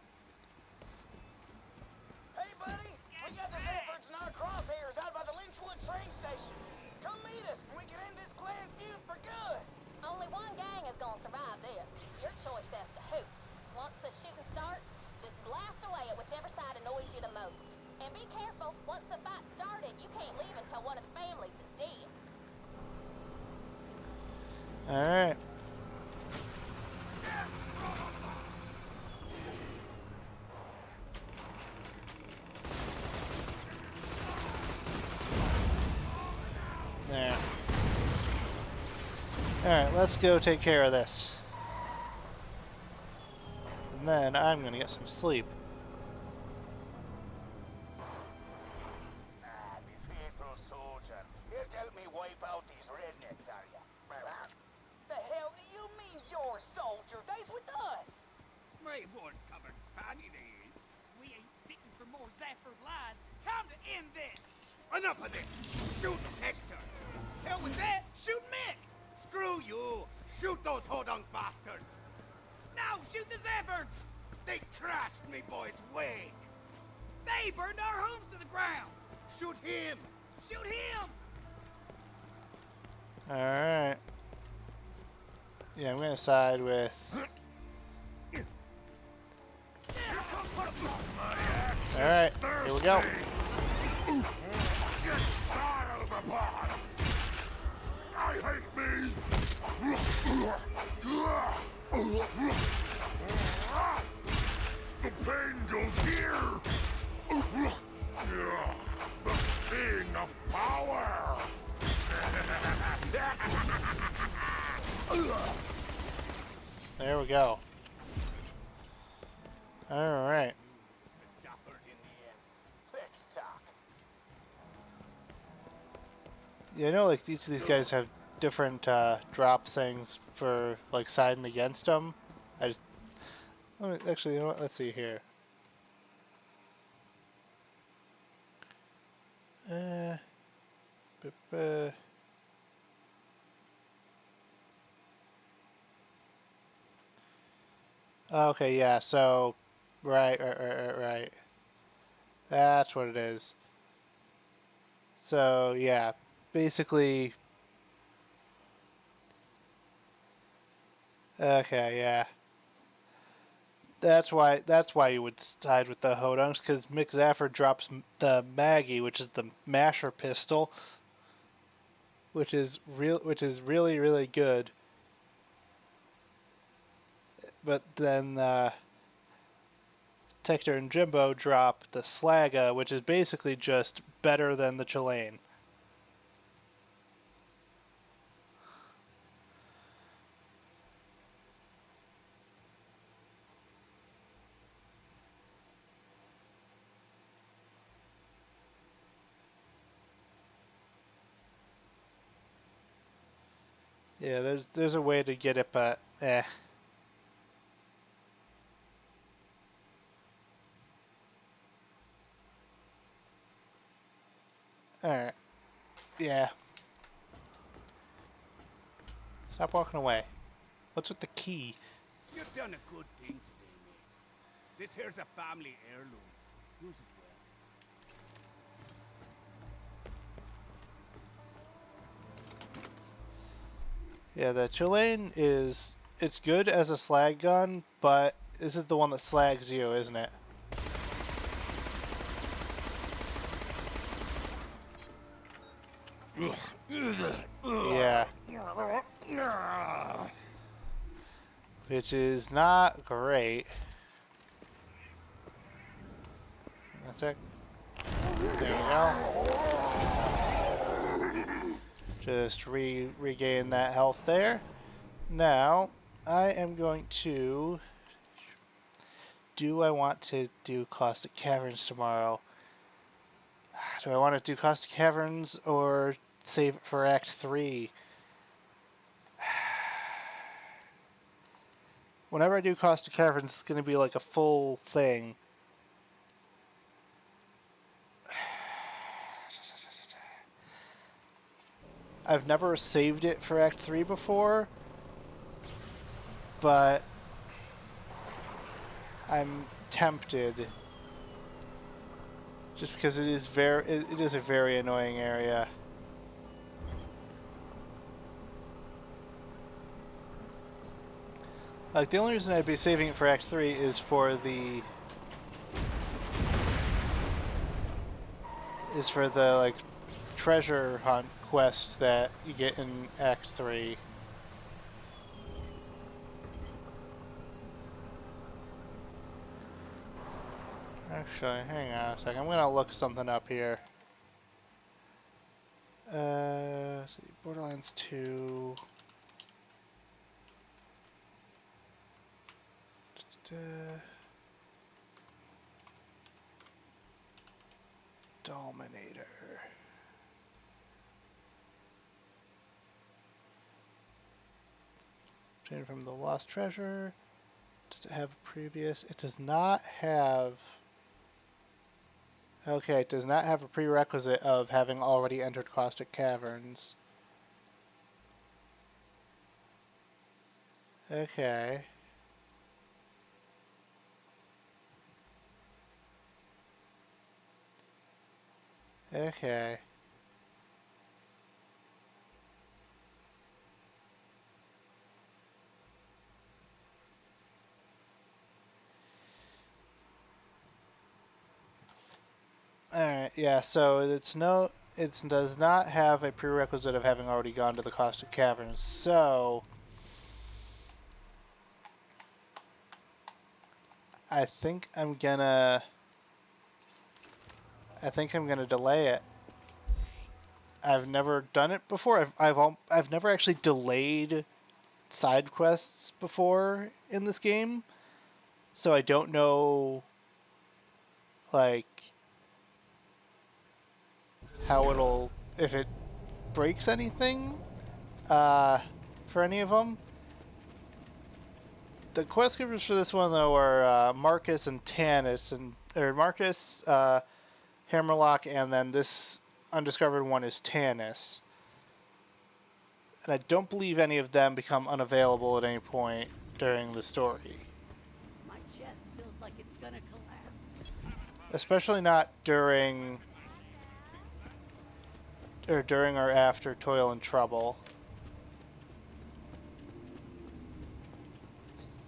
Hey, buddy! We got the Zaffords and our crosshairs out by the Lynchwood train station. Come meet us and we can end this clan feud for good. Only one gang is gonna survive this. Your choice as to who. Once the shooting starts, just blast away at whichever side annoys you the most. And be careful, once the fight started, you can't leave until one of the families is dead. Alright. There. Alright, let's go take care of this. And then I'm gonna get some sleep. Me faithful soldier, here to help me wipe out these rednecks, are ya? The hell do you mean your soldier? They's with us. Rayborn covered fanny days. We ain't sitting for more Zafford lies. Time to end this. Enough of this! Shoot Hector! Hell with that. Shoot Mick. Screw you! Shoot those hodunk bastards! No, shoot the Zaffords. They crashed me boy's wig! They burned our homes to the ground. Shoot him! Shoot him. Alright. Yeah, I'm gonna side with... Alright, here we go. Get styled upon! I hate me! The pain goes here! The sting of power! There we go. Alright. Suffered in the end. Let's talk. Yeah, I know, like, each of these guys have different drop things for, like, siding against them. I just... actually, you know what? Let's see here. Okay, yeah, so... Right. That's what it is. So, yeah, basically... Okay, yeah. That's why you would side with the Hodunks, because Mick Zaffer drops the Maggie, which is the masher pistol, which is really really good. But then Tector and Jimbo drop the Slaga, which is basically just better than the Chilean. Yeah, there's a way to get it, but eh. Alright. Yeah. Stop walking away. What's with the key? You've done a good thing today, mate. This here's a family heirloom. Use it well. Yeah, the Chilean it's good as a slag gun, but this is the one that slags you, isn't it? Yeah. Which is not great. That's it. There you go. Just regain that health there. Now, I am going to... Do I want to do Caustic Caverns tomorrow? Do I want to do Caustic Caverns or save it for Act 3? Whenever I do Caustic Caverns, it's going to be like a full thing. I've never saved it for Act 3 before, but I'm tempted. Just because it is a very annoying area. Like, the only reason I'd be saving it for Act 3 is for the like treasure hunt quests that you get in Act 3. Actually, hang on a second. I'm gonna look something up here. Let's see, Borderlands 2. Dominator. Obtained from the Lost Treasure. Does it have a previous? It does not have... Okay, it does not have a prerequisite of having already entered Caustic Caverns. Okay. Okay. Alright, yeah, so it does not have a prerequisite of having already gone to the Caustic Caverns, so I think I'm gonna delay it. I've never done it before. I've never actually delayed side quests before in this game, so I don't know like how it'll, if it breaks anything for any of them. The quest givers for this one though are Marcus and Tanis, or Marcus, Hammerlock, and then this undiscovered one is Tanis. And I don't believe any of them become unavailable at any point during the story. My chest feels like it's gonna collapse. Especially not during or after Toil and Trouble.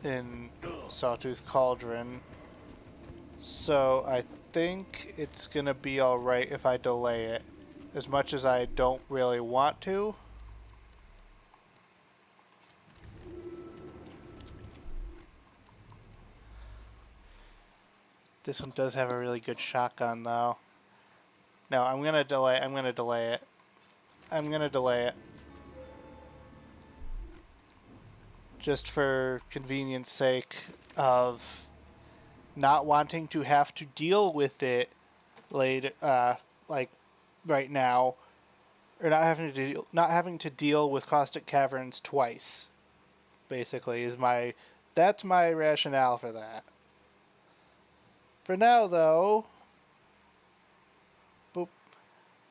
In Sawtooth Cauldron. So I think it's gonna be alright if I delay it. As much as I don't really want to. This one does have a really good shotgun though. No, I'm gonna delay it. I'm gonna delay it. Just for convenience sake of not wanting to have to deal with it later, like right now, or not having to deal with Caustic Caverns twice. Basically, that's my rationale for that. For now, though,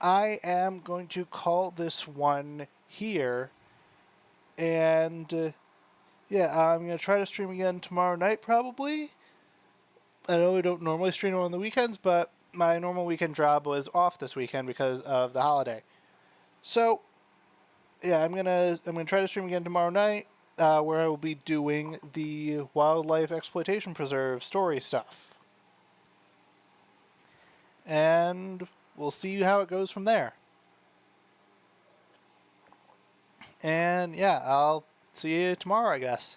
I am going to call this one here, and yeah, I'm going to try to stream again tomorrow night, probably. I know we don't normally stream on the weekends, but my normal weekend job was off this weekend because of the holiday. So, yeah, I'm gonna try to stream again tomorrow night, where I will be doing the Wildlife Exploitation Preserve story stuff. And we'll see how it goes from there. And yeah, I'll see you tomorrow, I guess.